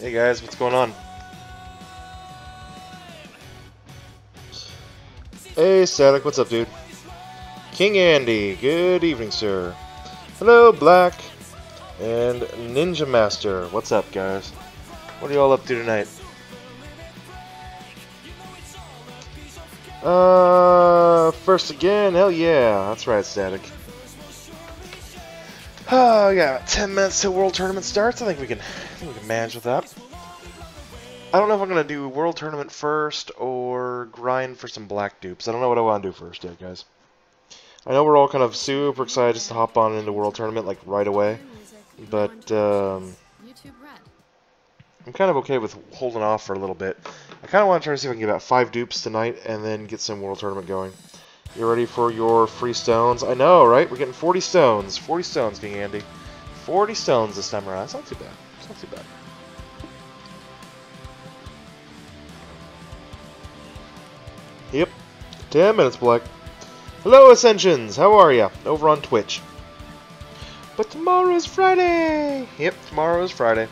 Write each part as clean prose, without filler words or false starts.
Hey guys, what's going on? Hey Static, what's up, dude? King Andy, good evening, sir. Hello, Black. And Ninja Master, what's up, guys? What are you all up to tonight? First again, hell yeah, that's right, Static. Oh, yeah, 10 minutes till World Tournament starts. I think we can manage with that. I don't know if I'm gonna do World Tournament first or grind for some black dupes. I don't know what I want to do first yet, guys. I know we're all kind of super excited just to hop on into World Tournament like right away, but I'm kind of okay with holding off for a little bit. I kind of want to try to see if I can get about 5 dupes tonight and then get some World Tournament going. You ready for your free stones? I know, right? We're getting 40 stones. 40 stones, King Andy. 40 stones this time around. That's not too bad. It's not too bad. Yep. 10 minutes, Black. Hello, Ascensions. How are ya? Over on Twitch. But tomorrow is Friday. Yep, tomorrow is Friday.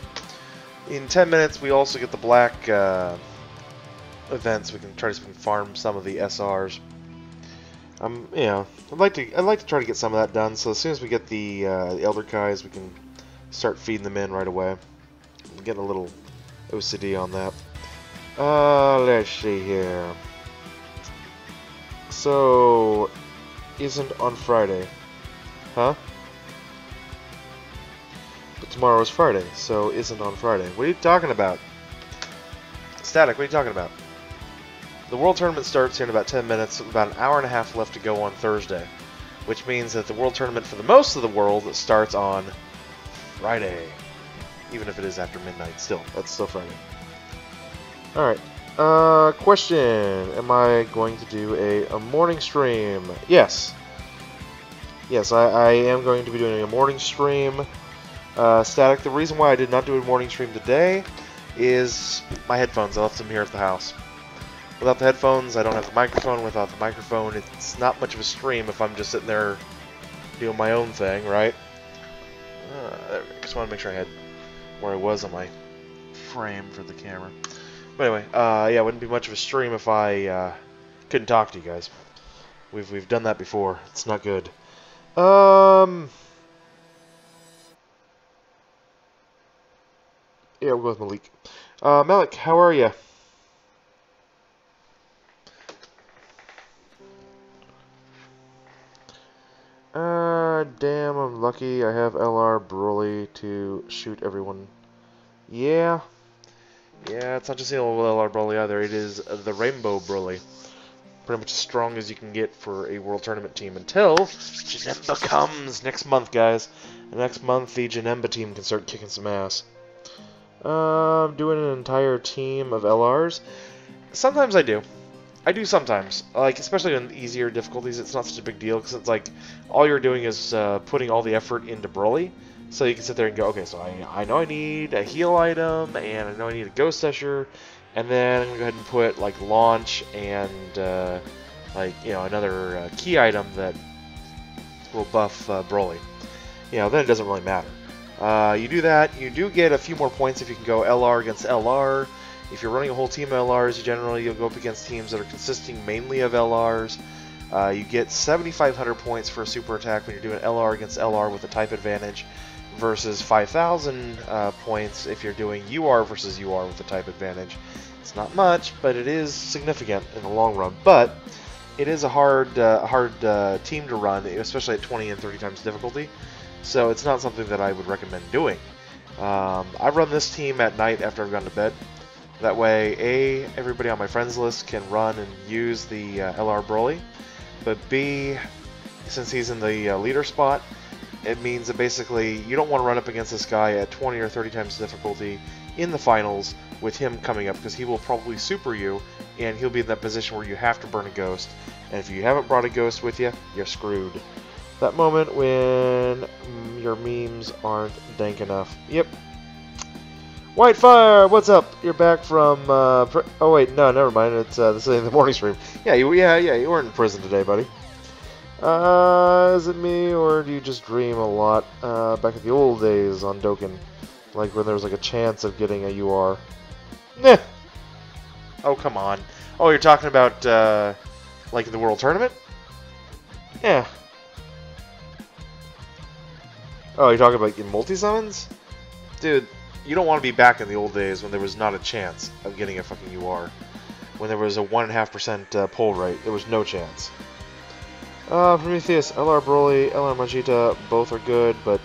In 10 minutes, we also get the black events. We can try to see if we can farm some of the SRs. You know, I'd like to try to get some of that done. So as soon as we get the Elder Kais, we can start feeding them in right away. I'm getting a little OCD on that. Let's see here. So, isn't on Friday, huh? But tomorrow is Friday, so isn't on Friday. What are you talking about? Static, what are you talking about? The World Tournament starts here in about 10 minutes, about an hour and a half left to go on Thursday, which means that the World Tournament for the most of the world starts on Friday, even if it is after midnight. Still, that's still Friday. Alright, question. Am I going to do a morning stream? Yes. Yes, I am going to be doing a morning stream. Static, the reason why I did not do a morning stream today is my headphones. I left them here at the house. Without the headphones, I don't have the microphone. Without the microphone, it's not much of a stream if I'm just sitting there doing my own thing, right? I just want to make sure I had where I was on my frame for the camera. But anyway, yeah, it wouldn't be much of a stream if I couldn't talk to you guys. We've done that before. It's not good. Yeah, we'll go with Malik. Malik, how are you? Damn, I'm lucky I have LR Broly to shoot everyone. Yeah. Yeah, it's not just the old LR Broly either. It is the Rainbow Broly. Pretty much as strong as you can get for a World Tournament team until Janemba comes next month, guys. And next month, the Janemba team can start kicking some ass. I'm doing an entire team of LRs. Sometimes I do. I do sometimes. Like, especially on easier difficulties, it's not such a big deal, because it's like, all you're doing is putting all the effort into Broly. So you can sit there and go, okay, so I know I need a heal item, and I know I need a Ghost Usher, and then I'm going to go ahead and put, like, Launch and, like, you know, another key item that will buff Broly. You know, then it doesn't really matter. You do that, you do get a few more points if you can go LR against LR. If you're running a whole team of LRs, generally you'll go up against teams that are consisting mainly of LRs. You get 7,500 points for a super attack when you're doing LR against LR with a type advantage, versus 5,000 points if you're doing UR versus UR with a type advantage. It's not much, but it is significant in the long run. But it is a hard team to run, especially at 20 and 30 times difficulty. So it's not something that I would recommend doing. I run this team at night after I've gone to bed. That way, A, everybody on my friends list can run and use the LR Broly, but B, since he's in the leader spot, it means that basically you don't want to run up against this guy at 20 or 30 times difficulty in the finals with him coming up, because he will probably super you, and he'll be in that position where you have to burn a ghost, and if you haven't brought a ghost with you, you're screwed. That moment when your memes aren't dank enough. Yep. Whitefire, what's up? You're back from, oh wait, no, never mind, it's, this is the morning stream. Yeah, you weren't in prison today, buddy. Is it me, or do you just dream a lot, back in the old days on DOKKAN? Like when there was like a chance of getting a UR. Nah. Oh, come on. Oh, you're talking about, like the World Tournament? Yeah. Oh, you're talking about multi-summons? Dude, you don't want to be back in the old days when there was not a chance of getting a fucking UR. When there was a 1.5% pull rate, there was no chance. Prometheus, LR Broly, LR Majita, both are good, but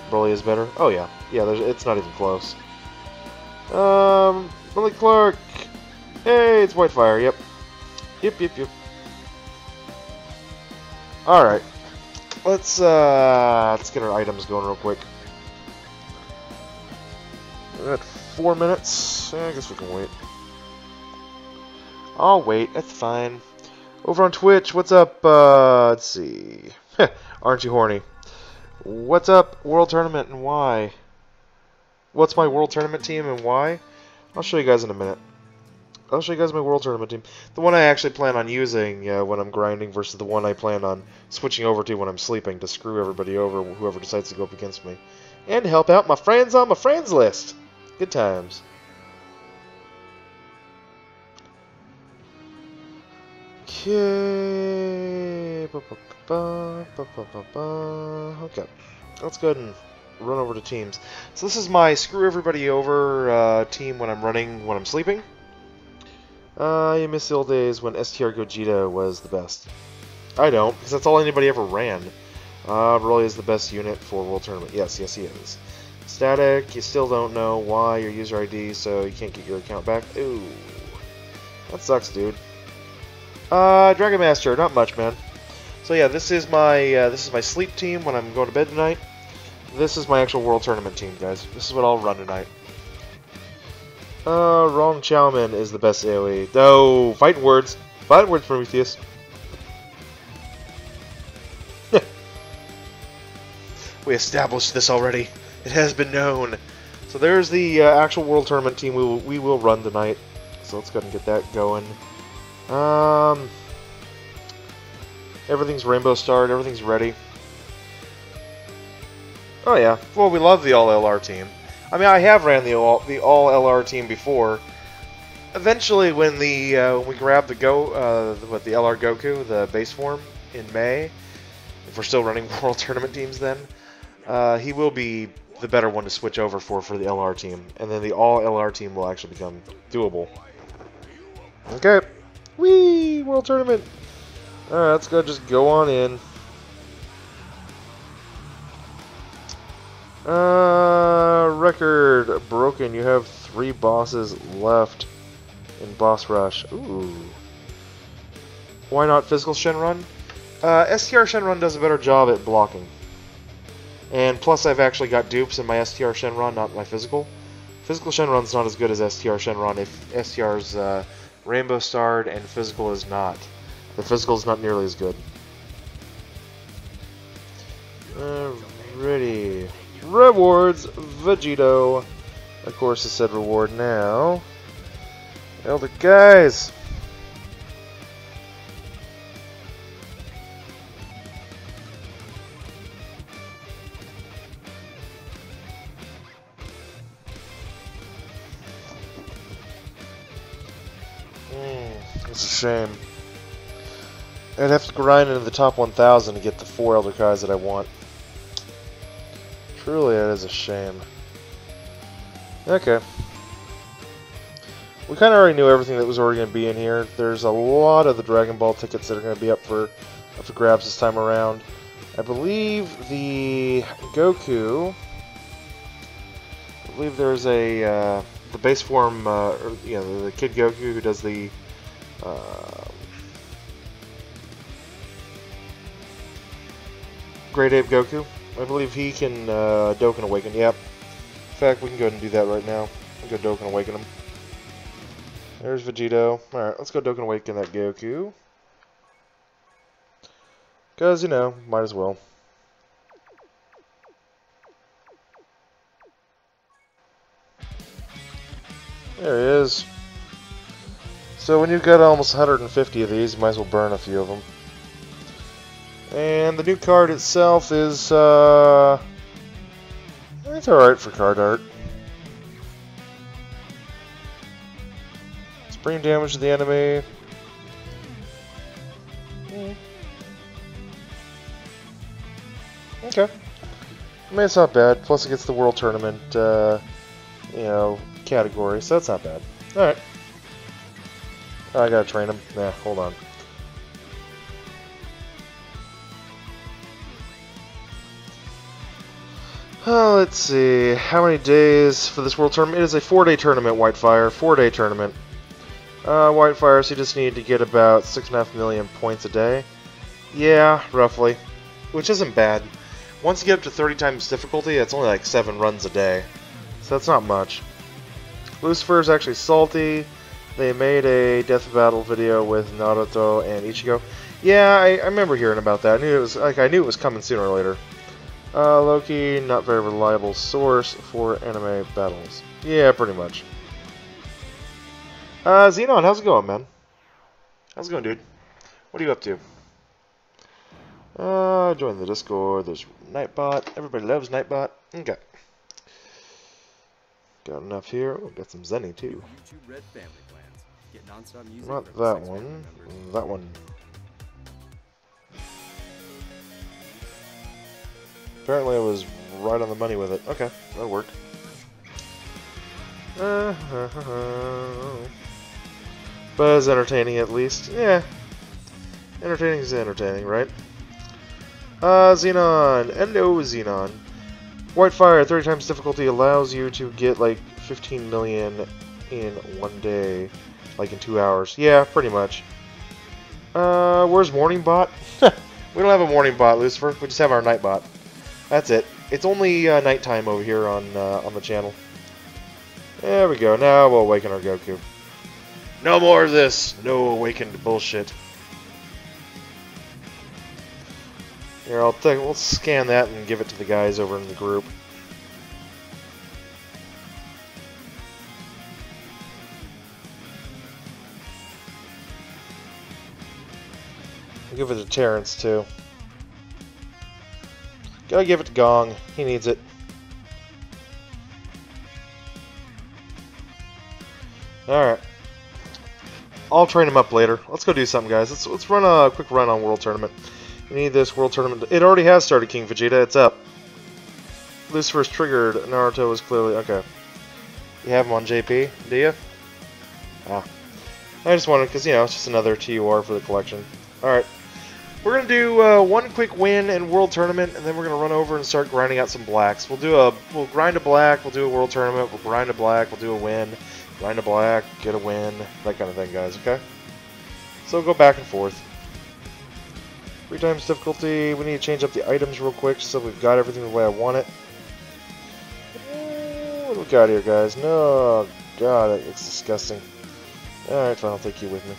Broly is better. Oh yeah, yeah, it's not even close. Billy Clark. Hey, it's Whitefire. Yep. Yep. All right. Let's get our items going real quick. We're at 4 minutes. I guess we can wait. I'll wait. That's fine. Over on Twitch, what's up? Let's see. Aren't you horny? What's up, World Tournament, and why? What's my World Tournament team and why? I'll show you guys in a minute. I'll show you guys my World Tournament team. The one I actually plan on using when I'm grinding versus the one I plan on switching over to when I'm sleeping to screw everybody over, whoever decides to go up against me. And help out my friends on my friends list. Good times. Okay. Okay. Let's go ahead and run over to teams. So this is my screw everybody over team when I'm sleeping. You miss the old days when STR Gogeta was the best. I don't, because that's all anybody ever ran. Broly is the best unit for World Tournament. Yes, he is. Static, you still don't know why your user ID, so you can't get your account back. Ooh. That sucks, dude. Dragon Master, not much, man. So yeah, this is my sleep team when I'm going to bed tonight. This is my actual World Tournament team, guys. This is what I'll run tonight. Wrong Chowman is the best AoE. No, fighting words. Fighting words, Prometheus. We established this already. It has been known. So there's the actual World Tournament team we will run tonight. So let's go ahead and get that going. Everything's rainbow starred. Everything's ready. Oh yeah. Well, we love the all LR team. I mean, I have ran the all LR team before. Eventually, when we grab the LR Goku, the base form in May, if we're still running World Tournament teams, then he will be the better one to switch over for the LR team, and then the all LR team will actually become doable. Okay, whee, World Tournament. All right, let's go. Just go on in. Record broken. You have 3 bosses left in Boss Rush. Ooh. Why not Physical Shenron? STR Shenron does a better job at blocking. And plus I've actually got dupes in my STR Shenron, not my Physical. Physical Shenron's not as good as STR Shenron if STR's Rainbow Starred and Physical is not. The Physical is not nearly as good. Ready. Rewards, Vegito. Of course, it said reward now. Elder guys. It's a shame. I'd have to grind into the top 1,000 to get the 4 Elder Kais that I want. Truly, that is a shame. Okay. We kind of already knew everything that was already going to be in here. There's a lot of the Dragon Ball tickets that are going to be up for grabs this time around. I believe the Goku. I believe there's a the base form, the Kid Goku who does the Great Ape Goku. I believe he can Dokkan Awaken. Yep. In fact, we can go ahead and do that right now. We'll go Dokkan Awaken him. There's Vegito. Alright, let's go Dokkan Awaken that Goku. Because, might as well. There he is. So when you've got almost 150 of these, you might as well burn a few of them. And the new card itself is, it's alright for card art. Bring damage to the enemy. Okay. I mean, it's not bad. Plus, it gets the World Tournament, you know, category, so that's not bad. Alright. I gotta train him. Nah, hold on. Let's see. How many days for this World Tournament? It is a 4-day tournament, Whitefire. 4-day tournament. Whitefire, so you just need to get about 6.5 million points a day. Yeah, roughly. Which isn't bad. Once you get up to 30 times difficulty, it's only like 7 runs a day. So that's not much. Lucifer is actually salty. They made a death battle video with Naruto and Ichigo. Yeah, I remember hearing about that. I knew it was coming sooner or later. Loki, not very reliable source for anime battles. Yeah, pretty much. Xenon, how's it going, man? How's it going, dude? What are you up to? Join the Discord. There's Nightbot. Everybody loves Nightbot. Okay. Got enough here. Oh, got some Zenny, too. Not that one. That one. Apparently I was right on the money with it. Okay, that'll work. But it's entertaining at least. Yeah. Entertaining is entertaining, right? Xenon. Hello, Xenon. Whitefire, 30 times difficulty allows you to get like 15 million in 1 day. Like in 2 hours. Yeah, pretty much. Where's Morning Bot? We don't have a Morning Bot, Lucifer. We just have our Night Bot. That's it. It's only nighttime over here on the channel. There we go. Now we'll awaken our Goku. No more of this. No awakened bullshit. Here, we'll scan that and give it to the guys over in the group. I'll give it to Terrence too. Gotta give it to Gong. He needs it. Alright. I'll train him up later. Let's go do something, guys. Let's run a quick run on World Tournament. We need this World Tournament. It already has started, King Vegeta. It's up. Lucifer's triggered. Naruto is clearly... Okay. You have him on JP, do you? Ah. I just wanted... Because, you know, it's just another TUR for the collection. Alright. We're going to do one quick win in World Tournament, and then we're going to run over and start grinding out some blacks. We'll grind a black, we'll do a World Tournament, we'll grind a black, we'll do a win, grind a black, get a win, that kind of thing, guys, okay? So we'll go back and forth. 3 times difficulty, we need to change up the items real quick so we've got everything the way I want it. What do we got here, guys? No, God, it's disgusting. Alright, fine, I'll take you with me.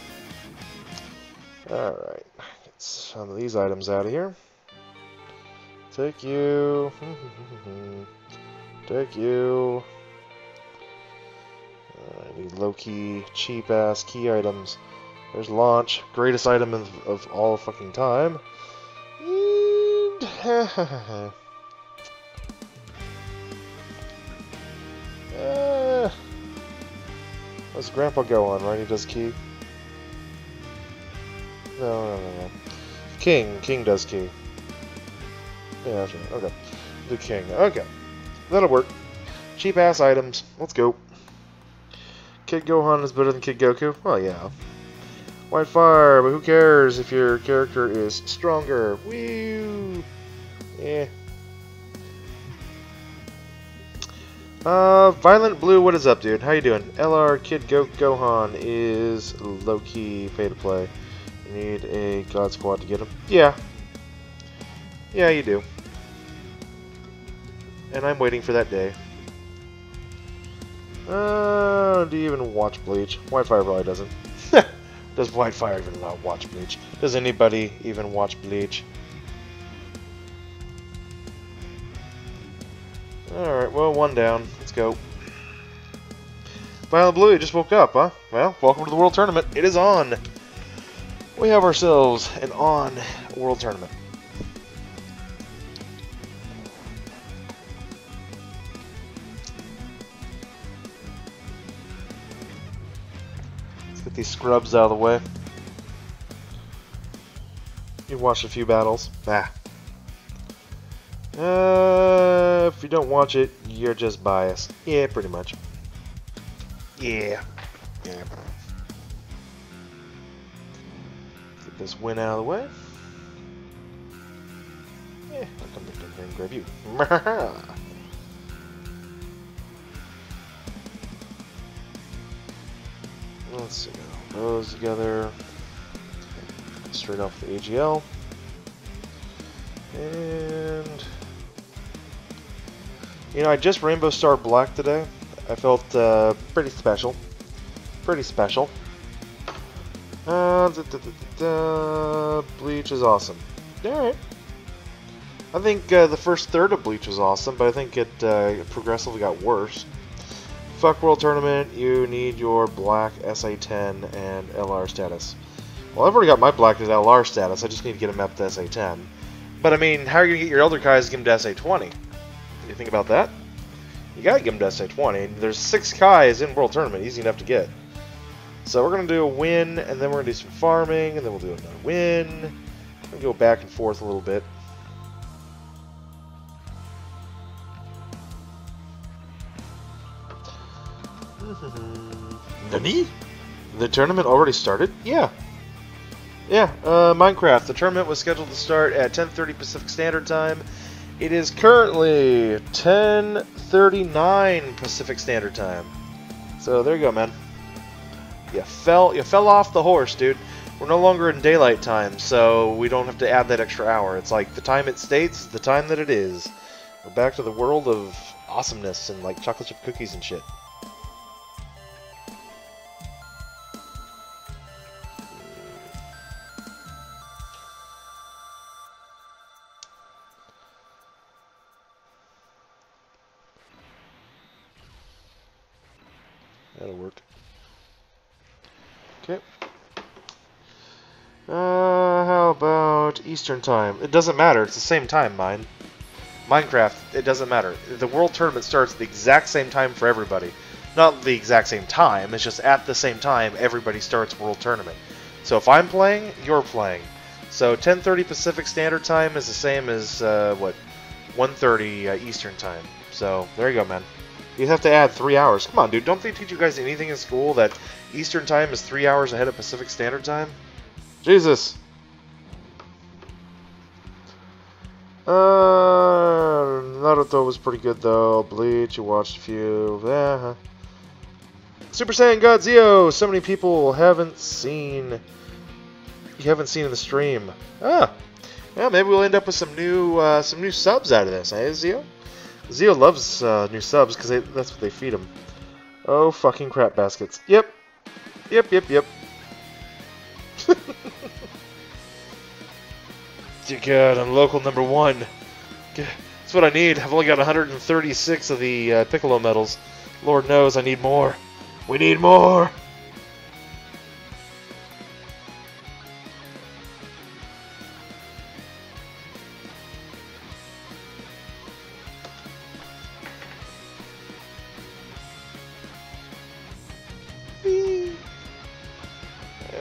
Alright. Some of these items out of here. Take you. Take you. I need low-key, cheap-ass key items. There's launch. Greatest item of all fucking time. And... What's Grandpa go on, right? He does key. No. King does key. Yeah, that's right. Okay. The king. Okay. That'll work. Cheap ass items. Let's go. Kid Gohan is better than Kid Goku? Well, yeah. Whitefire, but who cares if your character is stronger? Woo! Yeah. Violent Blue, what is up, dude? How you doing? LR Kid Gohan is low-key pay to play. You need a God Squad to get him. Yeah. Yeah, you do. And I'm waiting for that day. Do you even watch Bleach? Whitefire probably doesn't. Does Whitefire even not watch Bleach? Does anybody even watch Bleach? Alright, well, 1 down. Let's go. Violent Blue, you just woke up, huh? Well, welcome to the World Tournament. It is on! We have ourselves an on World Tournament. Get these scrubs out of the way. You watched a few battles. If you don't watch it, you're just biased. Yeah, pretty much. Yeah. Get this win out of the way. Yeah, I'll come back down here and grab you. Let's see, those together. Straight off the AGL. And you know, I just Rainbow Star Black today. I felt pretty special. Pretty special. Bleach is awesome. Alright. I think the first third of Bleach was awesome, but I think it progressively got worse. Fuck World Tournament, you need your black SA10 and LR status. Well, I've already got my black as LR status, I just need to get him up to SA10. But I mean, how are you going to get your Elder Kais to give him to SA20? You think about that? You gotta give him to SA20. There's 6 Kais in World Tournament, easy enough to get. So we're going to do a win, and then we're going to do some farming, and then we'll do another win. We'll go back and forth a little bit. Nani? The tournament already started? Yeah. Yeah, Minecraft. The tournament was scheduled to start at 10:30 Pacific Standard Time. It is currently 10:39 Pacific Standard Time. So there you go, man. You fell off the horse, dude. We're no longer in daylight time, so we don't have to add that extra hour. It's like the time it states is the time that it is. We're back to the world of awesomeness and like chocolate chip cookies and shit. That'll work. Okay. How about Eastern time? It doesn't matter. It's the same time, Minecraft, it doesn't matter. The World Tournament starts at the exact same time for everybody. Not the exact same time, it's just at the same time everybody starts World Tournament. So if I'm playing, you're playing. So 10:30 Pacific Standard Time is the same as, 1:30 Eastern time. So, there you go, man. You have to add 3 hours. Come on, dude. Don't they teach you guys anything in school that Eastern time is 3 hours ahead of Pacific Standard Time? Jesus. Naruto was pretty good, though. Bleach, you watched a few. Super Saiyan God Zeo. So many people haven't seen... You haven't seen in the stream. Yeah, maybe we'll end up with some new subs out of this, eh, Zeo? Zeo loves new subs because that's what they feed him. Oh, fucking crap baskets. Yep. Dear God, I'm local number 1. That's what I need. I've only got 136 of the Piccolo medals. Lord knows I need more. We need more!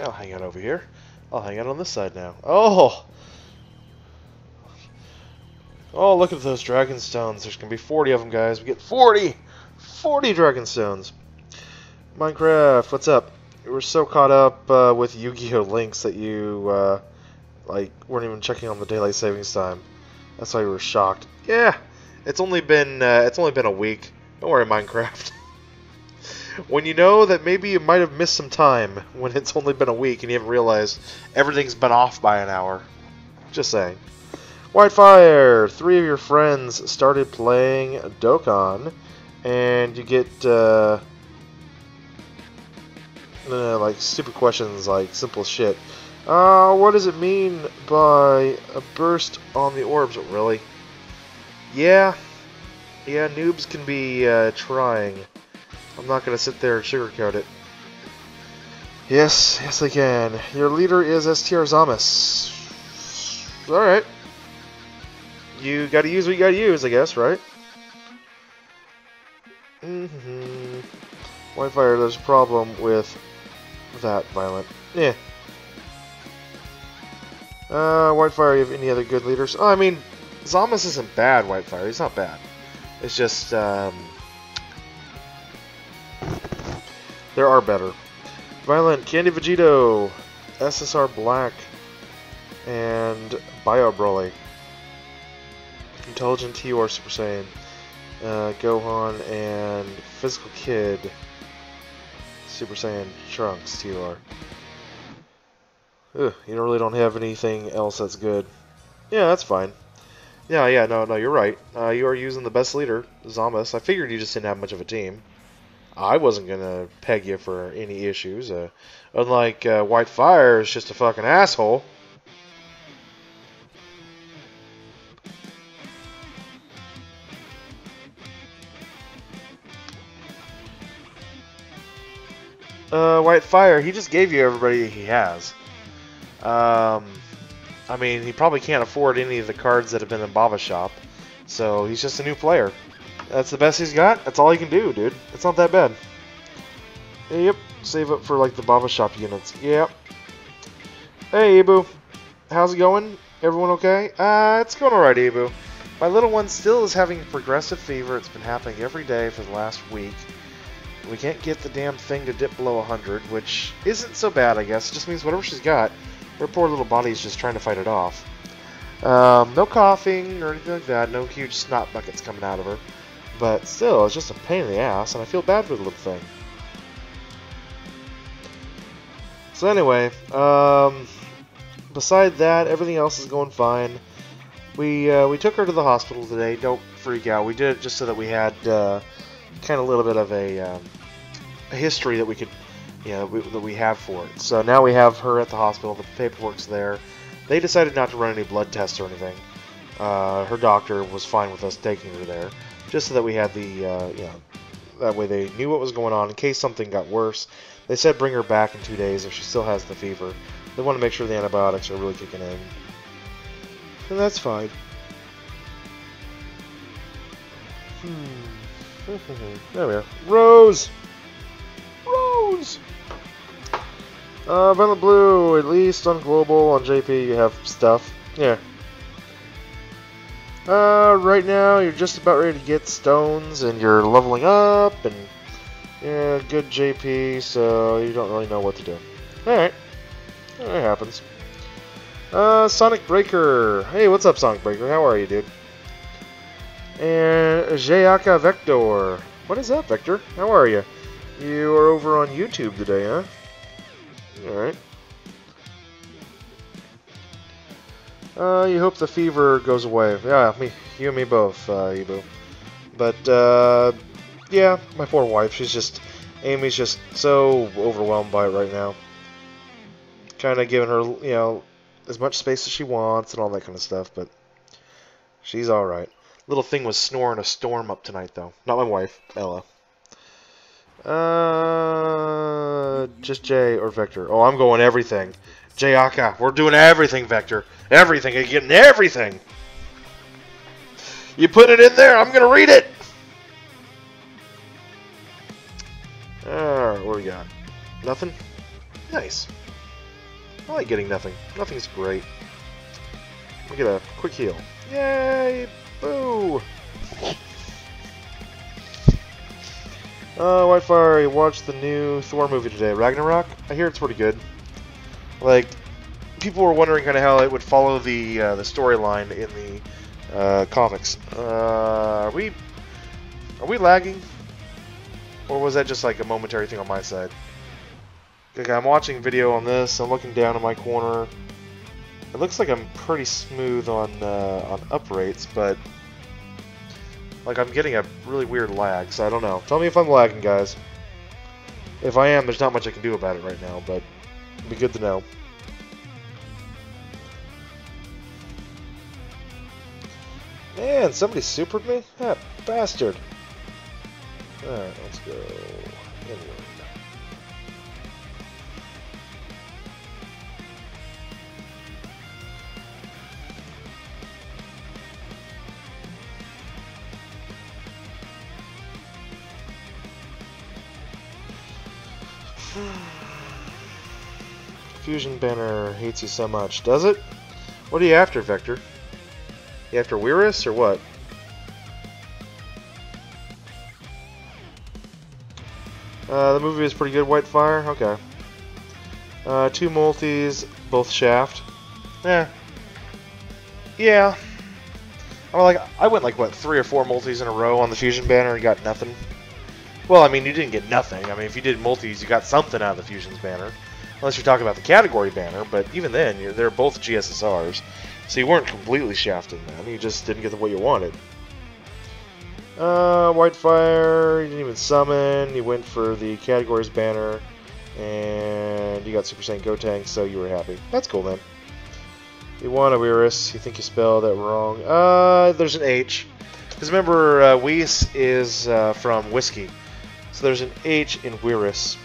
I'll hang out over here. I'll hang out on this side now. Oh! Oh, look at those dragon stones. There's going to be 40 of them, guys. We get 40! 40 dragon stones. Minecraft, what's up? You were so caught up with Yu-Gi-Oh! Links that you, weren't even checking on the daylight savings time. That's why you were shocked. Yeah! It's only been a week. Don't worry, Minecraft. When you know that maybe you might have missed some time when it's only been a week and you haven't realized everything's been off by an hour. Just saying. Whitefire! 3 of your friends started playing Dokkan, and you get, like, stupid questions like simple shit. What does it mean by a burst on the orbs? Really? Yeah, noobs can be, trying. I'm not going to sit there and sugarcoat it. Yes, they can. Your leader is STR Zamas. Alright. You gotta use what you gotta use, I guess, right? Whitefire, there's a problem with that violent. Yeah. Whitefire, you have any other good leaders? Oh, I mean, Zamas isn't bad, Whitefire. He's not bad. It's just, there are better. Violent, Candy Vegito, SSR Black, and Bio Broly. Intelligent TUR Super Saiyan, Gohan, and Physical Kid, Super Saiyan Trunks TUR. Ugh, you really don't have anything else that's good. Yeah, that's fine. Yeah, no, you're right. You are using the best leader, Zamas. I figured you just didn't have much of a team. I wasn't gonna peg you for any issues. Unlike Whitefire is just a fucking asshole. Whitefire, he just gave you everybody he has. I mean, he probably can't afford any of the cards that have been in Bava's shop, so he's just a new player. That's the best he's got. That's all he can do, dude. It's not that bad. Yep, save up for like the Bava shop units. Yep. Hey, Ibu. How's it going? Everyone okay? It's going alright, Ibu. My little one still is having progressive fever. It's been happening every day for the last week. We can't get the damn thing to dip below 100, which isn't so bad, I guess. It just means whatever she's got, her poor little body's just trying to fight it off. No coughing or anything like that. No huge snot buckets coming out of her. But still, it's just a pain in the ass, and I feel bad for the little thing. So anyway, beside that, everything else is going fine. We took her to the hospital today. Don't freak out. We did it just so that we had kind of a little bit of a history that we could, that we have for it. So now we have her at the hospital. The paperwork's there. They decided not to run any blood tests or anything. Her doctor was fine with us taking her there, just so that we had the, that way they knew what was going on in case something got worse. They said bring her back in 2 days if she still has the fever. They want to make sure the antibiotics are really kicking in. And that's fine. There we are. Rose! Rose! Violet Blue, at least on Global, on JP you have stuff. Yeah. Right now you're just about ready to get stones and you're leveling up and yeah, good JP, so you don't really know what to do. Alright. It happens. Sonic Breaker. Hey, what's up, Sonic Breaker? How are you, dude? And Jayaka Vector. What is up, Vector? How are you? You are over on YouTube today, huh? Alright. You hope the fever goes away. Yeah, you and me both, Ibu. But, yeah, my poor wife, Amy's just so overwhelmed by it right now. Kind of giving her, as much space as she wants and all that kind of stuff, but she's alright. Little thing was snoring a storm up tonight, though. Not my wife, Ella. Just Jay or Vector. Oh, I'm going everything. Jayaka, we're doing everything, Vector. Everything. You're getting everything. You put it in there, I'm going to read it. Alright, what we got? Nothing? Nice. I like getting nothing. Nothing's great. We'll get a quick heal. Yay! Boo! Whitefire, I watched the new Thor movie today, Ragnarok. I hear it's pretty good. Like, people were wondering kind of how it would follow the storyline in the comics. Are we lagging? Or was that just like a momentary thing on my side? Okay, I'm watching video on this. I'm looking down in my corner. It looks like I'm pretty smooth on up rates, but like I'm getting a really weird lag, so I don't know. Tell me if I'm lagging, guys. If I am, there's not much I can do about it right now, but it'd be good to know. Man, somebody supered me? That bastard. Alright, let's go inward. Fusion banner hates you so much. Does it? What are you after, Vector? You after Weirus or what? The movie is pretty good, Whitefire. Okay. 2 multis, both shaft. Yeah. I went like, what, 3 or 4 multis in a row on the Fusion banner and got nothing. Well, I mean, you didn't get nothing. I mean, if you did multis, you got something out of the Fusions banner. Unless you're talking about the category banner, but even then, they're both GSSRs. So you weren't completely shafting, man. You just didn't get what you wanted. Whitefire, you didn't even summon. You went for the categories banner. And you got Super Saiyan Gotenks, so you were happy. That's cool, man. You want a Weirus. You think you spelled that wrong. There's an H. Because remember, Whis is from whiskey. So there's an H in Weirus.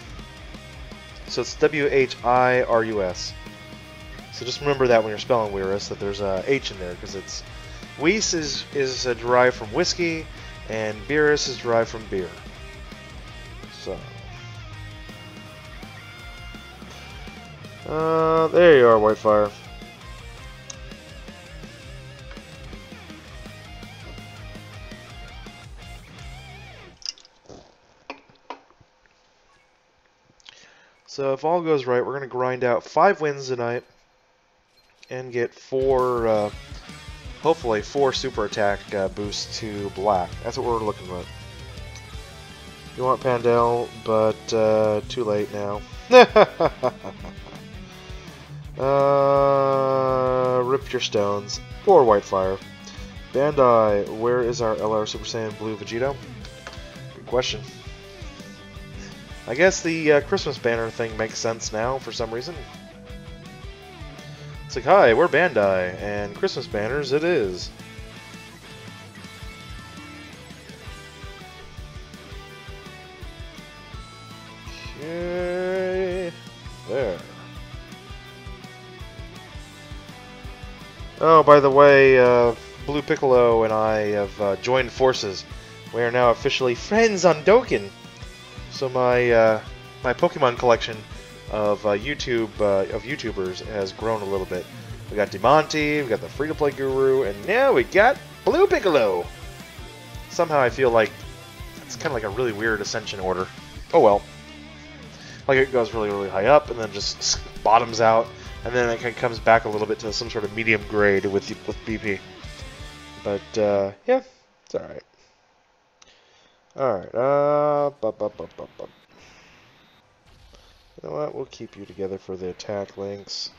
So it's W-H-I-R-U-S. So just remember that when you're spelling Weirus, that there's a H in there, because it's Whis is derived from whiskey, and Beerus is derived from beer. So there you are, Whitefire. So if all goes right, we're going to grind out 5 wins tonight and get 4, hopefully 4 super attack boosts to black. That's what we're looking at. You want Pandel, but too late now. Rip your stones. Poor Whitefire. Bandai, where is our LR Super Saiyan Blue Vegito? Good question. I guess the Christmas banner thing makes sense now for some reason. It's like, hi, we're Bandai, and Christmas banners it is. Okay, there. Oh, by the way, Blue Piccolo and I have joined forces. We are now officially friends on Dokkan. So my my Pokemon collection of YouTubers has grown a little bit. We got Demonte, we got the free-to-play Guru, and now we got Blue Piccolo. Somehow I feel like it's kind of like a really weird ascension order. Oh well. Like it goes really, really high up, and then just bottoms out, and then it kind of comes back a little bit to some sort of medium grade with BP. But yeah, it's all right. Alright, you know what, we'll keep you together for the attack links.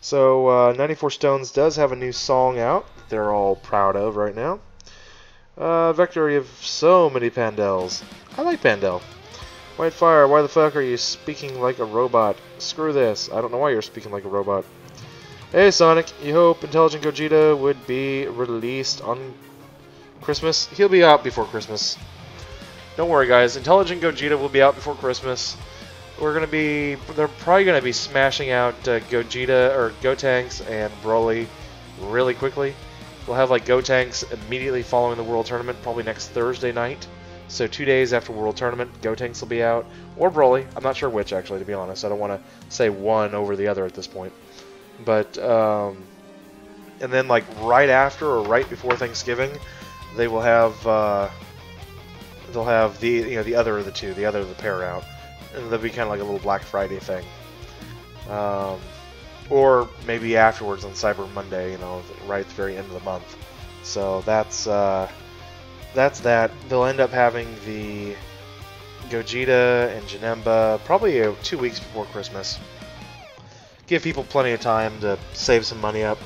So, 94 Stones does have a new song out that they're all proud of right now. Vector, you have so many Pandels. I like Pandel. Whitefire, why the fuck are you speaking like a robot? Screw this, I don't know why you're speaking like a robot. Hey Sonic, you hope Intelligent Gogeta would be released on Christmas? He'll be out before Christmas. Don't worry, guys. Intelligent Gogeta will be out before Christmas. They're probably gonna be smashing out Gogeta or Gotenks and Broly really quickly. We'll have like Gotenks immediately following the World Tournament, probably next Thursday night. So 2 days after World Tournament, Gotenks will be out, or Broly. I'm not sure which, actually, to be honest. I don't want to say one over the other at this point. But and then like right after or right before Thanksgiving, they will have they'll have the other of the two, the other of the pair out, and they'll be kind of like a little Black Friday thing, or maybe afterwards on Cyber Monday, right at the very end of the month. So that's that. They'll end up having the Gogeta and Janemba probably 2 weeks before Christmas. Give people plenty of time to save some money up.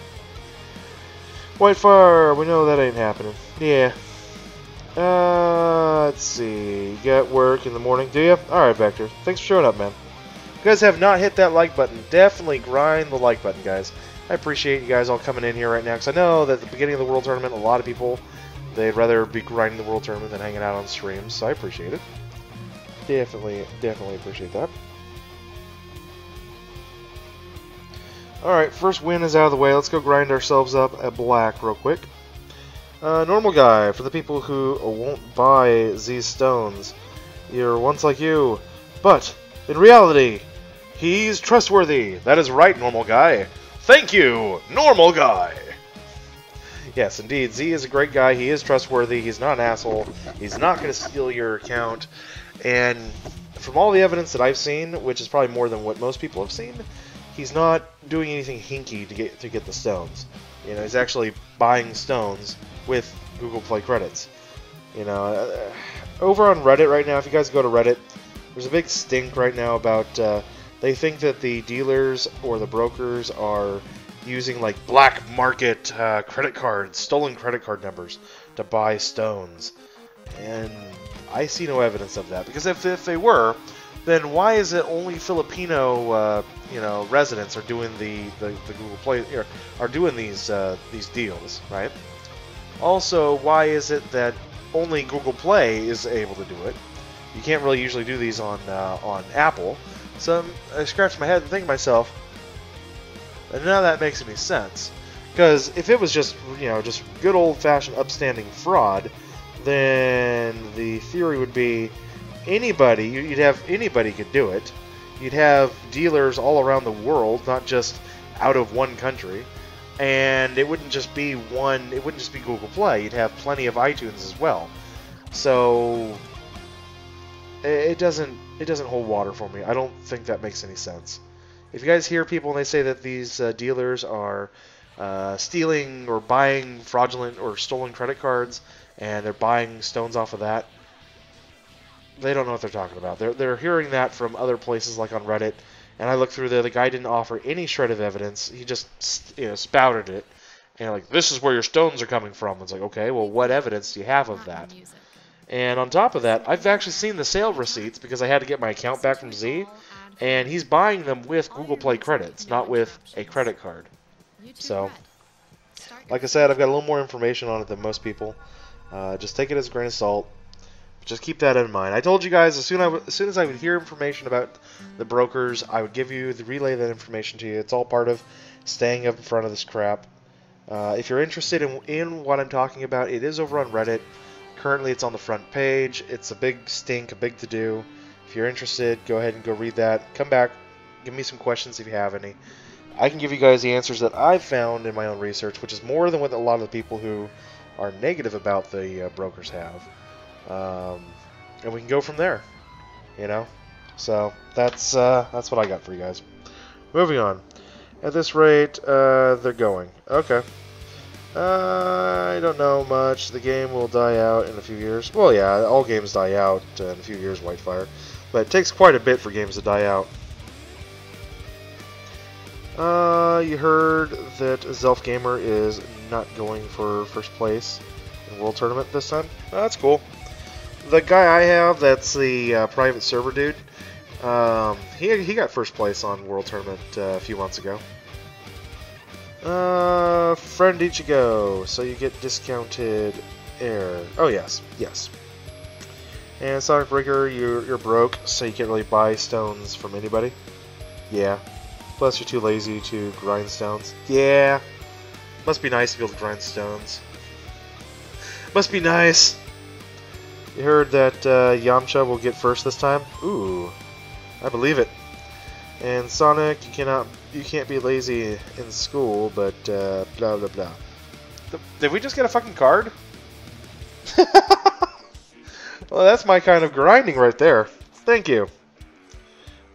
Whitefire, we know that ain't happening. Yeah. Let's see. You got work in the morning, do you? Alright, Vector. Thanks for showing up, man. If you guys have not hit that like button, definitely grind the like button, guys. I appreciate you guys all coming in here right now, because I know that at the beginning of the World Tournament, a lot of people, they'd rather be grinding the World Tournament than hanging out on streams, so I appreciate it. Definitely appreciate that. Alright, first win is out of the way. Let's go grind ourselves up at black real quick. Normal guy, for the people who won't buy these stones. You're once like you. But, in reality, He's trustworthy. That is right, normal guy. Thank you, normal guy. Yes, indeed. Z is a great guy. He is trustworthy. He's not an asshole. He's not going to steal your account. And from all the evidence that I've seen, which is probably more than what most people have seen, he's not doing anything hinky to get the stones. You know, he's actually buying stones with Google Play credits. You know, over on Reddit right now, if you guys go to Reddit, there's a big stink right now about they think that the dealers or the brokers are using like black market credit cards, stolen credit card numbers to buy stones. And I see no evidence of that, because if they were, then why is it only Filipino you know, residents are doing the Google Play are doing these deals, right? Also, why is it that only Google Play is able to do it? You can't really usually do these on Apple. So I scratch my head and think to myself, and none of that makes any sense. Because if it was just, you know, just good old-fashioned upstanding fraud, then the theory would be anybody, you'd have anybody could do it. You'd have dealers all around the world, not just out of one country. And it wouldn't just be Google Play. You'd have plenty of iTunes as well. So it doesn't hold water for me. I don't think that makes any sense. If you guys hear people and they say that these dealers are stealing or buying fraudulent or stolen credit cards and they're buying stones off of that, they don't know what they're talking about. They're hearing that from other places like on Reddit, and I looked through there. The guy didn't offer any shred of evidence. He just spouted it, and like, this is where your stones are coming from. It's like, okay, well, what evidence do you have of that? And on top of that, I've actually seen the sale receipts because I had to get my account back from Z, and he's buying them with Google Play credits, not with a credit card. So, like I said, I've got a little more information on it than most people. Just take it as a grain of salt. Just keep that in mind. I told you guys as soon as I would hear information about the brokers, I would relay that information to you. It's all part of staying up in front of this crap. If you're interested in what I'm talking about, it is over on Reddit. Currently, it's on the front page. It's a big stink, a big to-do. If you're interested, go ahead and go read that. Come back, give me some questions if you have any. I can give you guys the answers that I've found in my own research, which is more than what a lot of the people who are negative about the brokers have. And we can go from there, you know. So that's what I got for you guys. Moving on. At this rate, they're going. Okay. I don't know much. The game will die out in a few years. Well, yeah, all games die out in a few years, Whitefire. But it takes quite a bit for games to die out. You heard that Zelf Gamer is not going for first place in World Tournament this time? Oh, that's cool. The guy I have, that's the private server dude, he got first place on World Tournament a few months ago. Friend Ichigo, so you get discounted air. Oh, yes, yes. And Sonic Breaker, you're broke, so you can't really buy stones from anybody. Yeah. Plus, you're too lazy to grind stones. Yeah. Must be nice to be able to grind stones. Must be nice. You heard that Yamcha will get first this time? Ooh, I believe it. And Sonic, you can't be lazy in school, but blah blah blah. Did we just get a fucking card? Well, that's my kind of grinding right there. Thank you.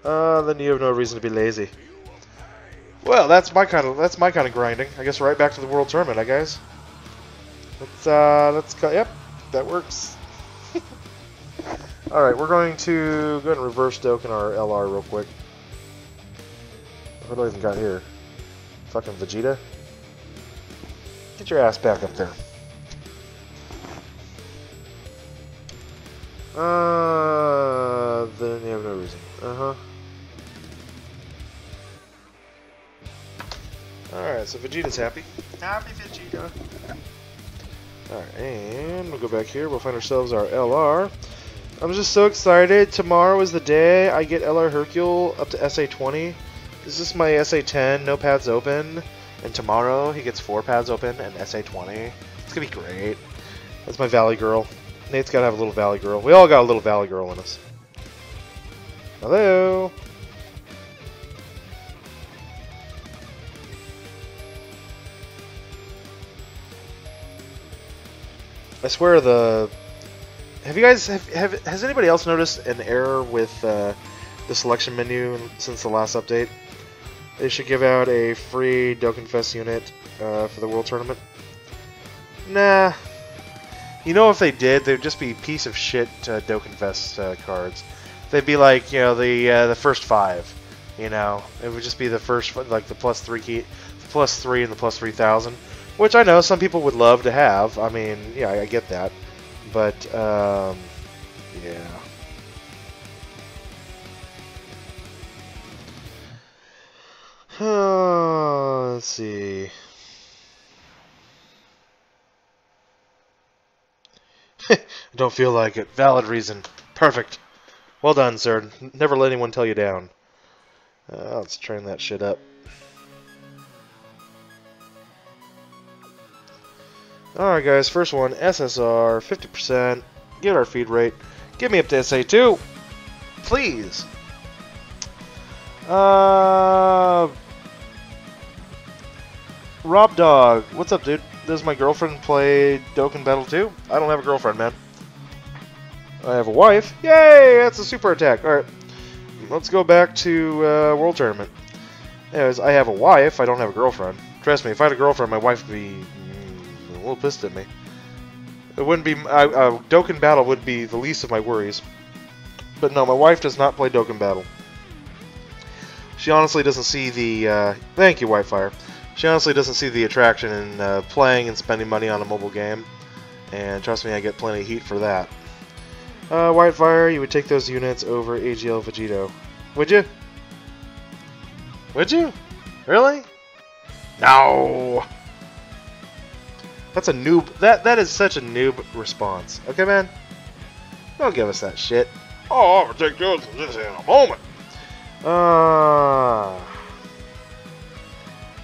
Then you have no reason to be lazy. Well, that's my kind of grinding. I guess right back to the World Tournament, I guess. Let's go. Yep, that works. Alright, we're going to go ahead and reverse Dokkan our LR real quick. What do I even got here? Fucking Vegeta? Get your ass back up there. Then you have no reason. Alright, so Vegeta's happy. Happy Vegeta. Alright, and we'll go back here. We'll find ourselves our LR. I'm just so excited. Tomorrow is the day I get LR Hercule up to SA20. This is my SA10, no pads open. And tomorrow he gets 4 pads open and SA20. It's gonna be great. That's my Valley Girl. Nate's gotta have a little Valley Girl. We all got a little Valley Girl in us. Hello? I swear the... Have you guys... Has anybody else noticed an error with the selection menu since the last update? They should give out a free DOKKAN unit for the World Tournament. Nah. You know, if they did, they'd just be piece of shit DOKKAN cards. They'd be like, you know, the first 5. You know, it would just be the first, like the +3 key, the +3 and the +3000, which I know some people would love to have. I mean, yeah, I get that, but yeah. Let's see. I don't feel like it. Valid reason. Perfect. Well done, sir. Never let anyone tell you down. Let's train that shit up. Alright guys, first one, SSR, 50%. Get our feed rate. Get me up to SA2. Please. Rob Dog, what's up, dude? Does my girlfriend play Dokkan Battle 2? I don't have a girlfriend, man. I have a wife. Yay! That's a super attack. Alright. Let's go back to World Tournament. Anyways, I have a wife. I don't have a girlfriend. Trust me, if I had a girlfriend, my wife would be a little pissed at me. It wouldn't be... Dokkan Battle would be the least of my worries. But no, my wife does not play Dokkan Battle. She honestly doesn't see the... thank you, Whitefire. She honestly doesn't see the attraction in playing and spending money on a mobile game. And trust me, I get plenty of heat for that. Whitefire, you would take those units over AGL Vegito. Would you? Would you? Really? No! That's a noob. That is such a noob response. Okay, man? Don't give us that shit. Oh, I'm gonna take those in a moment.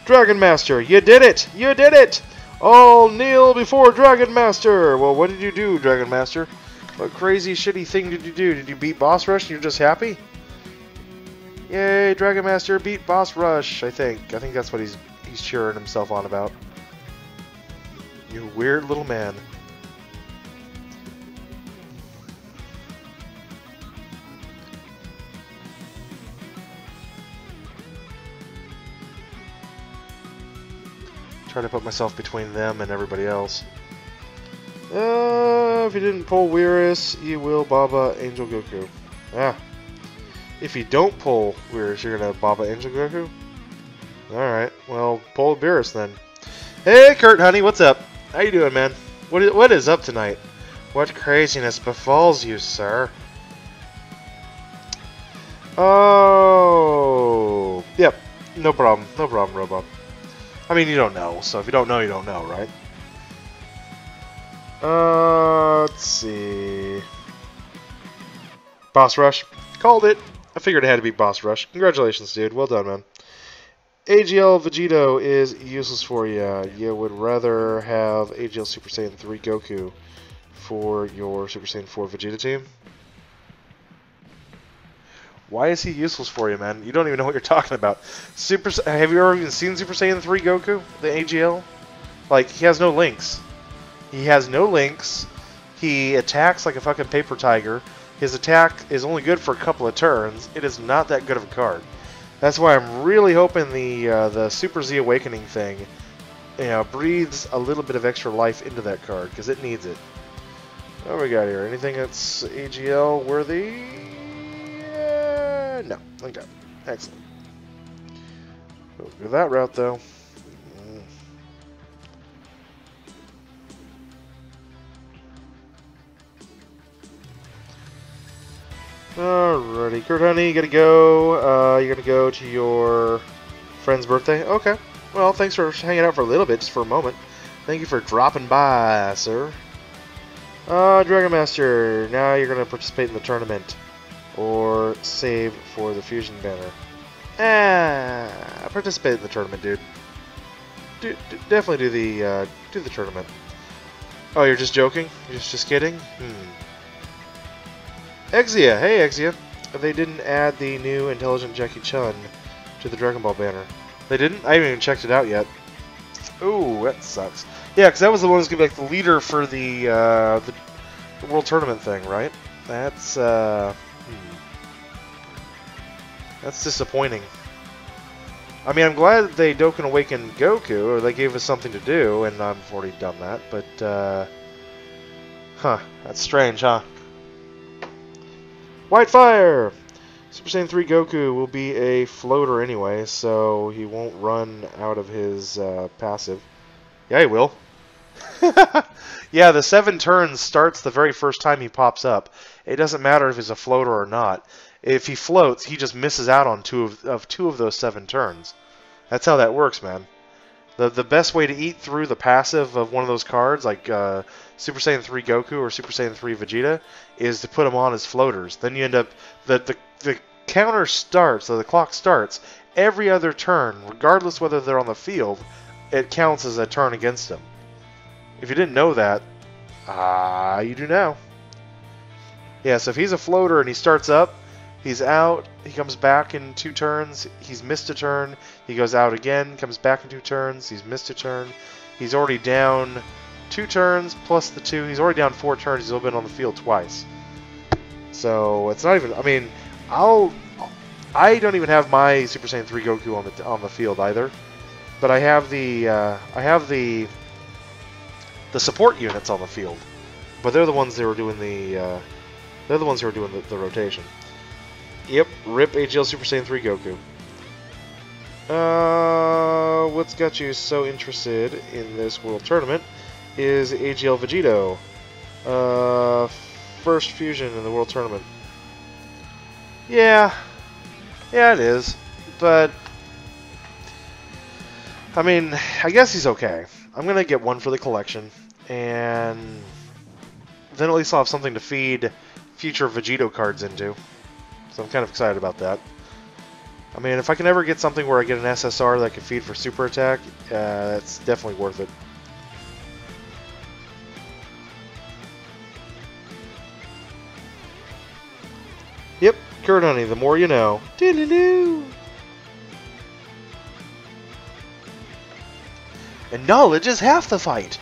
Dragon Master, you did it! You did it! All kneel before Dragon Master! Well, what did you do, Dragon Master? What crazy, shitty thing did you do? Did you beat Boss Rush and you're just happy? Yay, Dragon Master beat Boss Rush, I think. I think that's what he's cheering himself on about. You weird little man. Try to put myself between them and everybody else. If you didn't pull Weirus, you will Baba Angel Goku. If you don't pull Weirus, you're gonna Baba Angel Goku? Alright, well, pull Weirus then. Hey, Kurt, honey, what's up? How you doing, man? What is up tonight? What craziness befalls you, sir? Oh, yep, no problem, Robot. I mean, you don't know, so if you don't know, you don't know, right? Let's see. Boss Rush. Called it. I figured it had to be Boss Rush. Congratulations, dude. Well done, man. AGL Vegito is useless for you. You would rather have AGL Super Saiyan 3 Goku for your Super Saiyan 4 Vegeta team? Why is he useless for you, man? You don't even know what you're talking about. Have you ever even seen Super Saiyan 3 Goku? The AGL? Like, he has no links. He has no links. He attacks like a fucking paper tiger. His attack is only good for a couple of turns. It is not that good of a card. That's why I'm really hoping the Super Z Awakening thing, you know, breathes a little bit of extra life into that card, because it needs it. What do we got here? Anything that's AGL worthy? No. Okay. Excellent. We'll go that route, though. Alrighty, Kurt honey, you gotta go. You gotta go to your friend's birthday. Okay. Well, thanks for hanging out for a little bit, just for a moment. Thank you for dropping by, sir. Dragon Master, now you're gonna participate in the tournament, or save for the fusion banner. Participate in the tournament, dude. Definitely do the tournament. Oh, you're just joking? You're just kidding? Exia! Hey, Exia! They didn't add the new Intelligent Jackie Chun to the Dragon Ball banner. They didn't? I haven't even checked it out yet. Ooh, that sucks. Yeah, because that was the one who's going to be like the leader for the World Tournament thing, right? That's that's disappointing. I mean, I'm glad that they Dokkan Awakened Goku, or they gave us something to do, and I've already done that, but, huh, that's strange, huh? White Fire! Super Saiyan 3 Goku will be a floater anyway, so he won't run out of his passive. Yeah, he will. Yeah, the 7 turns starts the very first time he pops up. It doesn't matter if he's a floater or not. If he floats, he just misses out on two of those 7 turns. That's how that works, man. The best way to eat through the passive of one of those cards, like Super Saiyan 3 Goku or Super Saiyan 3 Vegeta, is to put them on as floaters. Then you end up the counter starts, so the clock starts every other turn, regardless whether they're on the field. It counts as a turn against them. If you didn't know that, you do now. Yeah, so if he's a floater and he starts up, he's out, he comes back in 2 turns, he's missed a turn, he goes out again, comes back in 2 turns, he's missed a turn, he's already down 2 turns plus the 2, he's already down 4 turns, he's only been on the field twice. So it's not even, I mean, I don't even have my Super Saiyan 3 Goku on the field either, but I have the support units on the field, but they're the ones that were doing the rotation. Yep, rip AGL Super Saiyan 3 Goku. What's got you so interested in this World Tournament is AGL Vegito. First fusion in the World Tournament. Yeah, it is, but I mean, I guess he's okay. I'm gonna get one for the collection, and then at least I'll have something to feed future Vegito cards into. So I'm kind of excited about that. I mean, if I can ever get something where I get an SSR that I can feed for super attack, that's definitely worth it. Yep, Kurt Honey, the more you know. Doo-doo-doo. And knowledge is half the fight.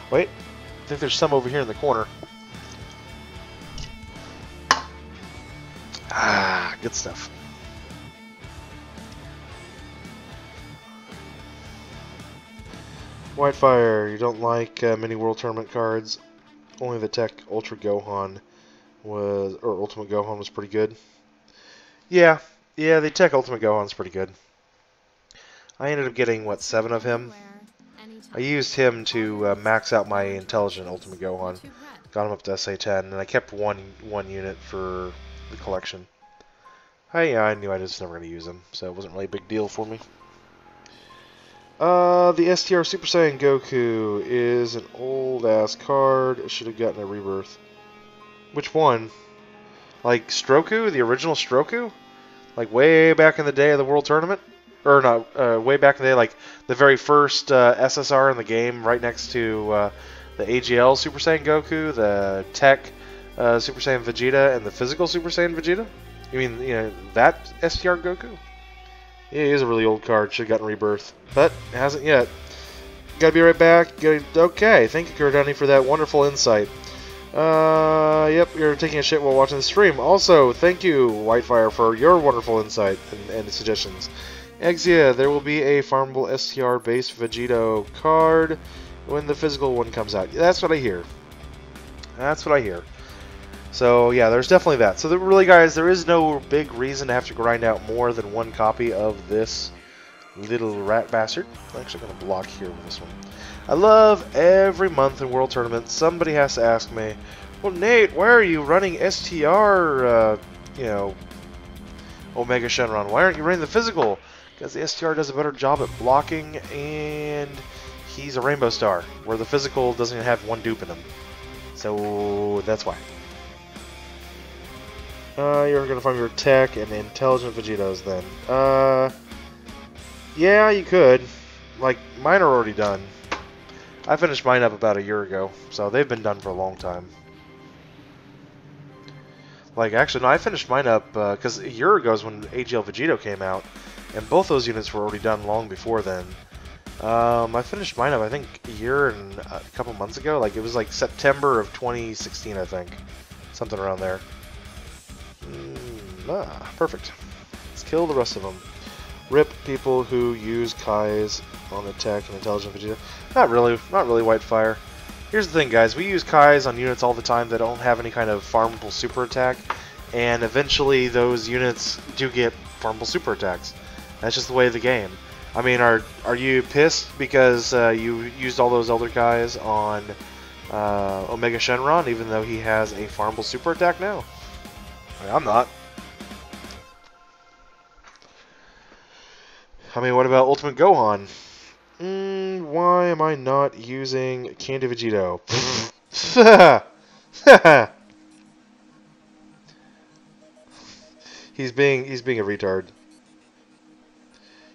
Wait, I think there's some over here in the corner. Ah, good stuff. Whitefire, you don't like mini World Tournament cards. Only the Tech Ultra Gohan or Ultimate Gohan was pretty good. Yeah, the Tech Ultimate Gohan's pretty good. I ended up getting, what, 7 of him? I used him to max out my Intelligent Ultimate Gohan. Got him up to SA10, and I kept one unit for the collection. I knew I was never going to use him, so it wasn't really a big deal for me. The STR Super Saiyan Goku is an old-ass card. It should have gotten a rebirth. Which one? Like Stroku? The original Stroku? Like way back in the day of the World Tournament? Or not, way back in the day, like the very first SSR in the game, right next to the AGL Super Saiyan Goku, the Tech Super Saiyan Vegeta, and the Physical Super Saiyan Vegeta? You mean, that STR Goku? Yeah, he is a really old card. Should have gotten rebirth, but it hasn't yet. Gotta be right back. Okay, thank you, Kurdani, for that wonderful insight. Yep, you're taking a shit while watching the stream. Also, thank you, Whitefire, for your wonderful insight and suggestions. Exia, there will be a farmable STR-based Vegito card when the physical one comes out. That's what I hear. That's what I hear. So, yeah, there's definitely that. So, really, guys, there is no big reason to have to grind out more than 1 copy of this little rat bastard. I'm actually going to block here with this one. I love every month in World Tournament, somebody has to ask me, well, Nate, why are you running STR, Omega Shenron? Why aren't you running the physical? Because the STR does a better job at blocking, and he's a Rainbow Star, where the physical doesn't even have 1 dupe in him. So, that's why. You're going to find your Tech and Intelligent Vegetos then. Yeah, you could. Like, mine are already done. I finished mine up about a year ago, so they've been done for a long time. Like, actually, no, I finished mine up because a year ago is when AGL Vegito came out, and both those units were already done long before then. I finished mine up, I think, a year and a couple months ago. Like, it was like September of 2016, I think. Something around there. Perfect. Let's kill the rest of them. Rip people who use Kais on attack and intelligent Vegeta. Not really Whitefire. Here's the thing, guys. We use Kais on units all the time that don't have any kind of farmable super attack, and eventually those units do get farmable super attacks. That's just the way of the game. I mean, are you pissed because you used all those Elder Kais on Omega Shenron, even though he has a farmable super attack now? I mean, I'm not. I mean, what about Ultimate Gohan? Why am I not using Candy Vegito? He's being a retard.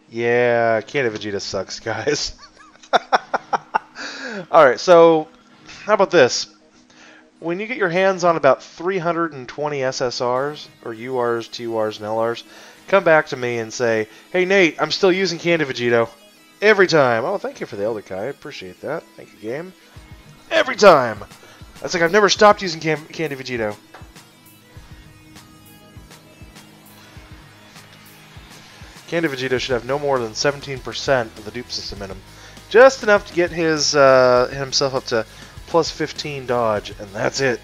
Yeah, Candy Vegeta sucks, guys. Alright, so how about this? When you get your hands on about 320 SSRs, or URs, TURs, and LRs, come back to me and say, "Hey Nate, I'm still using Candy Vegito." Every time. Oh, thank you for the Elder Kai. I appreciate that. Thank you, game. Every time. That's like I've never stopped using Candy Vegito. Candy Vegito should have no more than 17% of the dupe system in him. Just enough to get his himself up to plus 15 dodge, and that's it.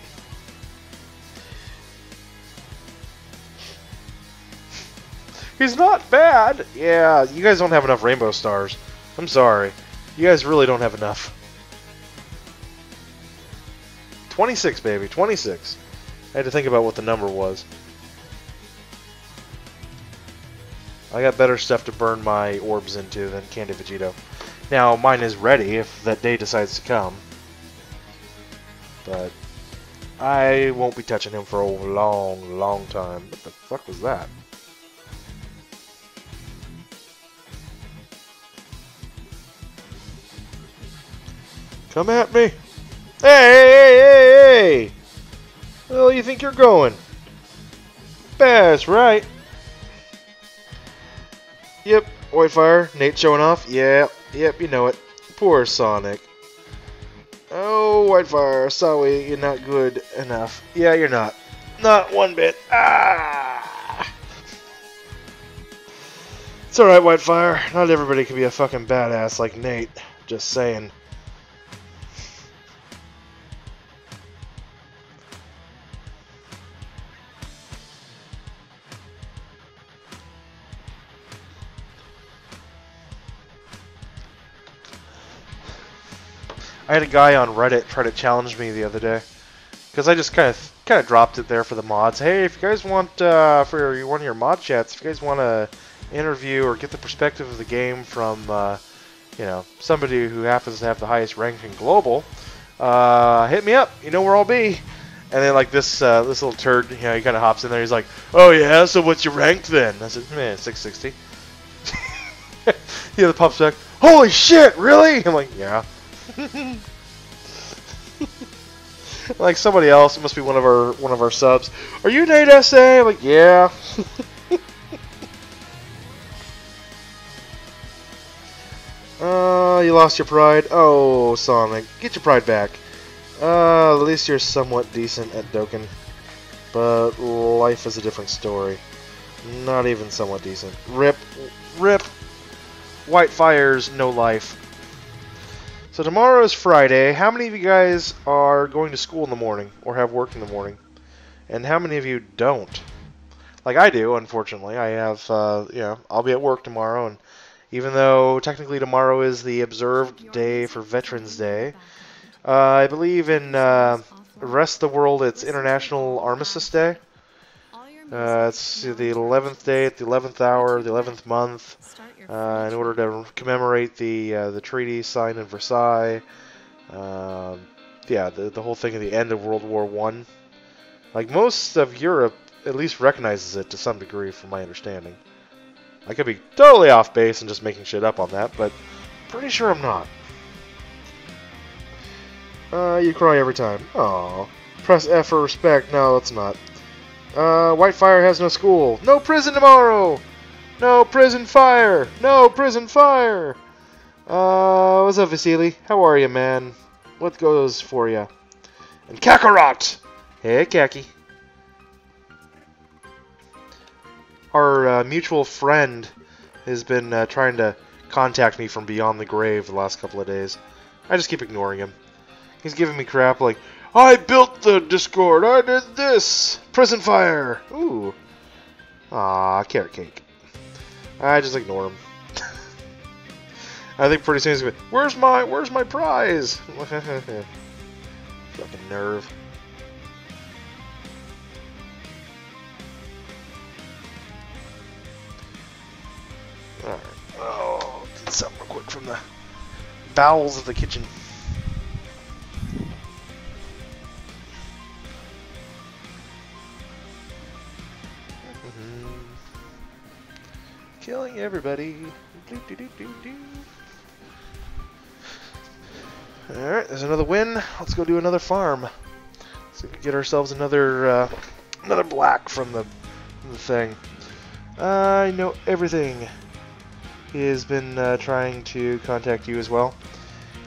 He's not bad. Yeah, you guys don't have enough Rainbow Stars. I'm sorry. You guys really don't have enough. 26, baby. 26. I had to think about what the number was. I got better stuff to burn my orbs into than Candy Vegito. Now, mine is ready if that day decides to come. But I won't be touching him for a long, long time. What the fuck was that? Come at me. Hey! Where you think you're going? That's right. Yep, Whitefire. Nate showing off. Yep, you know it. Poor Sonic. Oh, Whitefire, sorry, you're not good enough. Yeah, you're not. Not one bit. Ah! It's alright, Whitefire. Not everybody can be a fucking badass like Nate. Just saying. I had a guy on Reddit try to challenge me the other day because I just kind of dropped it there for the mods. Hey, if you guys want for one of your mod chats, if you guys want to interview or get the perspective of the game from you know, somebody who happens to have the highest rank in global, hit me up. You know where I'll be. And then like this little turd, you know, he kind of hops in there. He's like, "Oh yeah, so what's your rank then?" I said, "Man, 660." The other pops back, "Holy shit, really?" I'm like, "Yeah." Like somebody else, it must be one of our subs. "Are you Nate SA?" I'm like, "Yeah." You lost your pride. Oh, Sonic, get your pride back. At least you're somewhat decent at Dokkan, but life is a different story. Not even somewhat decent. Rip. Whitefire's no life. So tomorrow is Friday. How many of you guys are going to school in the morning or have work in the morning? And how many of you don't? Like I do, unfortunately. I have, you know, I'll be at work tomorrow, and even though technically tomorrow is the observed day for Veterans Day, I believe in the rest of the world it's International Armistice Day. It's the 11th day at the 11th hour, the 11th month, in order to commemorate the treaty signed in Versailles. Yeah, the whole thing at the end of World War I. Like, most of Europe at least recognizes it to some degree, from my understanding. I could be totally off base and just making shit up on that, but pretty sure I'm not. You cry every time. Aw. Press F for respect. No, let's not. Whitefire has no school. No prison tomorrow! No prison fire! No prison fire! What's up, Vasily? How are you, man? What goes for you? And Kakarot! Hey, Kaki. Our mutual friend has been trying to contact me from beyond the grave the last couple of days. I just keep ignoring him. He's giving me crap like, I built the Discord, I did this! Prison fire! Ooh. Ah, carrot cake. I just ignore him. I think pretty soon he's gonna be, where's my prize? Fucking nerve. Alright. Oh, get something real quick from the bowels of the kitchen. Killing everybody. Alright, there's another win. Let's go do another farm. So we can get ourselves another another black from the thing. I know everything. He has been trying to contact you as well.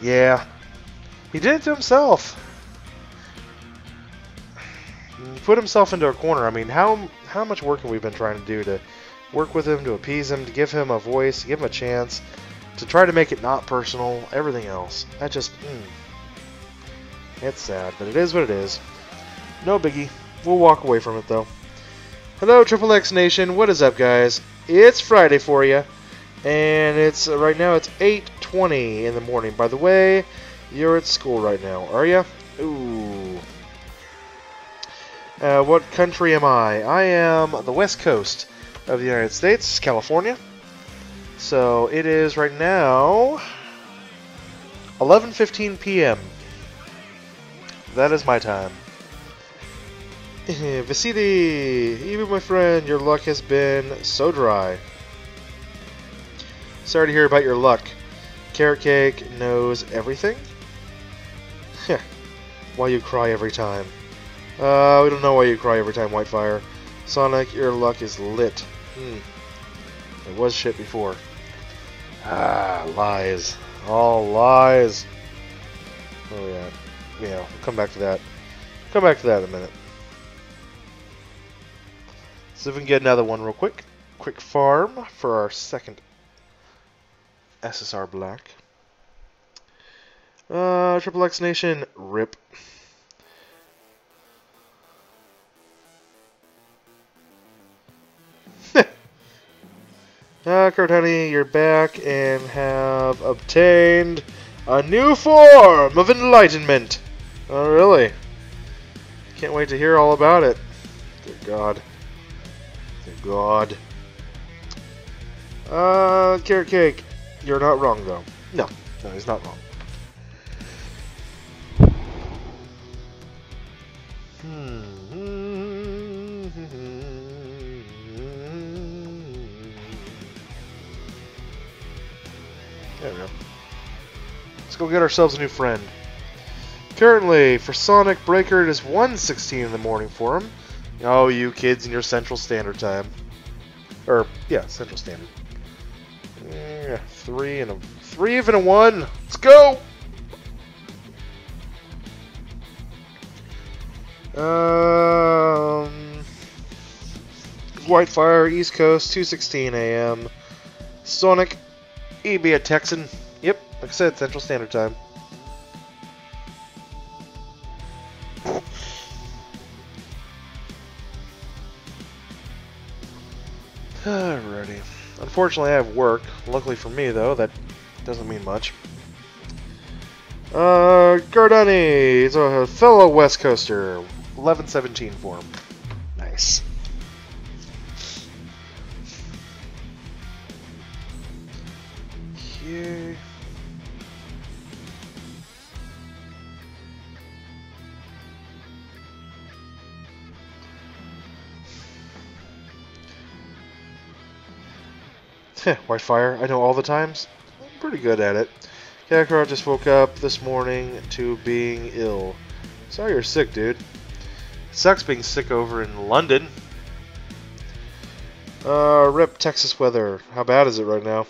Yeah. He did it to himself. He put himself into a corner. I mean, how much work have we been trying to do to work with him, to appease him, to give him a voice, to give him a chance, to try to make it not personal, everything else. That just, it's sad, but it is what it is. No biggie. We'll walk away from it, though. Hello, Triple X Nation. What is up, guys? It's Friday for you, and it's right now it's 8:20 in the morning. By the way, you're at school right now, are you? Ooh. What country am I? I am the West Coast of the United States, California. So it is right now 11:15 p.m. That is my time. Vasily, even my friend, your luck has been so dry. Sorry to hear about your luck. Carrot Cake knows everything? Why you cry every time? We don't know why you cry every time, Whitefire. Sonic, your luck is lit. It was shit before. Ah, lies. All lies. Oh yeah. Yeah, we'll come back to that. Come back to that in a minute. See if we can get another one real quick. Quick farm for our second SSR Black. Triple X Nation, rip. Kurt Honey, you're back and have obtained a new form of enlightenment. Oh, really? Can't wait to hear all about it. Good God. Good God. Carrot Cake, you're not wrong, though. No, he's not wrong. There we go. Let's go get ourselves a new friend. Currently, for Sonic Breaker, it is 1:16 in the morning for him. Oh, you kids in your Central Standard Time. Or, yeah, Central Standard. Yeah, 3 and a 1. Let's go! Whitefire, East Coast, 2:16 a.m. Sonic, he be a Texan. Yep, like I said, Central Standard Time. Alrighty. Unfortunately, I have work. Luckily for me, though, that doesn't mean much. Gardani is a fellow West Coaster. 11:17 for him. Nice. Okay. Whitefire, I know all the times. I'm pretty good at it. Kakarot just woke up this morning to being ill. Sorry you're sick, dude. Sucks being sick over in London. Rip Texas weather. How bad is it right now?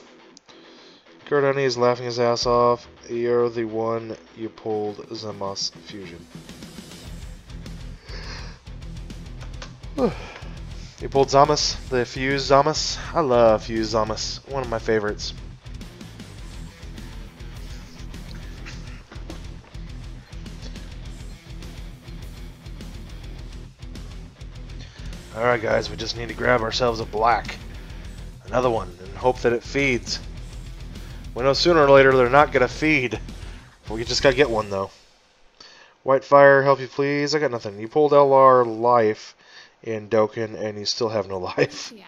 Kurt Honey is laughing his ass off. You're the one you pulled Zamos fusion. You pulled Zamos, the fused Zamos. I love fused Zamos. One of my favorites. Alright guys, we just need to grab ourselves a black. Another one, and hope that it feeds. We know sooner or later they're not going to feed. We just got to get one though. Whitefire, help you please? I got nothing. You pulled LR life in Dokkan and you still have no life. Yeah.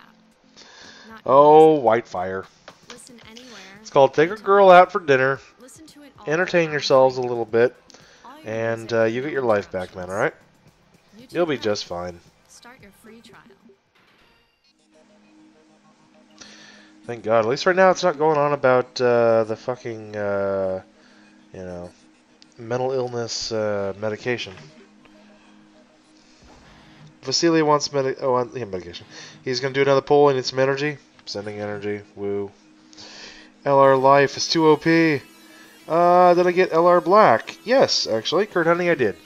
Oh, Whitefire. Listen anywhere. It's called Take a Girl Out for Dinner. Listen to it all Entertain the yourselves a time. little bit. All you And do is you get your life back, man, alright? You do You'll be that. just fine. Start your free trial. Thank God. At least right now it's not going on about the fucking, you know, mental illness medication. Vasily wants medication. He's going to do another pull and need some energy. Sending energy. Woo. LR life is too OP. Did I get LR black? Yes, actually. Kurt Honey, I did.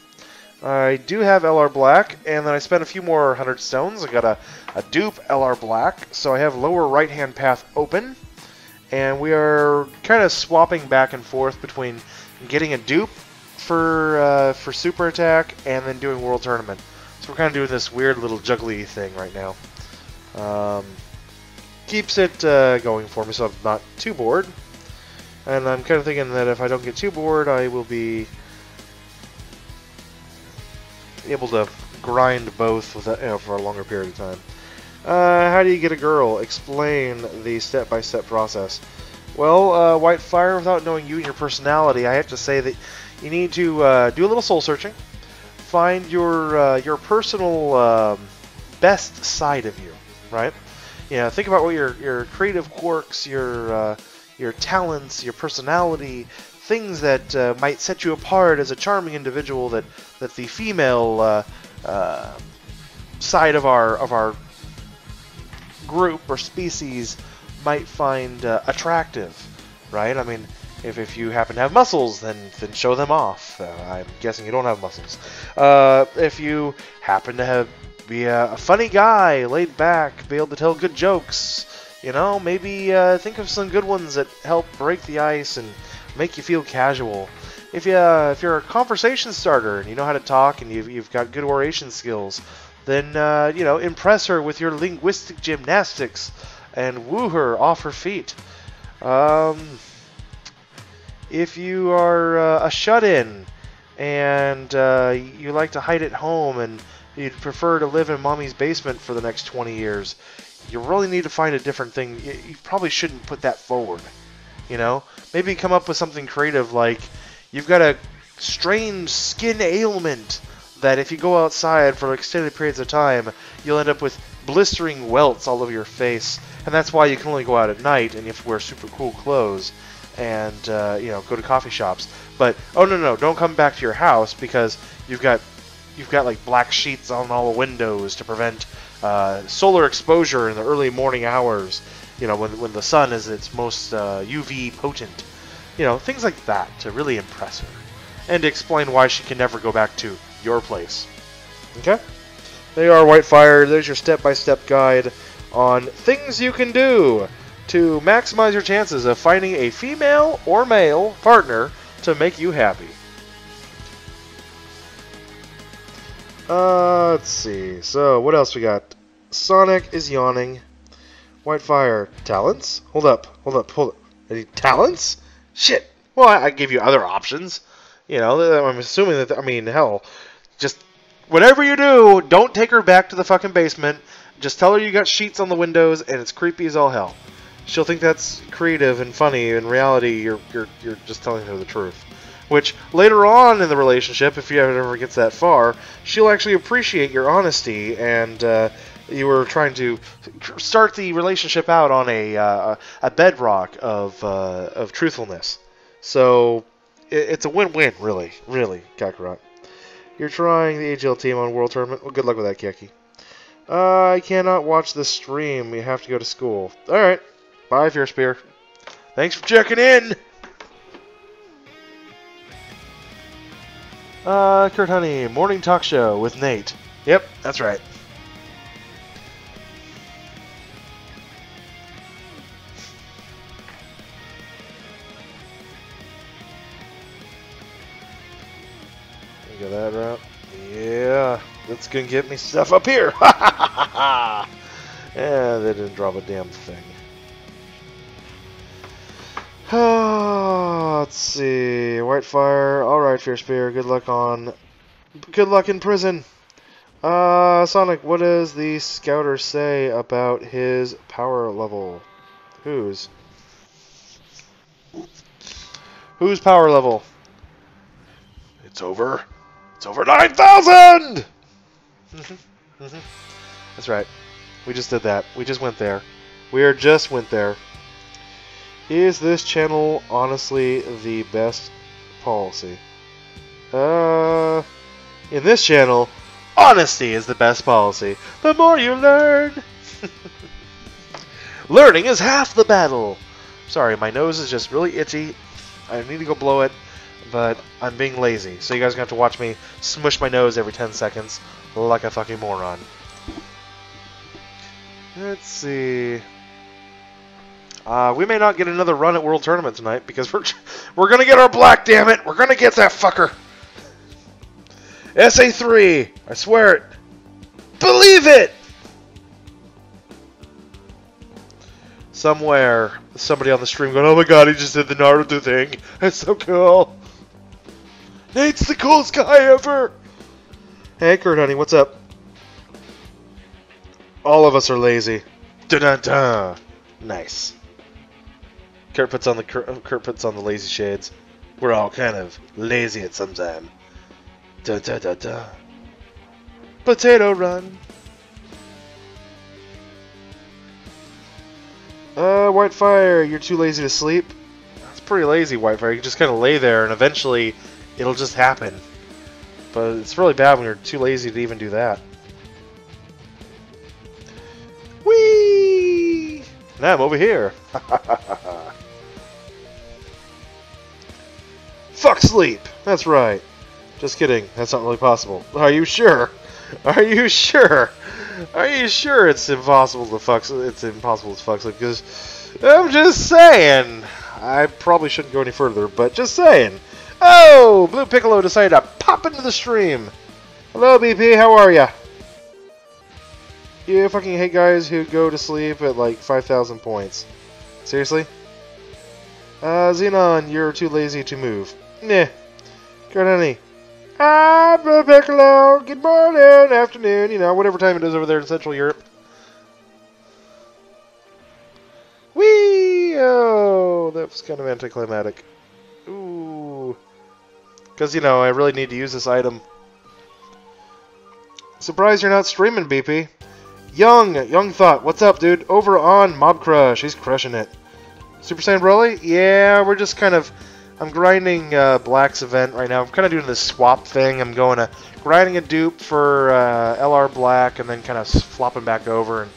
I do have LR black, and then I spent a few more 100 stones. I got a dupe LR black, so I have lower right-hand path open. And we are kind of swapping back and forth between getting a dupe for super attack and then doing world tournament. So we're kind of doing this weird little juggly thing right now. Keeps it going for me, so I'm not too bored. And I'm kind of thinking that if I don't get too bored, I will be able to grind both with for a longer period of time. How do you get a girl? Explain the step-by-step process. Well, Whitefire, without knowing you and your personality, I have to say that you need to do a little soul searching. Find your personal best side of you, right? You know, think about what your creative quirks, your talents, your personality, things that might set you apart as a charming individual that the female side of our group or species might find attractive, right? I mean, if you happen to have muscles, then show them off. I'm guessing you don't have muscles. If you happen to be a funny guy, laid back, be able to tell good jokes, you know, maybe think of some good ones that help break the ice and make you feel casual. If you're a conversation starter and you know how to talk and you've got good oration skills, then you know, impress her with your linguistic gymnastics and woo her off her feet. If you are a shut-in and you like to hide at home and you'd prefer to live in mommy's basement for the next 20 years, you really need to find a different thing. You probably shouldn't put that forward. You know, maybe come up with something creative like you've got a strange skin ailment that if you go outside for extended periods of time, you'll end up with blistering welts all over your face, and that's why you can only go out at night and you have to wear super cool clothes and you know, go to coffee shops. But oh no, don't come back to your house because you've got like black sheets on all the windows to prevent solar exposure in the early morning hours. You know, when the sun is its most UV potent. You know, things like that to really impress her. And to explain why she can never go back to your place. Okay? There you are, Whitefire. There's your step-by-step guide on things you can do to maximize your chances of finding a female or male partner to make you happy. Let's see. So, what else we got? Sonic is yawning. Whitefire. Talents? Hold up. Any talents? Shit. Well, I gave you other options. You know, I'm assuming that, I mean, hell, just whatever you do, don't take her back to the fucking basement. Just tell her you got sheets on the windows and it's creepy as all hell. She'll think that's creative and funny. In reality, you're just telling her the truth. Which, later on in the relationship, if you ever gets that far, she'll actually appreciate your honesty and, you were trying to start the relationship out on a bedrock of truthfulness. So it's a win-win, really, Kakarot. You're trying the AGL team on World Tournament. Well, good luck with that, Keki. I cannot watch this stream. You have to go to school. All right. Bye, Fear Spear. Thanks for checking in. Kurt Honey, morning talk show with Nate. Yep, that's right. Go that route. Yeah, that's gonna get me stuff up here. Yeah, they didn't drop a damn thing. Let's see. Whitefire. All right, Fear Spear. Good luck in prison. Sonic, what does the scouter say about his power level? Whose power level? It's over 9,000! That's right. We just did that. We just went there. Just went there. Is this channel honestly the best policy? In this channel, honesty is the best policy. The more you learn. Learning is half the battle. Sorry, my nose is just really itchy. I need to go blow it, but I'm being lazy. So you guys are going to have to watch me smush my nose every 10 seconds like a fucking moron. Let's see. We may not get another run at World Tournament tonight because we're gonna get our black, damn it! We're gonna get that fucker. SA3, I swear it. Believe it. Somewhere, somebody on the stream going, "Oh my god, he just did the Naruto thing. That's so cool. Nate's the coolest guy ever." Hey, Kurt, honey, what's up? All of us are lazy. Dun-dun-dun. Nice. Kurt puts on the lazy shades. We're all kind of lazy at some time. Da da da da. Potato run. Whitefire, you're too lazy to sleep. That's pretty lazy, Whitefire. You can just kind of lay there, and eventually it'll just happen. But it's really bad when you're too lazy to even do that. Whee! Now I'm over here. Fuck sleep! That's right. Just kidding. That's not really possible. Are you sure? Are you sure? Are you sure it's impossible to fuck sleep? It's impossible to fuck sleep because I'm just saying. I probably shouldn't go any further, but just saying. Oh, Blue Piccolo decided to pop into the stream. Hello, BP. How are ya? You fucking hate guys who go to sleep at like 5,000 points. Seriously? Xenon, you're too lazy to move. Nah. Good honey. Ah, Blue Piccolo. Good morning, afternoon, you know, whatever time it is over there in Central Europe. Whee! Oh, that was kind of anticlimactic. Ooh. Because, you know, I really need to use this item. Surprised you're not streaming, BP. Young Thought, what's up, dude? Over on Mob Crush, he's crushing it. Super Saiyan Broly? Yeah, we're just kind of... I'm grinding Black's event right now. I'm kind of doing this swap thing. I'm going to grinding a dupe for LR Black and then kind of flopping back over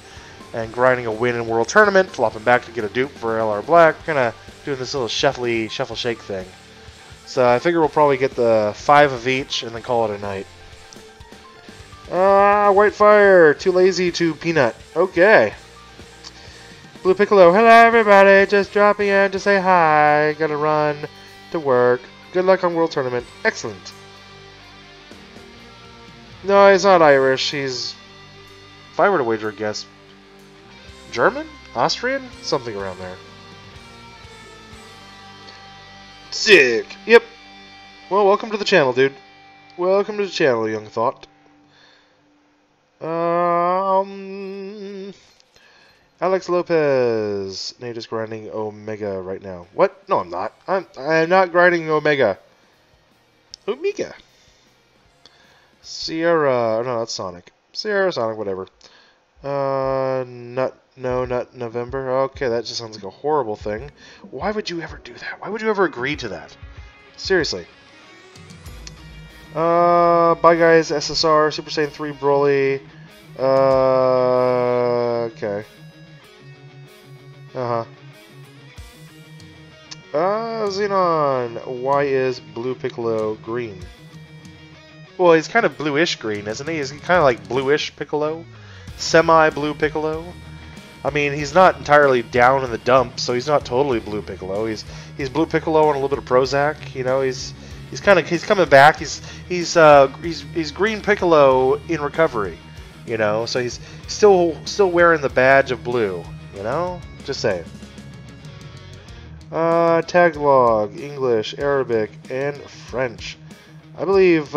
and grinding a win in World Tournament, flopping back to get a dupe for LR Black. Kind of doing this little shuffle shake thing. So I figure we'll probably get the 5 of each and then call it a night. Whitefire, too lazy to peanut. Okay. Blue Piccolo, hello everybody, just dropping in to say hi. Gotta run to work. Good luck on World Tournament. Excellent. No, he's not Irish. He's, if I were to wager a guess, German? Austrian? Something around there. Sick. Yep. Well, welcome to the channel, dude. Welcome to the channel, Young Thought. Alex Lopez. Nate is grinding Omega right now. What? No, I'm not. I'm not grinding Omega. Omega. Sierra. No, that's Sonic. Sierra, Sonic, whatever. No, not November. Okay, that just sounds like a horrible thing. Why would you ever do that? Why would you ever agree to that? Seriously. Bye guys, SSR, Super Saiyan 3 Broly. Okay. Xenon, why is Blue Piccolo green? Well, he's kind of bluish green, isn't he? He's kind of like bluish Piccolo, semi-blue Piccolo. I mean, he's not entirely down in the dumps, so he's not totally blue Piccolo. He's blue Piccolo and a little bit of Prozac. You know, he's coming back. He's green Piccolo in recovery. You know, so he's still wearing the badge of blue. You know, just saying. Tagalog, English, Arabic, and French. I believe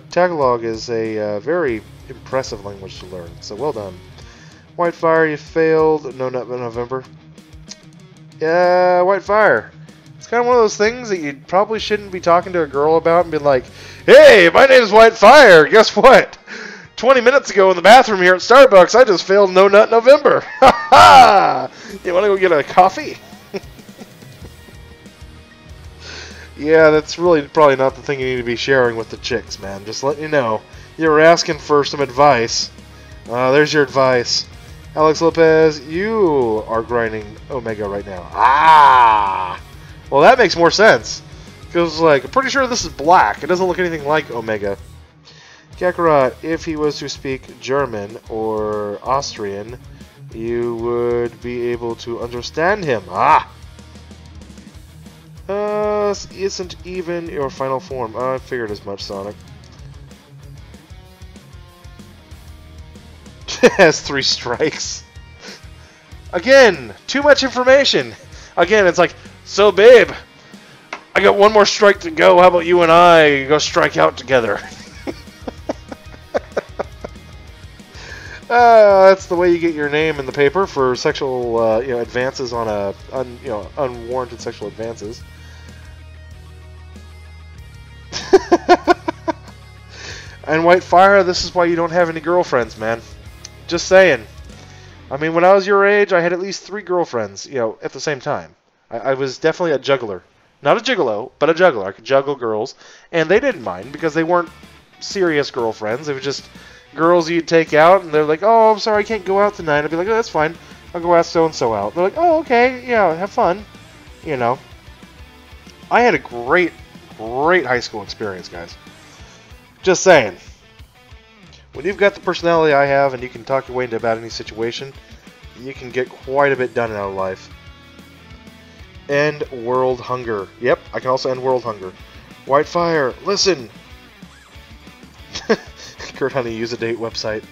Tagalog is a very impressive language to learn, so well done. Whitefire, you failed. No, not November. Yeah, Whitefire. It's kind of one of those things that you probably shouldn't be talking to a girl about and be like, hey, my name's Whitefire. Guess what? 20 minutes ago in the bathroom here at Starbucks, I just failed No Nut November. Ha ha! You want to go get a coffee? Yeah, that's really probably not the thing you need to be sharing with the chicks, man. Just letting you know. You were asking for some advice. There's your advice. Alex Lopez, you are grinding Omega right now. Ah! Well, that makes more sense. Because, like, I'm pretty sure this is black. It doesn't look anything like Omega. Kakarot, if he was to speak German or Austrian, you would be able to understand him. Ah! Isn't even your final form. I figured as much, Sonic. Has 3 strikes. Again, too much information. Again, it's like, so babe, I got one more strike to go. How about you and I go strike out together? That's the way you get your name in the paper for sexual, advances on unwarranted sexual advances. And Whitefire, this is why you don't have any girlfriends, man. Just saying. I mean, when I was your age, I had at least 3 girlfriends, at the same time. I was definitely a juggler. Not a gigolo, but a juggler. I could juggle girls, and they didn't mind because they weren't serious girlfriends. They were just girls you'd take out, and they're like, oh, I'm sorry, I can't go out tonight. I'd be like, oh, that's fine. I'll go ask so-and-so out. They're like, oh, okay, yeah, have fun. I had a great high school experience, guys. Just saying. When you've got the personality I have and you can talk your way into about any situation, you can get quite a bit done in our life. End world hunger. Yep, I can also end world hunger. Whitefire, listen! Kurt Honey, use a date website.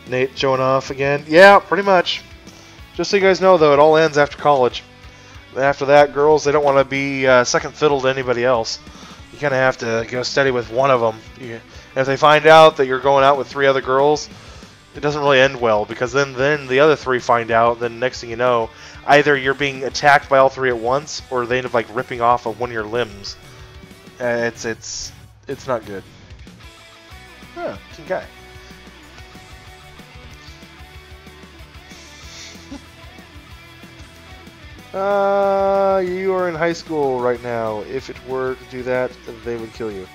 Nate showing off again. Yeah, pretty much. Just so you guys know, though, it all ends after college. After that, girls, they don't want to be second fiddle to anybody else. You kind of have to go steady with one of them. And if they find out that you're going out with 3 other girls, it doesn't really end well, because then the other 3 find out. Then next thing you know, either you're being attacked by all 3 at once, or they end up like ripping off of one of your limbs. It's not good. Huh, good guy. You are in high school right now. If it were to do that, they would kill you.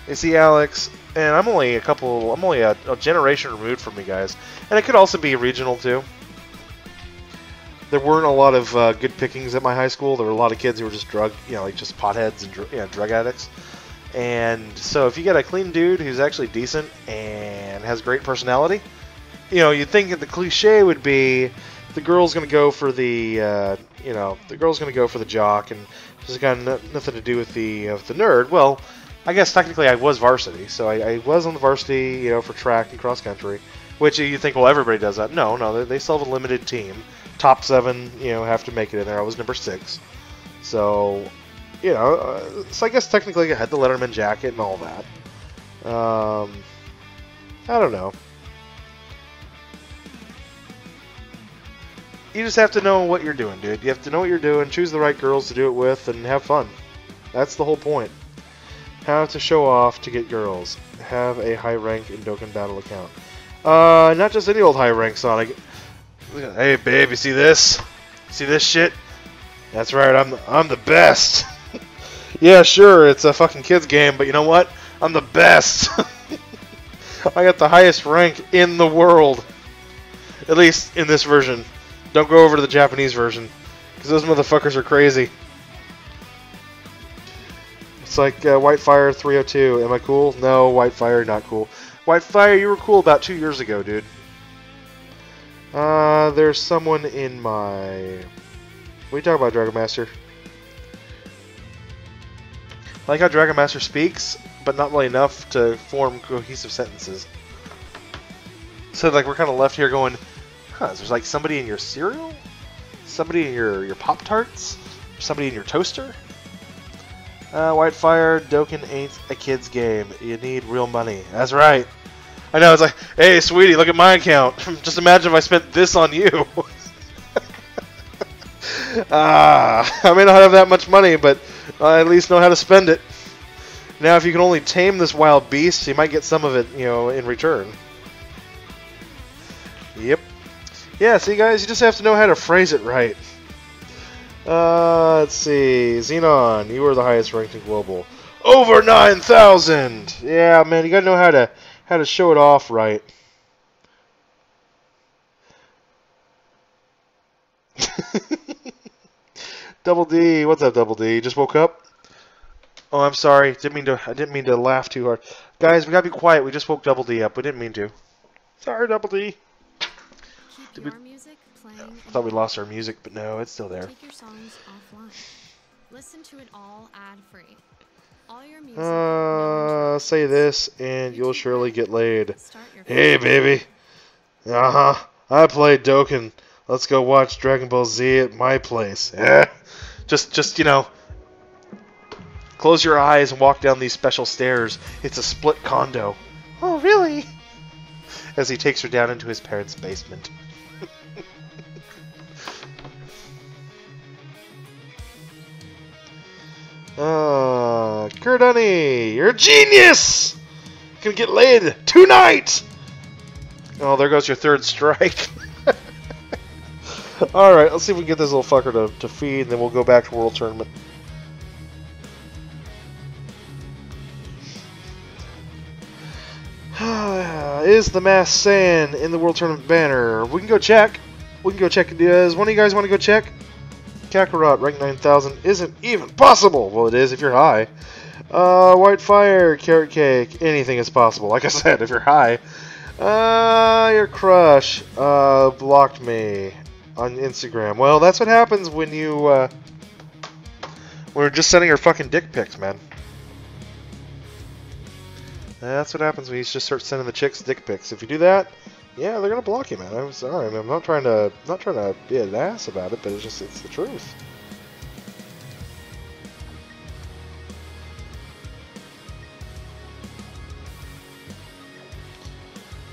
You see, Alex, and I'm only a generation removed from you guys. And it could also be regional, too. There weren't a lot of good pickings at my high school. There were a lot of kids who were just just potheads and drug addicts. And so if you get a clean dude who's actually decent and has great personality, you'd think that the cliche would be the girl's going to go for the jock, and it's got nothing to do with the nerd. Well, I guess technically I was varsity, so I was on the varsity, for track and cross country, which you think, well, everybody does that. No, they still have a limited team. Top 7, have to make it in there. I was number 6, so so I guess technically I had the Letterman jacket and all that. I don't know. You just have to know what you're doing, dude. You have to know what you're doing, choose the right girls to do it with, and have fun. That's the whole point. How to show off to get girls. Have a high rank in Dokkan Battle account. Not just any old high rank, Sonic. Hey, babe, you see this? See this shit? That's right, I'm the best. Yeah, sure, it's a fucking kids game, but you know what? I'm the best. I got the highest rank in the world. At least in this version. Don't go over to the Japanese version, because those motherfuckers are crazy. It's like Whitefire 302. Am I cool? No, Whitefire, not cool. Whitefire, you were cool about 2 years ago, dude. There's someone in my... What are you talking about, Dragon Master? I like how Dragon Master speaks, but not really enough to form cohesive sentences. So, like, we're kind of left here going, huh, is there like somebody in your cereal? Somebody in your Pop-Tarts? Somebody in your toaster? Whitefire, Dokkan ain't a kid's game. You need real money. That's right. I know, it's like, hey, sweetie, look at my account. Just imagine if I spent this on you. I may not have that much money, but I at least know how to spend it. Now, if you can only tame this wild beast, you might get some of it, you know, in return. Yep. Yeah, see, guys, you just have to know how to phrase it right. Let's see. Xenon, you were the highest ranked in global. Over 9,000! Yeah, man, you gotta know how to show it off right. Double D, what's up, Double D? Just woke up? Oh, I'm sorry. I didn't mean to laugh too hard. Guys, we gotta be quiet. We just woke Double D up. We didn't mean to. Sorry, Double D. Keep your music playing. I thought we lost our music, but no, it's still there. Take your songs offline. Listen to it all ad-free. All your music. Say this, and you'll surely get laid. Start your Hey, baby. Uh-huh. I played Dokkan. Let's go watch Dragon Ball Z at my place. Yeah. Just, you know, close your eyes and walk down these special stairs. It's a split condo. Oh, really? As he takes her down into his parents' basement. Kurt Honey, you're a genius! You can get laid tonight! Oh, there goes your third strike. Alright, let's see if we can get this little fucker to feed, and then we'll go back to World Tournament. Is the Masked Saiyan in the World Tournament banner? We can go check. We can go check. Does one of you guys want to go check? Kakarot, rank 9,000, isn't even possible. Well, it is if you're high. Whitefire, Carrot Cake, anything is possible. Like I said, if you're high. Your crush blocked me on Instagram. Well, that's what happens when you when we're just sending her fucking dick pics, man. That's what happens when you just start sending the chicks dick pics. If you do that, yeah, they're gonna block you, man. I'm sorry. I mean, I'm not trying to be an ass about it, but it's the truth.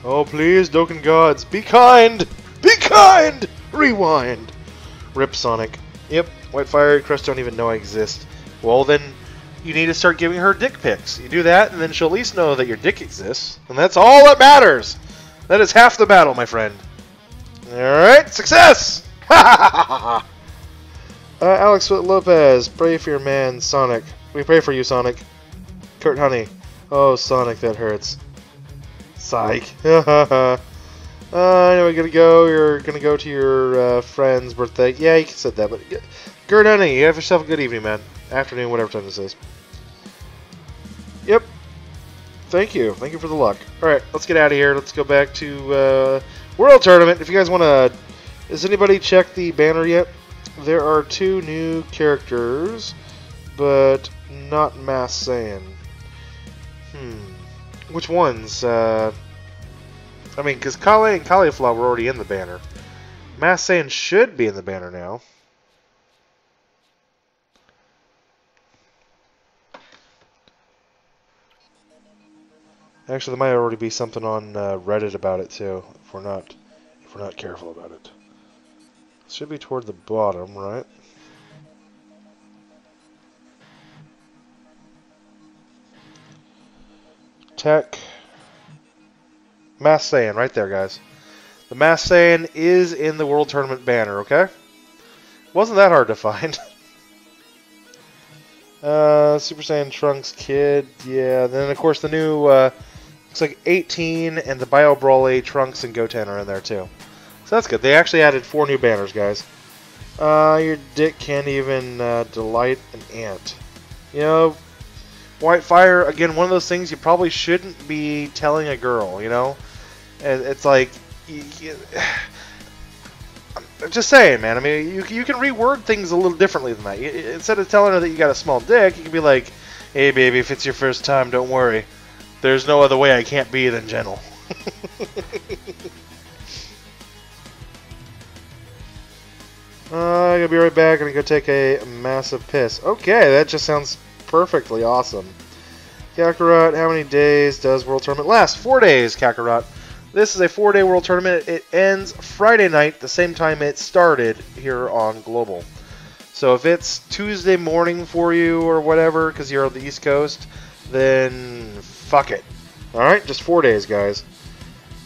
Oh, please, Dokkan gods, be kind! Be kind! Rewind! Rip Sonic. Yep, Whitefire and Crest don't even know I exist. Well, then, you need to start giving her dick pics. You do that, and then she'll at least know that your dick exists. And that's all that matters! That is half the battle, my friend. Alright, success! Alex Lopez, pray for your man, Sonic. We pray for you, Sonic. Kurt Honey. Oh, Sonic, that hurts. Psych. I know we're gonna go. You're gonna go to your friend's birthday. Yeah, you can say that, but Gert Honey, you have yourself a good evening, man. Afternoon, whatever time this is. Yep. Thank you. Thank you for the luck. Alright, let's get out of here. Let's go back to World Tournament. If you guys want to... Has anybody checked the banner yet? There are 2 new characters, but not Masked Saiyan. Which ones? I mean, because Kale and Cauliflower were already in the banner. Masked Saiyan should be in the banner now. Actually, there might already be something on Reddit about it too. If we're not careful about it. It should be toward the bottom, right? Tech. Masked Saiyan, right there, guys. The Masked Saiyan is in the World Tournament banner, okay? Wasn't that hard to find. Super Saiyan Trunks Kid, yeah. Then, of course, the new, looks like 18 and the Bio Broly Trunks and Goten are in there, too. So that's good. They actually added 4 new banners, guys. Your dick can't even delight an ant. You know, White Fire, again, one of those things you probably shouldn't be telling a girl, you know? It's like, just saying, man. I mean, you can reword things a little differently than that. Instead of telling her that you got a small dick, you can be like, hey, baby, if it's your first time, don't worry. There's no other way I can't be than gentle. I'm going to be right back. I'm going to go take a massive piss. Okay, that just sounds perfectly awesome. Kakarot, how many days does World Tournament last? 4 days, Kakarot. This is a 4-day World Tournament. It ends Friday night, the same time it started here on Global. So if it's Tuesday morning for you or whatever, because you're on the East Coast, then fuck it. Alright, just 4 days, guys.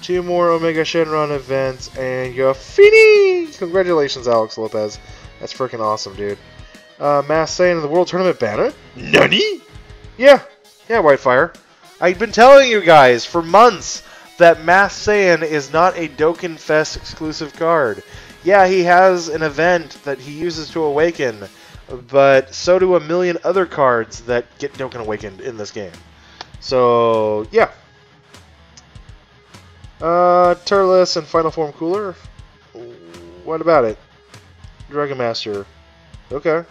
2 more Omega Shenron events, and you're finished! Congratulations, Alex Lopez. That's freaking awesome, dude. Masked Saiyan in the World Tournament banner? Nani? Yeah, Whitefire. I've been telling you guys for months that Masked Saiyan is not a Dokkan Fest exclusive card. Yeah, he has an event that he uses to awaken, but so do a million other cards that get Dokkan awakened in this game. So, yeah. Turles and Final Form Cooler? What about it? Dragon Master. Okay.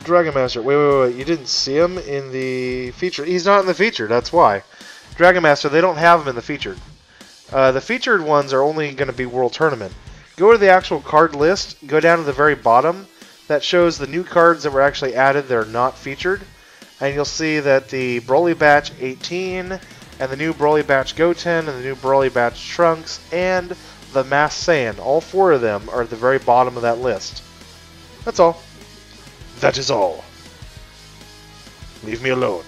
Dragon Master. Wait. You didn't see him in the feature. He's not in the feature, that's why. Dragon Master, they don't have him in the featured. The featured ones are only going to be World Tournament. Go to the actual card list, go down to the very bottom. That shows the new cards that were actually added that are not featured. And you'll see that the Broly Batch 18, and the new Broly Batch Goten, and the new Broly Batch Trunks, and the Masked Saiyan. All 4 of them are at the very bottom of that list. That's all. That is all. Leave me alone.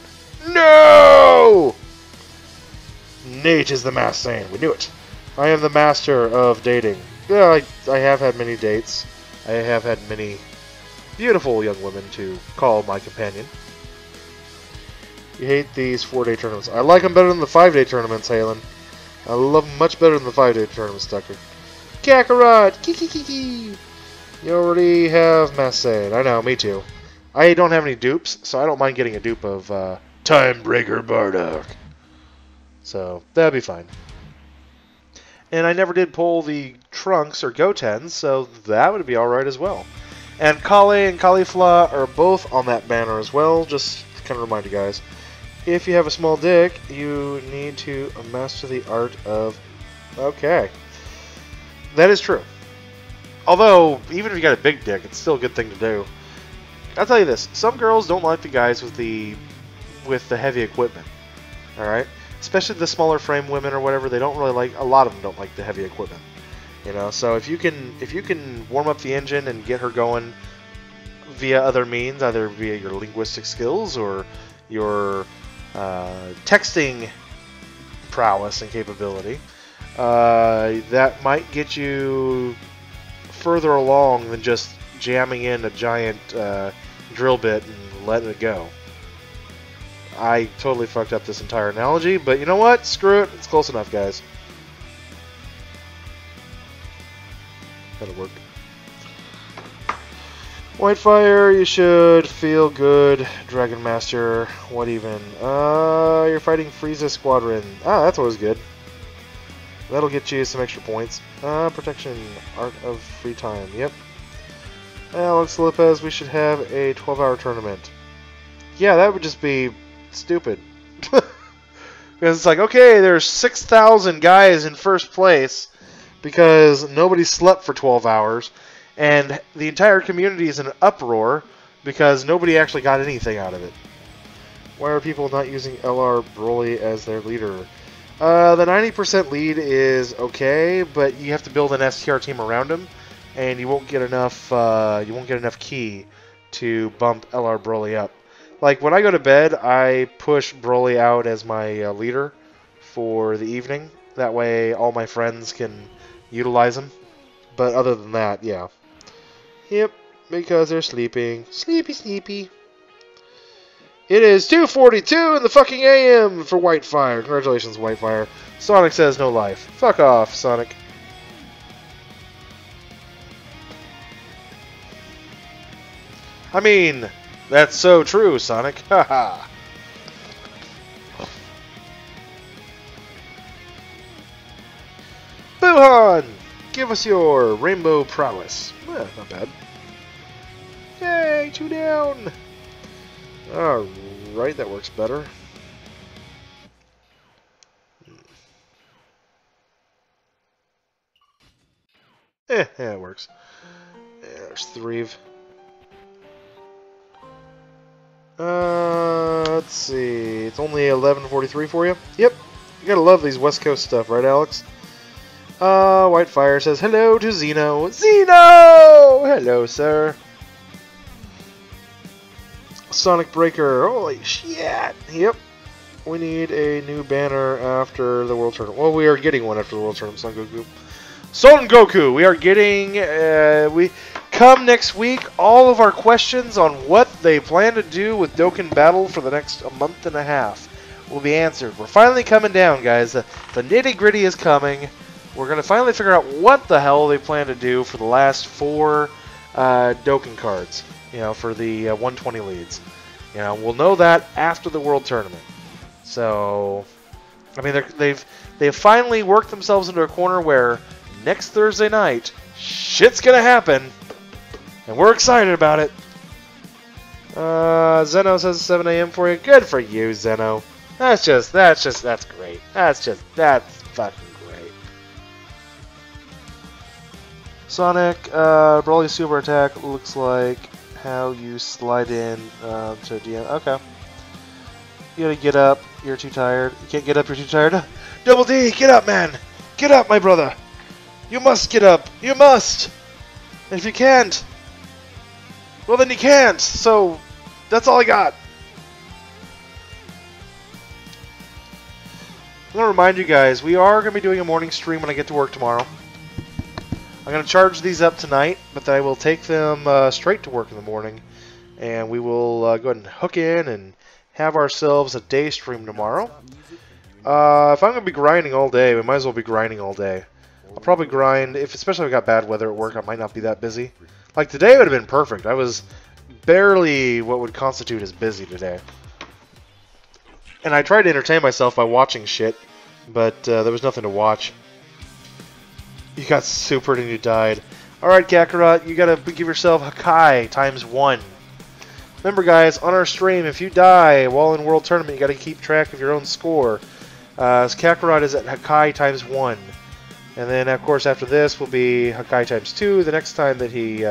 No! Nate is the Masked Saiyan. We knew it. I am the master of dating. Yeah, I have had many dates. I have had many beautiful young women to call my companion. You hate these 4-day tournaments. I like them better than the 5-day tournaments, Halen. I love them much better than the 5-day tournaments, Tucker. Kakarot! Kiki! You already have Masked Saiyan. I know, me too. I don't have any dupes, so I don't mind getting a dupe of Timebreaker Bardock. So, that'd be fine. And I never did pull the Trunks or Gotens, so that would be alright as well. And Kale and Caulifla are both on that banner as well, just to kind of remind you guys. If you have a small dick, you need to master the art of... Okay. That is true. Although, even if you got a big dick, it's still a good thing to do. I'll tell you this, some girls don't like the guys with the heavy equipment. Alright? Especially the smaller frame women or whatever, they don't really like, a lot of them don't like the heavy equipment. You know, so if you can warm up the engine and get her going via other means, either via your linguistic skills or your texting prowess and capability, that might get you further along than just jamming in a giant drill bit and letting it go. I totally fucked up this entire analogy, but you know what? Screw it. It's close enough, guys. That'll work. Whitefire, you should feel good. Dragon Master, what even? You're fighting Frieza Squadron. Ah, that's always good. That'll get you some extra points. Protection, Art of Free Time, yep. Alex Lopez, we should have a 12-hour tournament. Yeah, that would just be stupid. Because it's like, okay, there's 6,000 guys in first place because nobody slept for 12 hours, and the entire community is in an uproar because nobody actually got anything out of it. Why are people not using LR Broly as their leader? The 90% lead is okay, but you have to build an STR team around him, and you won't get enough. You won't get enough key to bump LR Broly up. Like when I go to bed, I push Broly out as my leader for the evening, That way all my friends can utilize them. But other than that, yeah. Yep, because they're sleeping. Sleepy, sleepy. It is 2:42 in the fucking AM for Whitefire. Congratulations, Whitefire. Sonic says no life. Fuck off, Sonic. I mean, that's so true, Sonic. Haha. Buhan! Give us your rainbow prowess. Not bad. Yay, 2 down! Alright, that works better. Yeah, it works. Yeah, there's 3. Let's see. It's only 11:43 for you. Yep. You gotta love these West Coast stuff, right, Alex? Whitefire says hello to Zeno. Zeno! Hello, sir. Sonic Breaker. Holy shit. Yep. We need a new banner after the World Tournament. Well, we are getting one after the World Tournament, Son Goku. Son Goku! We are getting... we come next week, all of our questions on what they plan to do with Dokkan Battle for the next month and a half will be answered. We're finally coming down, guys. The nitty-gritty is coming. We're going to finally figure out what the hell they plan to do for the last 4 Dokkan cards, you know, for the 120 leads. You know, we'll know that after the World Tournament. So, I mean, they've finally worked themselves into a corner where next Thursday night, shit's going to happen, and we're excited about it. Zeno says 7 AM for you. Good for you, Zeno. That's great. That's fucking great. Sonic, Broly super attack looks like how you slide in to DM. Okay. You gotta get up. You're too tired. You can't get up. You're too tired. Double D, get up, man. Get up, my brother. You must get up. You must. And if you can't, well, then you can't. So that's all I got. I'm going to remind you guys, we are going to be doing a morning stream when I get to work tomorrow. I'm going to charge these up tonight, but then I will take them straight to work in the morning. And we will go ahead and hook in and have ourselves a day stream tomorrow. If I'm going to be grinding all day, we might as well be grinding all day. I'll probably grind, especially if I got bad weather at work, I might not be that busy. Like today would have been perfect. I was barely what would constitute as busy today. And I tried to entertain myself by watching shit, but there was nothing to watch. You got supered and you died. Alright, Kakarot, you gotta give yourself Hakai ×1. Remember, guys, on our stream, if you die while in World Tournament, you gotta keep track of your own score. Kakarot is at Hakai ×1. And then, of course, after this will be Hakai ×2, the next time that he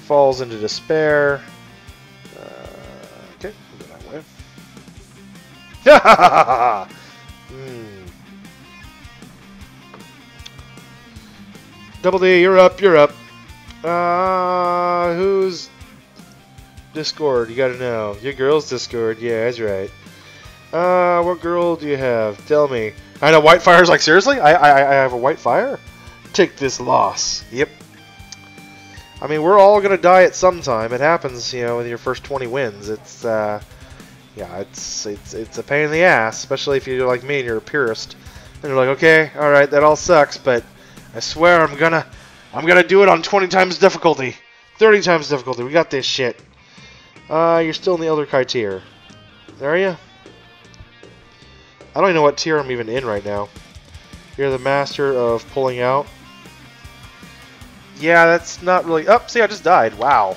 falls into despair. Okay, we'll go that way. Ha ha ha ha! Double D, you're up, you're up. Who's Discord? You gotta know. Your girl's Discord, yeah, that's right. What girl do you have? Tell me. I know Whitefire's like, seriously? I have a Whitefire? Take this loss. Yep. I mean, we're all gonna die at some time. It happens, you know, in your first 20 wins. It's, yeah, it's a pain in the ass, especially if you're like me and you're a purist. And you're like, okay, alright, that all sucks, but I swear I'm gonna do it on 20 times difficulty. 30 times difficulty. We got this shit. You're still in the Elder Kai tier. Are you? I don't even know what tier I'm even in right now. You're the master of pulling out. Yeah, that's not really... Oh, see, I just died. Wow.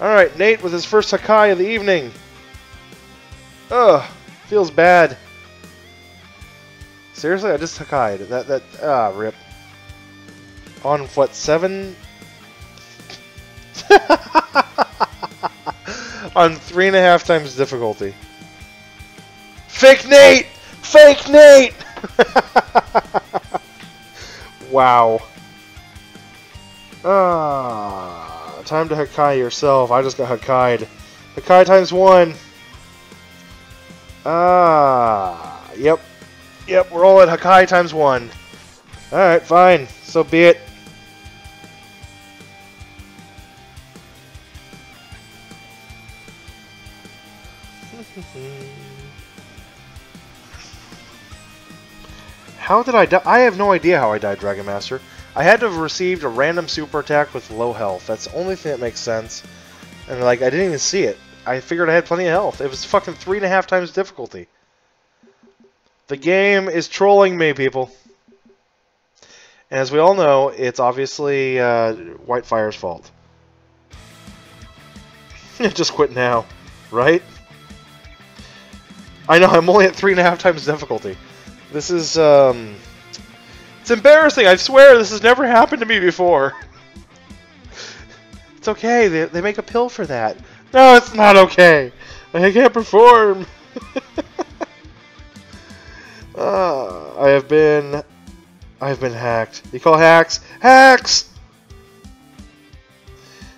Alright, Nate with his first Hakai of the evening. Ugh, feels bad. Seriously, I just Hakai'd. Rip. On what, 7? On 3.5 times difficulty. Fake Nate! Fake Nate! Wow. Time to Hakai yourself. I just got Hakai'd. Hakai ×1. Yep. Yep, we're all at Hakai times 1. Alright, fine. So be it. How did I die? I have no idea how I died, Dragon Master. I had to have received a random super attack with low health. That's the only thing that makes sense. And, like, I didn't even see it. I figured I had plenty of health. It was fucking 3.5 times difficulty. The game is trolling me, people. And as we all know, it's obviously Whitefire's fault. Just quit now, right? I know, I'm only at 3.5 times difficulty. This is, it's embarrassing, I swear, this has never happened to me before. It's okay, they make a pill for that. No, it's not okay. I can't perform. I have been hacked. You call hacks? Hacks!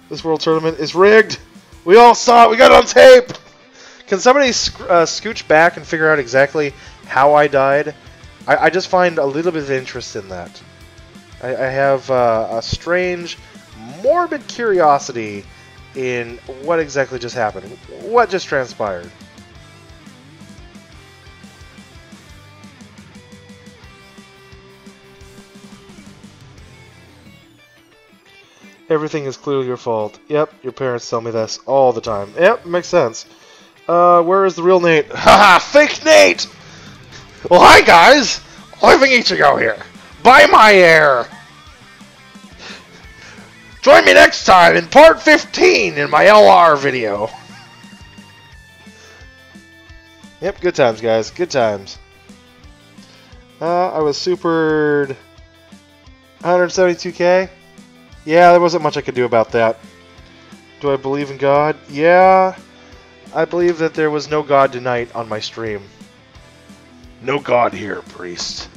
This world tournament is rigged. We all saw it. We got it on tape. Can somebody scooch back and figure out exactly how I died? I just find a little bit of interest in that. I have a strange, morbid curiosity in what exactly just happened. What just transpired? Everything is clearly your fault. Yep, your parents tell me this all the time. Yep, makes sense. Where is the real Nate? Haha, fake Nate! Well, hi guys! Living Ichigo here. Buy my air! Join me next time in part 15 in my LR video. Yep, good times, guys. Good times. I was supered 172k. Yeah, there wasn't much I could do about that. Do I believe in God? Yeah. I believe that there was no God tonight on my stream. No God here, priest.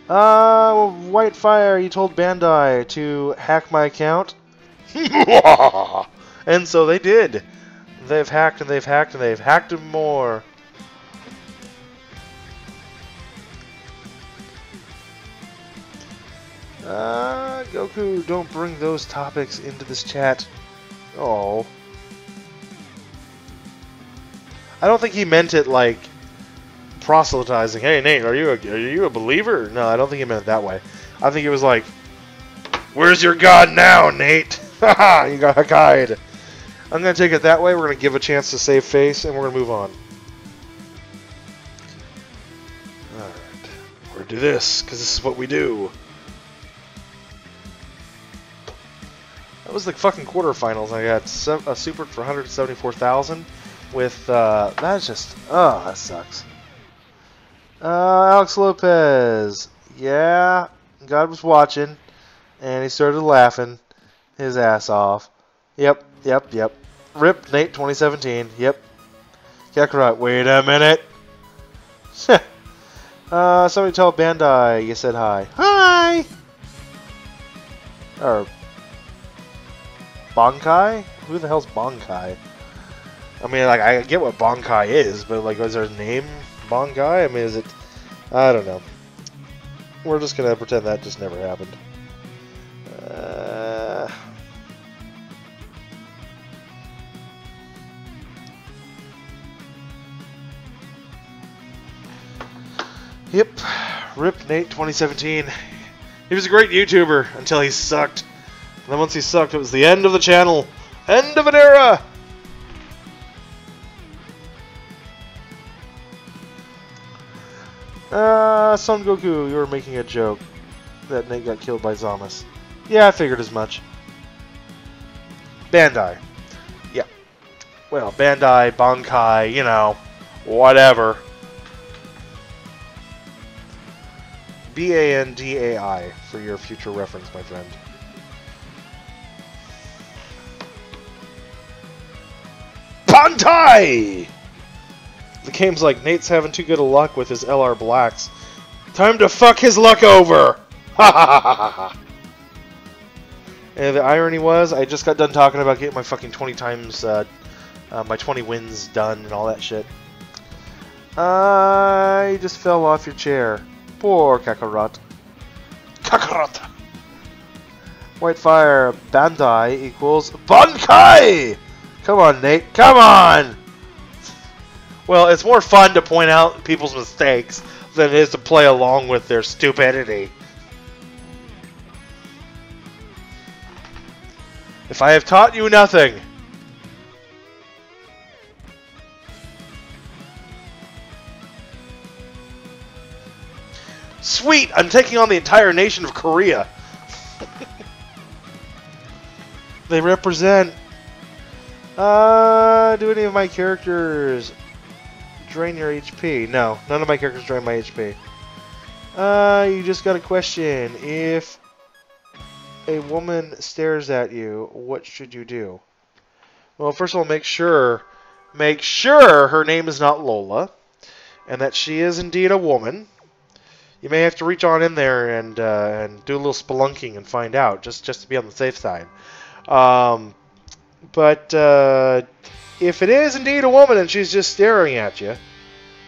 Whitefire, you told Bandai to hack my account? And so they did. They've hacked and they've hacked and they've hacked him more. Goku, don't bring those topics into this chat. Oh. I don't think he meant it like proselytizing. Hey Nate, are you a believer? No, I don't think he meant it that way. I think it was like, where's your God now, Nate? Haha, you got a guide. I'm gonna take it that way. We're gonna give a chance to save face, and we're gonna move on. All right, we're gonna do this because this is what we do. That was the fucking quarterfinals. I got a super for 174,000 with, that's just, oh, that sucks. Alex Lopez. Yeah, God was watching, and he started laughing his ass off. Yep. Rip Nate 2017. Yep. Kakarot. Wait a minute. Somebody tell Bandai you said hi. Hi! Or Bonkai? Who the hell's Bonkai? I mean, like, I get what Bonkai is, but, like, is there a name Bonkai? I mean, is it... I don't know. We're just gonna pretend that just never happened. Yep. Rip Nate 2017. He was a great YouTuber until he sucked. And then once he sucked, it was the end of the channel. End of an era! Son Goku, you were making a joke that Nate got killed by Zamas. Yeah, I figured as much. Bandai. Yeah. Well, Bandai, Bankai, you know, whatever. Bandai for your future reference, my friend. Bantai! The game's like, Nate's having too good a luck with his LR Blacks. Time to fuck his luck over! Ha ha ha ha ha! And the irony was, I just got done talking about getting my fucking 20 times, my 20 wins done and all that shit. I just fell off your chair. Poor Kakarot. Kakarot! White Fire Bandai equals Bankai! Come on, Nate. Come on! Well, it's more fun to point out people's mistakes than it is to play along with their stupidity. If I have taught you nothing... Sweet! I'm taking on the entire nation of Korea. They represent... do any of my characters drain your HP? No, none of my characters drain my HP. You just got a question. If a woman stares at you, what should you do? Well, first of all, make sure her name is not Lola, and that she is indeed a woman. You may have to reach on in there and do a little spelunking and find out, just to be on the safe side. But if it is indeed a woman and she's just staring at you,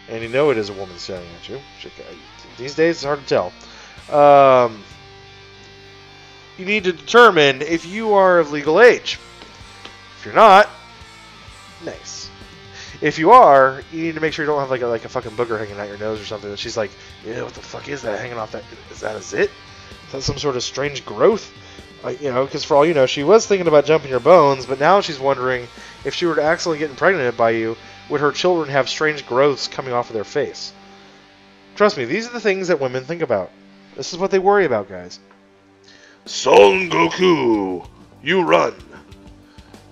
and you know it is a woman staring at you, these days it's hard to tell, you need to determine if you are of legal age. If you're not, nice. If you are, you need to make sure you don't have like a fucking booger hanging out your nose or something. And she's like, yeah, what the fuck is that hanging off that? Is that a zit? Is that some sort of strange growth? You know, because for all you know, she was thinking about jumping your bones, but now she's wondering if she were to accidentally get impregnated by you, would her children have strange growths coming off of their face? Trust me, these are the things that women think about. This is what they worry about, guys. Son Goku, you run.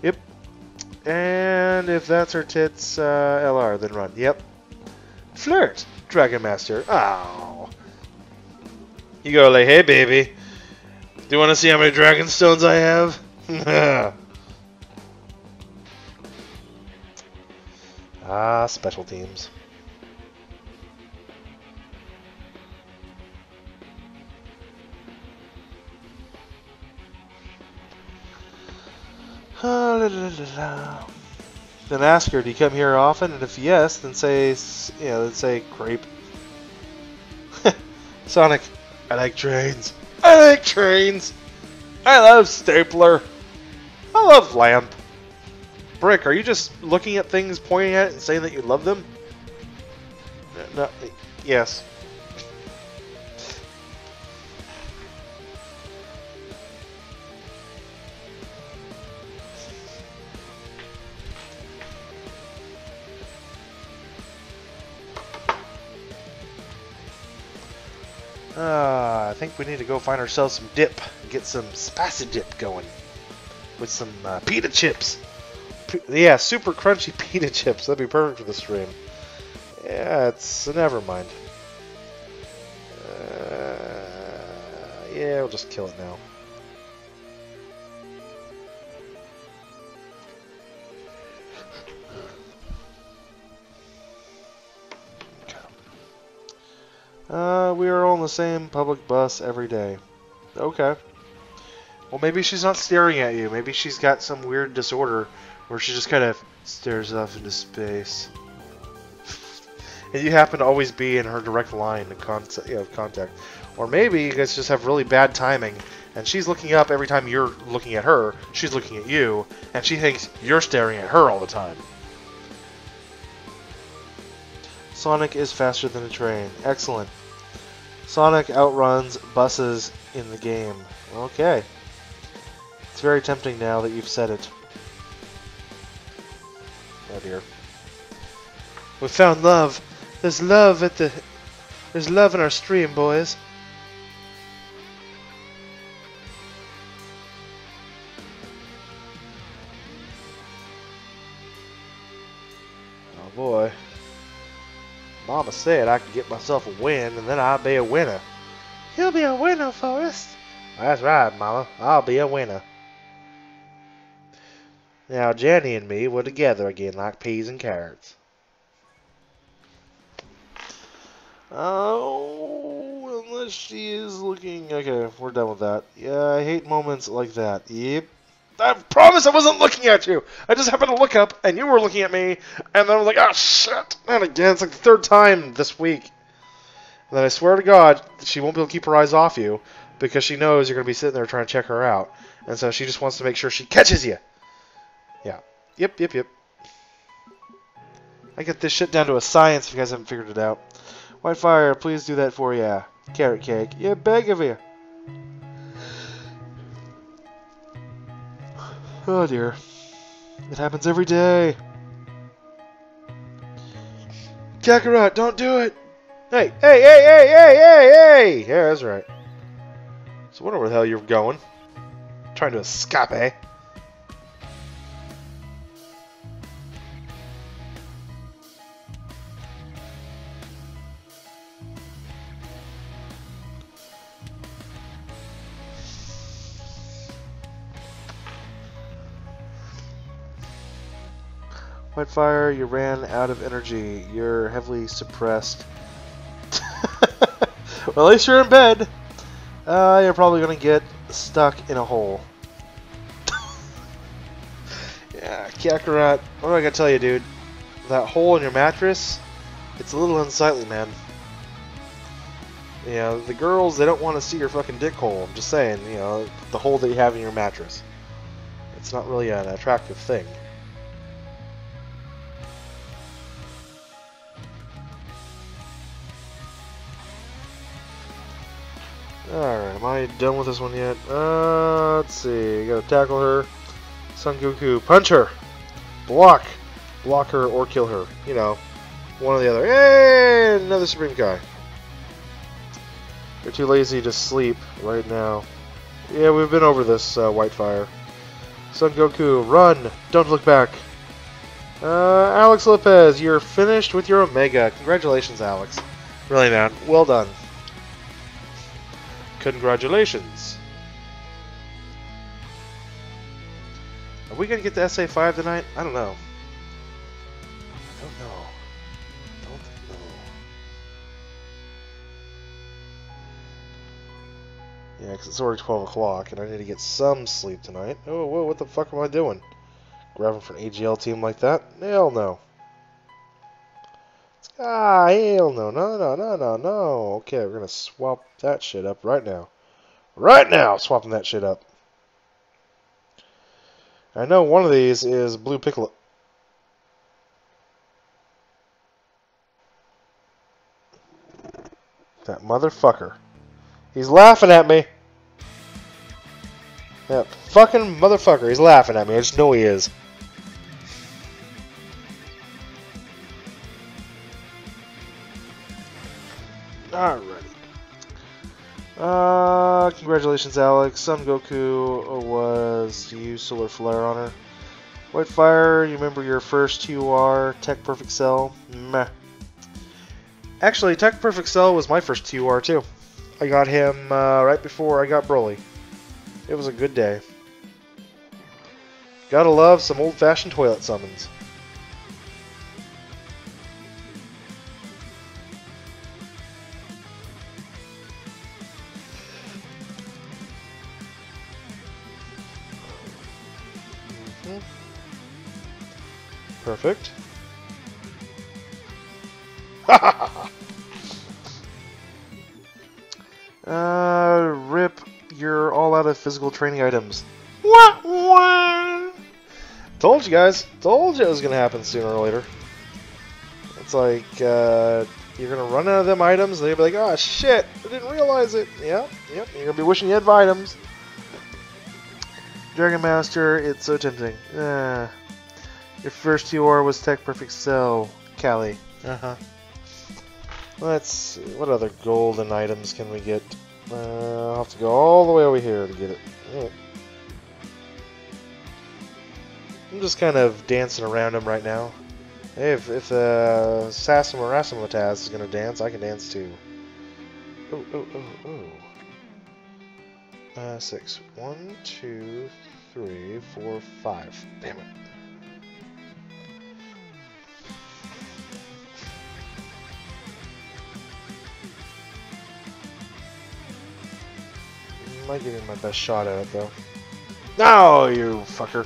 Yep. And if that's her tits, LR, then run. Yep. Flirt, Dragon Master. Oh. You go like, hey, baby. Do you want to see how many Dragon Stones I have? Ah, special teams. Then ask her, do you come here often? And if yes, then say, creep. Sonic, I like trains. I like trains. I love Stapler. I love Lamp. Brick, are you just looking at things, pointing at it, and saying that you love them? No, yes. I think we need to go find ourselves some dip and get some spicy dip going with some pita chips. Yeah, super crunchy pita chips. That'd be perfect for the stream. Yeah, never mind. Yeah, we'll just kill it now. We are on the same public bus every day. Okay. Well, maybe she's not staring at you. Maybe she's got some weird disorder where she just kind of stares off into space. And you happen to always be in her direct line of contact. Or maybe you guys just have really bad timing, and she's looking up every time you're looking at her, she's looking at you, and she thinks you're staring at her all the time. Sonic is faster than a train. Excellent. Sonic outruns buses in the game. Okay. It's very tempting now that you've said it. Oh dear. We found love. There's love in our stream, boys. Oh boy. Mama said I could get myself a win, and then I'd be a winner. You'll be a winner, Forrest. That's right, Mama. I'll be a winner. Now, Jenny and me were together again like peas and carrots. Oh, unless she is looking... Okay, we're done with that. Yeah, I hate moments like that. Yep. I promise I wasn't looking at you. I just happened to look up, and you were looking at me, and then I was like, oh, shit. And again, it's like the third time this week. And then I swear to God, she won't be able to keep her eyes off you because she knows you're going to be sitting there trying to check her out. And so she just wants to make sure she catches you. Yeah. Yep. I get this shit down to a science if you guys haven't figured it out. Whitefire, please do that for ya. Carrot cake. Yeah, beg of you. Oh dear. It happens every day. Kakarot, don't do it! Hey! Yeah, that's right. So I wonder where the hell you're going. Trying to escape, eh? Whitefire, you ran out of energy. You're heavily suppressed. Well, at least you're in bed. You're probably going to get stuck in a hole. Yeah, Kakarot, what do I got to tell you, dude? That hole in your mattress, it's a little unsightly, man. You know, the girls, they don't want to see your fucking dick hole. I'm just saying, you know, the hole that you have in your mattress. It's not really an attractive thing. Alright, am I done with this one yet? Let's see. You gotta tackle her. Son Goku, punch her! Block! Block her or kill her. You know, one or the other. Hey! Another Supreme Kai. You're too lazy to sleep right now. Yeah, we've been over this, Whitefire. Son Goku, run! Don't look back. Alex Lopez, you're finished with your Omega. Congratulations, Alex. Really, man. Well done. Congratulations. Are we going to get to SA5 tonight? I don't know. I don't know. Yeah, because it's already 12 o'clock and I need to get some sleep tonight. Oh, whoa, what the fuck am I doing? Grabbing for an AGL team like that? Hell no. Ah, hell no. No. Okay, we're going to swap that shit up right now. Right now, swapping that shit up. I know one of these is Blue Piccolo. That motherfucker. He's laughing at me. That fucking motherfucker. He's laughing at me. I just know he is. Alrighty. Congratulations, Alex. Son Goku was to use Solar Flare on her. Whitefire, you remember your first TUR, Tech Perfect Cell? Meh. Actually, Tech Perfect Cell was my first TUR too. I got him right before I got Broly. It was a good day. Gotta love some old-fashioned toilet summons. Perfect. Rip, you're all out of physical training items. Wah, wah. Told you guys. Told you it was going to happen sooner or later. It's like, you're going to run out of them items, and you'll be like, oh shit, I didn't realize it. Yep, you're going to be wishing you had items. Dragon Master, it's so tempting. Your first TOR was Tech Perfect Cell, Callie. Let's see, what other golden items can we get? I'll have to go all the way over here to get it. Yeah. I'm just kind of dancing around him right now. Hey, if Sassum or Rasamataz is going to dance, I can dance too. Oh. 6. 1, 2, 3, 4, 5. Damn it. I might give it my best shot at it, though. No, you fucker.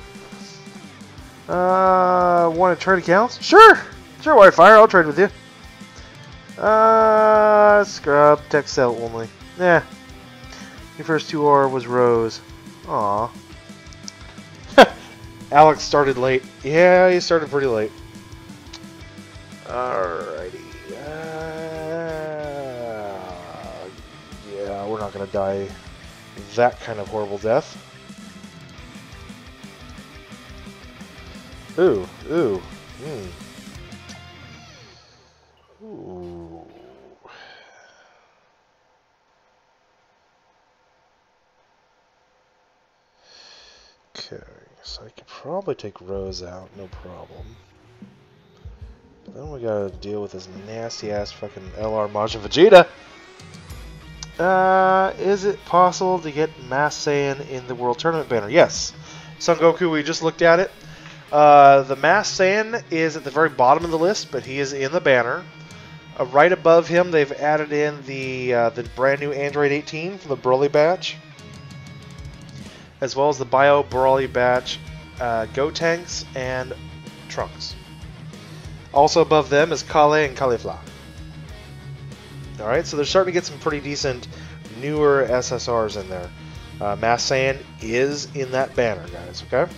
Want to trade accounts? Sure! Sure, Whitefire, I'll trade with you. Scrub, text cell only. Yeah. Your first 2R was Rose. Aw. Alex started late. Yeah, he started pretty late. Alrighty. Yeah, we're not gonna die that kind of horrible death. Ooh, ooh, Ooh. Okay, so I could probably take Rose out, no problem. But then we gotta deal with this nasty ass fucking LR Majin Vegeta. Is it possible to get Mass Saiyan in the World Tournament banner? Yes. Son Goku, we just looked at it. The Mass Saiyan is at the very bottom of the list, but he is in the banner. Right above him, they've added in the brand new Android 18 for the Broly batch, as well as the Bio Broly batch, Gotenks, and Trunks. Also above them is Kale and Caulifla. Alright, so they're starting to get some pretty decent newer SSRs in there. Mass Saiyan is in that banner, guys, okay?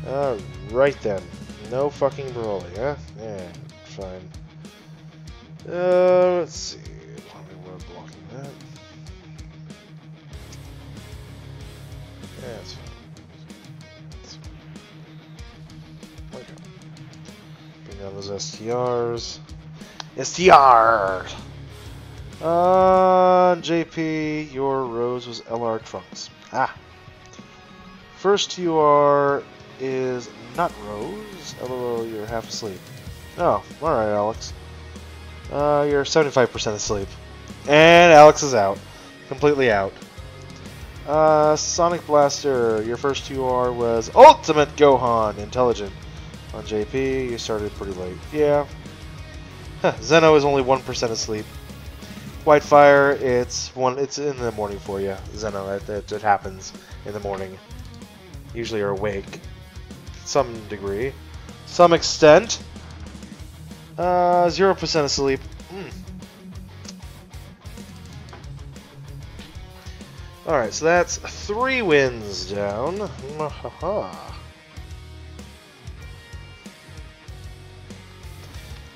Alright then. No fucking Broly, huh? Yeah, fine. Let's see. We're blocking that. Yeah, that's fine. Okay. Bring down those STRs. STR! JP, your Rose was LR Trunks. Ah. First UR is not Rose. LOL, you're half asleep. Oh, alright, Alex. You're 75% asleep. And Alex is out. Completely out. Sonic Blaster, your first UR was Ultimate Gohan, Intelligent. On JP, you started pretty late. Yeah. Zeno is only 1% asleep. Whitefire, it's in the morning for you. Zeno, it happens in the morning. Usually you're awake. Some degree. Some extent. 0% asleep. Alright, so that's 3 wins down. Alright,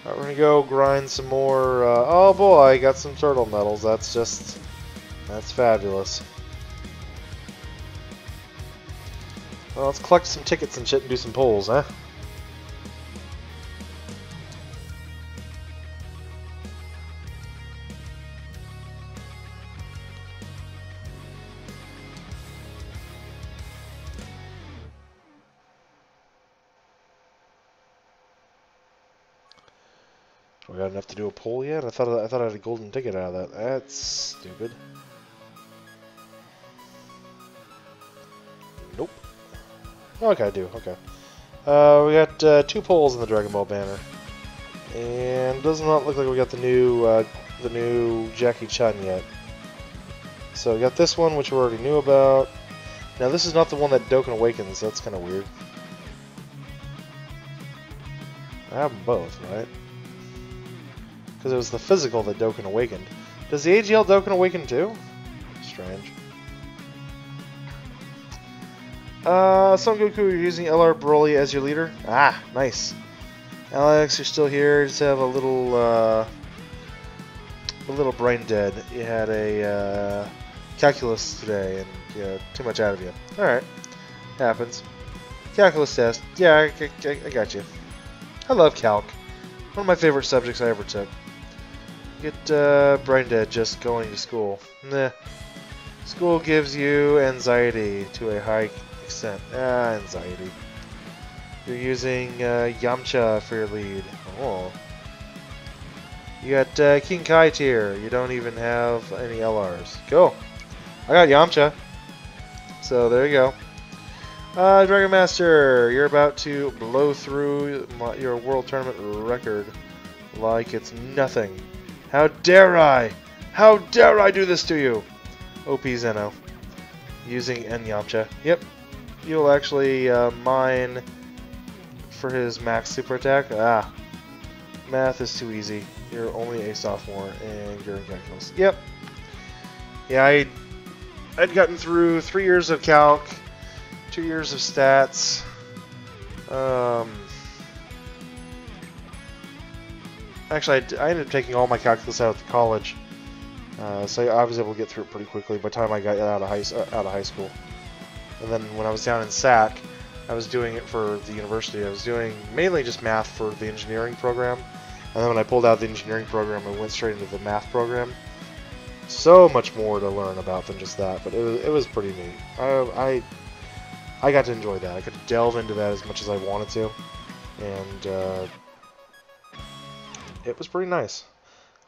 we're gonna go grind some more. Oh boy, I got some turtle medals. That's fabulous. Well, let's collect some tickets and shit and do some polls, huh? We got enough to do a poll yet? I thought I had a golden ticket out of that. That's stupid. Nope. Okay, I do. Okay. We got 2 polls in the Dragon Ball banner, and does not look like we got the new Jackie Chun yet. So we got this one, which we already knew about. Now this is not the one that Dokkan Awakens. That's kind of weird. I have them both, right? Because it was the physical that Dokkan awakened. Does the AGL Dokkan awaken too? Strange. Son Goku, you're using LR Broly as your leader? Ah, nice. Alex, you're still here. Just have a little brain dead. You had a calculus today, and too much out of you. Alright. Happens. Calculus test. Yeah, I got you. I love calc. One of my favorite subjects I ever took. Get brain dead just going to school. Nah. School gives you anxiety to a high extent. Anxiety. You're using Yamcha for your lead. Oh. You got King Kai tier. You don't even have any LRs. Cool. I got Yamcha. So there you go. Dragon Master, you're about to blow through your World Tournament record like it's nothing. How dare I? How dare I do this to you? OP Zeno. using Yamcha. Yep. You'll actually mine for his max super attack. Ah. Math is too easy. You're only a sophomore and you're in calculus. Yep. Yeah, I'd gotten through 3 years of calc, 2 years of stats. Actually, I ended up taking all my calculus out of college, so I was able to get through it pretty quickly by the time I got out of high school. And then when I was down in SAC, I was doing it for the university. I was doing mainly just math for the engineering program. And then when I pulled out the engineering program, I went straight into the math program. So much more to learn about than just that, but it was pretty neat. I got to enjoy that. I could delve into that as much as I wanted to, and it was pretty nice.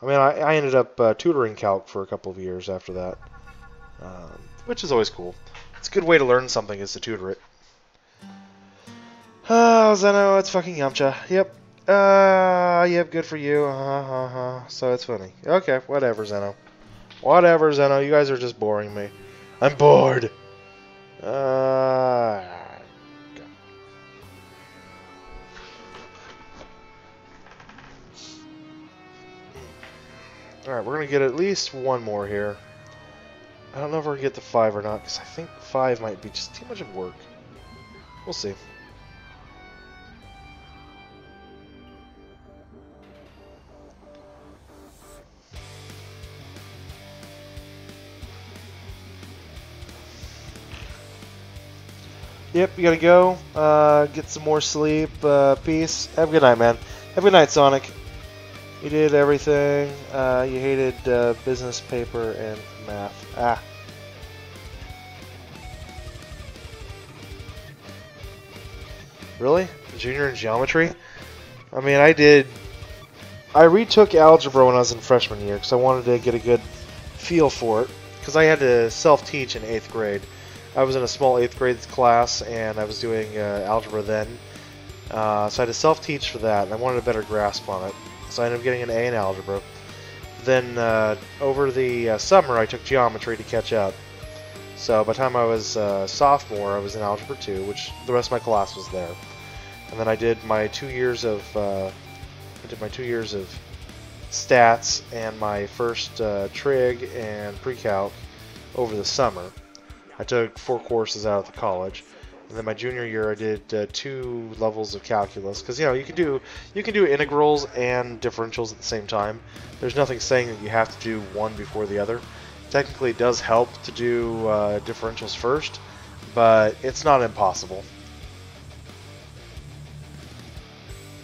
I mean, I ended up tutoring calc for a couple of years after that, which is always cool. It's a good way to learn something is to tutor it. Oh, Zeno, it's fucking Yamcha. Yep. Yep, good for you. So it's funny. Okay, whatever, Zeno. Whatever, Zeno. You guys are just boring me. I'm bored. Okay. Alright, we're going to get at least one more here. I don't know if we're going to get the 5 or not, because I think 5 might be just too much of work. We'll see. Yep, you gotta go. Get some more sleep. Peace. Have a good night, man. Have a good night, Sonic. You did everything. You hated business, paper, and math. Ah. Really? Junior in geometry? I mean, I retook algebra when I was in freshman year because I wanted to get a good feel for it. Because I had to self-teach in 8th grade. I was in a small 8th grade class, and I was doing algebra then. So I had to self-teach for that, and I wanted a better grasp on it. So I ended up getting an A in algebra. Then over the summer, I took geometry to catch up. So by the time I was sophomore, I was in algebra 2, which the rest of my class was there. And then I did my 2 years of stats and my first trig and pre-calc over the summer. I took 4 courses out of the college, and then my junior year I did 2 levels of calculus because you can do integrals and differentials at the same time. There's nothing saying that you have to do one before the other. Technically, it does help to do differentials first, but it's not impossible.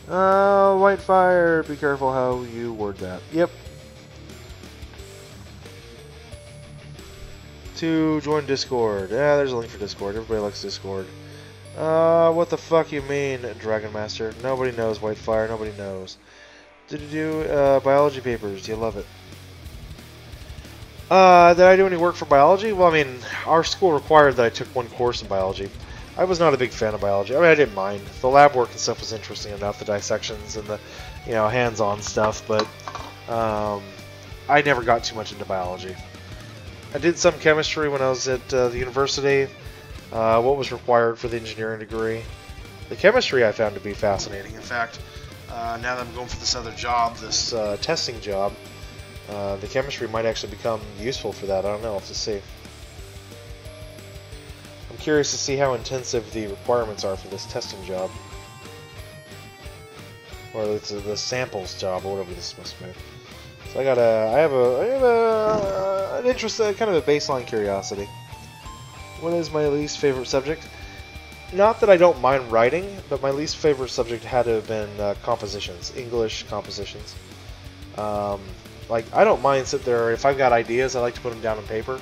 White fire. Be careful how you word that. Yep. To join Discord. Yeah, there's a link for Discord. Everybody likes Discord. What the fuck you mean, Dragon Master? Nobody knows Whitefire. Nobody knows. Did you do biology papers? Do you love it? Did I do any work for biology? Well, I mean, our school required that I took 1 course in biology. I was not a big fan of biology. I mean, I didn't mind. The lab work and stuff was interesting enough, the dissections and the, hands-on stuff, but I never got too much into biology. I did some chemistry when I was at the university, what was required for the engineering degree. The chemistry I found to be fascinating. In fact, now that I'm going for this other job, this testing job, the chemistry might actually become useful for that. I don't know. We'll have to see. I'm curious to see how intensive the requirements are for this testing job. Or it's the samples job, or whatever this is supposed to be. So I have an interest, kind of a baseline curiosity. What is my least favorite subject? Not that I don't mind writing, but my least favorite subject had to have been compositions, English compositions. Like, I don't mind sit there, if I've got ideas, I like to put them down on paper.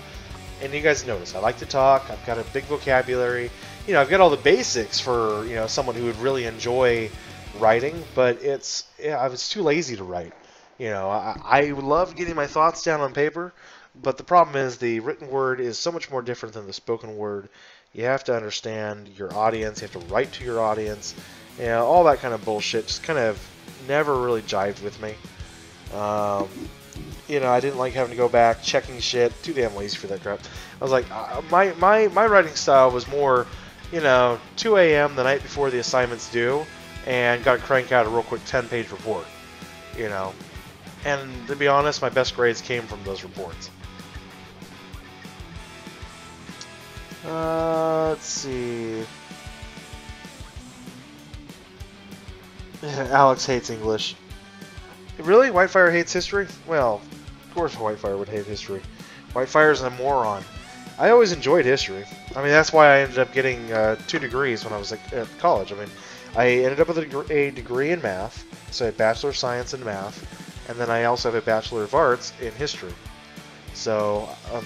And you guys notice, I like to talk, I've got a big vocabulary, I've got all the basics for, someone who would really enjoy writing, but I was too lazy to write. I love getting my thoughts down on paper, but the problem is the written word is so much more different than the spoken word. You have to understand your audience, you have to write to your audience, all that kind of bullshit just kind of never really jived with me. You know, I didn't like having to go back, checking shit. Too damn lazy for that crap. I was like, my writing style was more, you know, 2 a.m. the night before the assignment's due, and got to crank out a real quick 10-page report. You know, and to be honest, my best grades came from those reports. Let's see. Alex hates English. Really? Whitefire hates history? Well, of course Whitefire would hate history. Whitefire's a moron. I always enjoyed history. I mean, that's why I ended up getting 2 degrees when I was at college. I mean, I ended up with a degree in math, so I had Bachelor of Science in math, and then I also have a Bachelor of Arts in history. So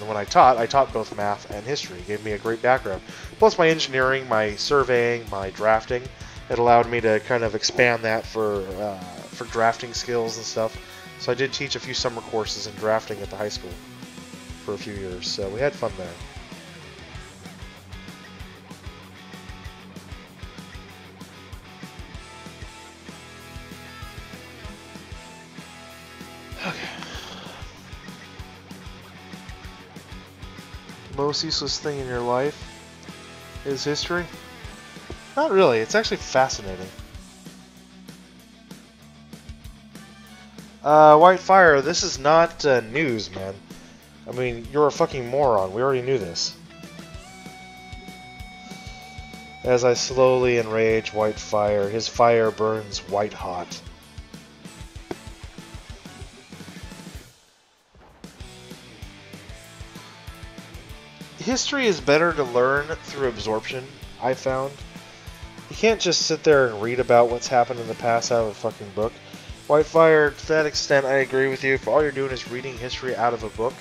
when I taught both math and history. It gave me a great background. Plus my engineering, my surveying, my drafting. It allowed me to kind of expand that for drafting skills and stuff. So I did teach a few summer courses in drafting at the high school for a few years. So we had fun there. Okay. Most useless thing in your life is history? Not really. It's actually fascinating. Whitefire, this is not news, man. I mean, you're a fucking moron. We already knew this. As I slowly enrage Whitefire, his fire burns white hot. History is better to learn through absorption, I found. You can't just sit there and read about what's happened in the past out of a fucking book. Whitefire, to that extent, I agree with you. If all you're doing is reading history out of a book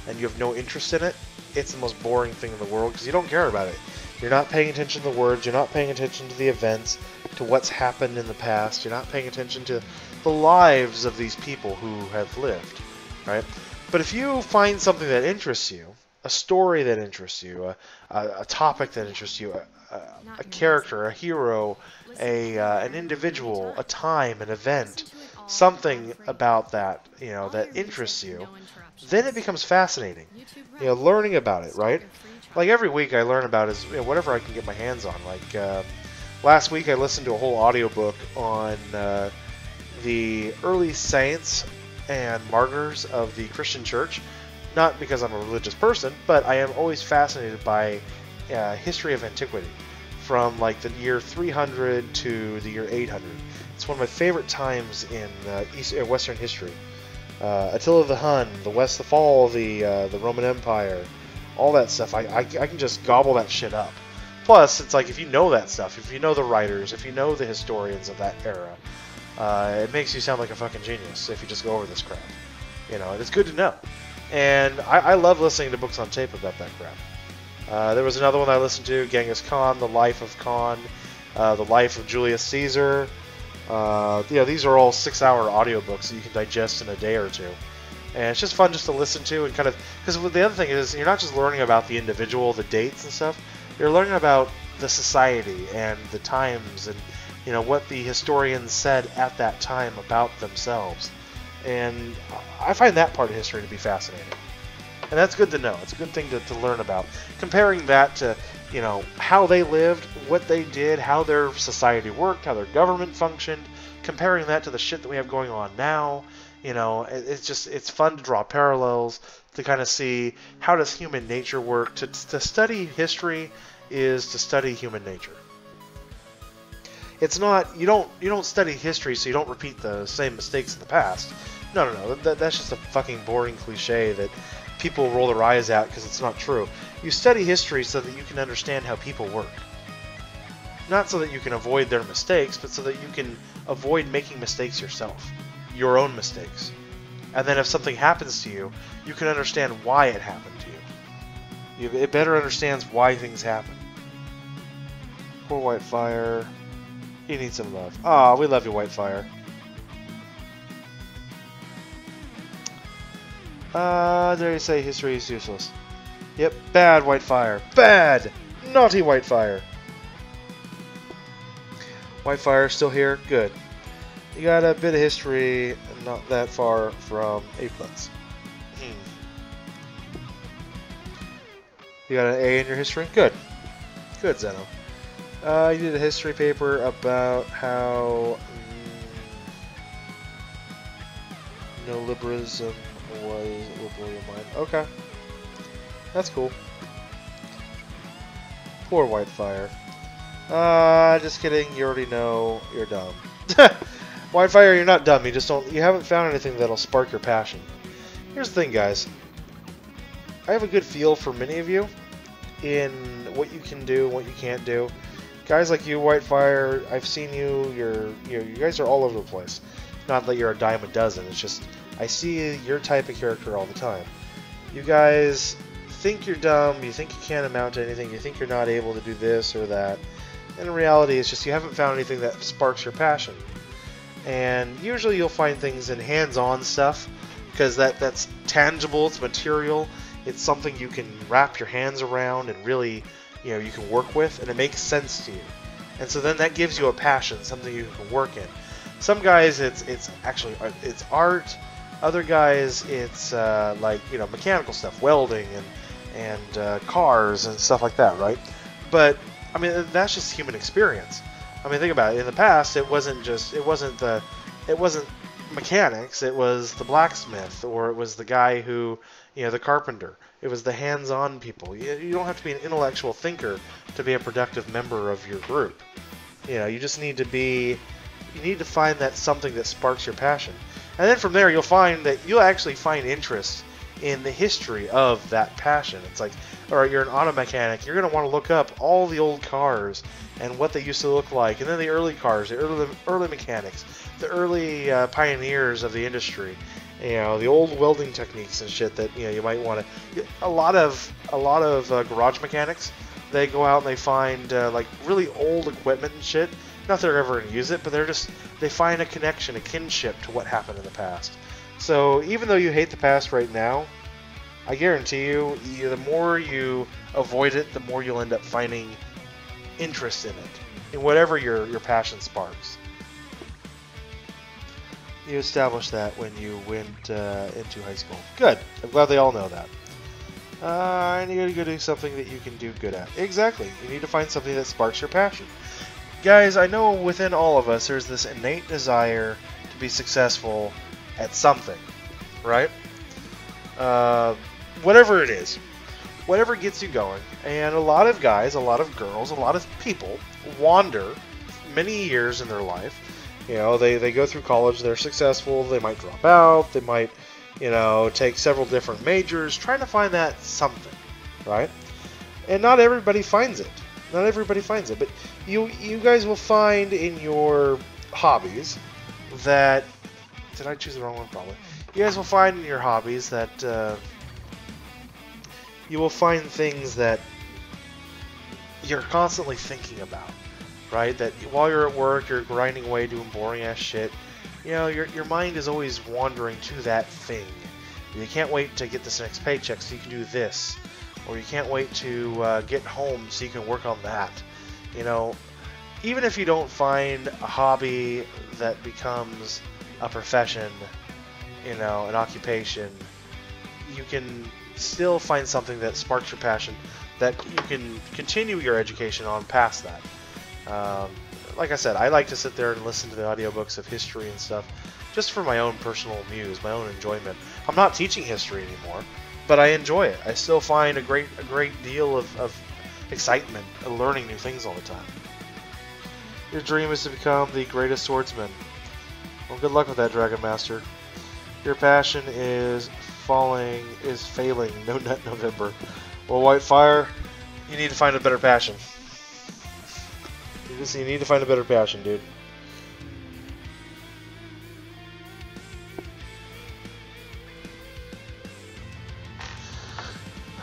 and you have no interest in it, it's the most boring thing in the world because you don't care about it. You're not paying attention to the words, you're not paying attention to the events, to what's happened in the past, you're not paying attention to the lives of these people who have lived, right? But if you find something that interests you, a story that interests you, a topic that interests you, a character, a hero, an individual, a time, an event, something about that, you know, that interests you, then it becomes fascinating. You know, learning about it, right? Like every week I learn about is, you know, whatever I can get my hands on. Like last week I listened to a whole audiobook on the early saints and martyrs of the Christian church. Not because I'm a religious person, but I am always fascinated by history of antiquity, from like the year 300 to the year 800. It's one of my favorite times in Western history. Attila the Hun, the fall of the Roman Empire, all that stuff. I can just gobble that shit up. Plus, it's like if you know that stuff, if you know the writers, if you know the historians of that era, it makes you sound like a fucking genius if you just go over this crap. You know, it's good to know. And I love listening to books on tape about that crap. There was another one I listened to, Genghis Khan, The Life of Khan, The Life of Julius Caesar. You know, these are all 6-hour audiobooks that you can digest in a day or two. And it's just fun just to listen to and kind of... Because the other thing is, you're not just learning about the individual, the dates and stuff. You're learning about the society and the times and, you know, what the historians said at that time about themselves. And I find that part of history to be fascinating. And that's good to know. It's a good thing to learn about. Comparing that to, you know, how they lived, what they did, how their society worked, how their government functioned, comparing that to the shit that we have going on now, you know, it's fun to draw parallels, to kind of see how does human nature work. To study history is to study human nature. It's not, you don't study history so you don't repeat the same mistakes in the past. No. That's just a fucking boring cliche that people roll their eyes at because it's not true. You study history so that you can understand how people work. Not so that you can avoid their mistakes, but so that you can avoid making mistakes yourself. Your own mistakes. And then if something happens to you, you can understand why it happened to you. It better understands why things happen. Poor Whitefire. He needs some love. Aw, we love you, Whitefire. Dare you say history is useless? Yep, bad Whitefire. Bad! Naughty Whitefire. Whitefire still here? Good. You got a bit of history, and not that far from A+. You got an A in your history? Good. Good, Zeno. You did a history paper about how neoliberalism was liberal your mind. Okay. That's cool. Poor Whitefire. Just kidding. You already know you're dumb. Whitefire, you're not dumb. You haven't found anything that'll spark your passion. Here's the thing, guys. I have a good feel for many of you in what you can do and what you can't do. Guys like you, Whitefire, I've seen you. You guys are all over the place. Not that you're a dime a dozen. It's just I see your type of character all the time. You guys think you're dumb. You think you can't amount to anything. You think you're not able to do this or that. And in reality, it's just you haven't found anything that sparks your passion. And usually you'll find things in hands-on stuff because that's tangible. It's material. It's something you can wrap your hands around and really, you can work with, and it makes sense to you. And so then that gives you a passion, something you can work in. Some guys, it's actually art. Other guys, it's mechanical stuff, welding and cars and stuff like that, right? But I mean, that's just human experience. I mean, think about it. In the past, it wasn't mechanics. It was the blacksmith, or it was the guy who, the carpenter. It was the hands-on people. You don't have to be an intellectual thinker to be a productive member of your group. You just need to be. You need to find that something that sparks your passion, and then from there you'll find that you'll actually find interest in the history of that passion. It's like, all right, you're an auto mechanic. You're going to want to look up all the old cars and what they used to look like, and then the early cars, the early mechanics, the early pioneers of the industry. The old welding techniques and shit that you might want to. A lot of garage mechanics, they go out and they find like really old equipment and shit. Not that they're ever going to use it, but they find a connection, a kinship to what happened in the past. So even though you hate the past right now, I guarantee you, the more you avoid it, the more you'll end up finding interest in it, in whatever your passion sparks. You established that when you went into high school. Good. I'm glad they all know that. And you gotta go do something that you can do good at. Exactly. You need to find something that sparks your passion. Guys, I know within all of us there's this innate desire to be successful at something, right? Whatever it is. Whatever gets you going. And a lot of guys, a lot of girls, a lot of people wander many years in their life. They go through college, they're successful, they might drop out, they might, take several different majors, trying to find that something, right? And not everybody finds it. Not everybody finds it, but you guys will find in your hobbies that... Did I choose the wrong one? Probably. You guys will find in your hobbies that you will find things that you're constantly thinking about, right? That while you're at work, you're grinding away doing boring ass shit. Your mind is always wandering to that thing. You can't wait to get this next paycheck so you can do this, or you can't wait to get home so you can work on that. Even if you don't find a hobby that becomes a profession, an occupation, you can still find something that sparks your passion that you can continue your education on past that. Like I said, I like to sit there and listen to the audiobooks of history and stuff just for my own personal muse, my own enjoyment. I'm not teaching history anymore, but I enjoy it. I still find a great deal of excitement in learning new things all the time. Your dream is to become the greatest swordsman. Well, good luck with that, Dragon Master. Your passion is failing. No Nut November. Well, Whitefire, you need to find a better passion. You need to find a better passion, dude.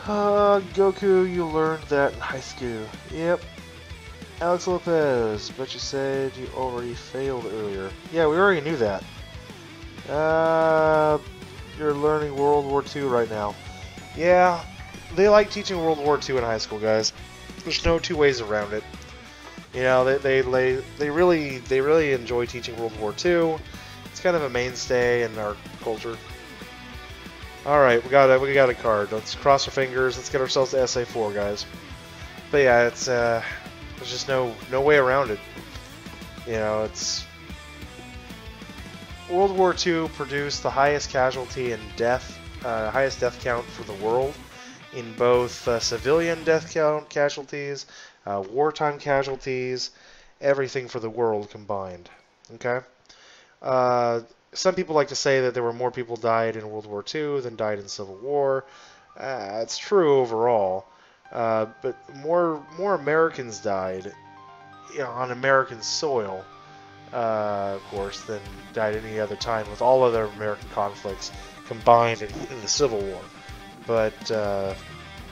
Goku, you learned that in high school. Yep. Alex Lopez, but you said you already failed earlier. Yeah, we already knew that. You're learning World War II right now. Yeah, they like teaching World War II in high school, guys. There's no two ways around it. They really enjoy teaching World War II, It's kind of a mainstay in our culture. All right, we got a card. Let's cross our fingers. Let's get ourselves to SA4, guys. But yeah, it's there's just no way around it. You know, it's World War II produced the highest casualty and highest death count for the world in both civilian death count casualties, wartime casualties, everything for the world combined. Okay. Some people like to say that there were more people died in World War II than died in Civil War. It's true overall, but more Americans died, you know, on American soil, of course, than died any other time with all other American conflicts combined in the Civil War. But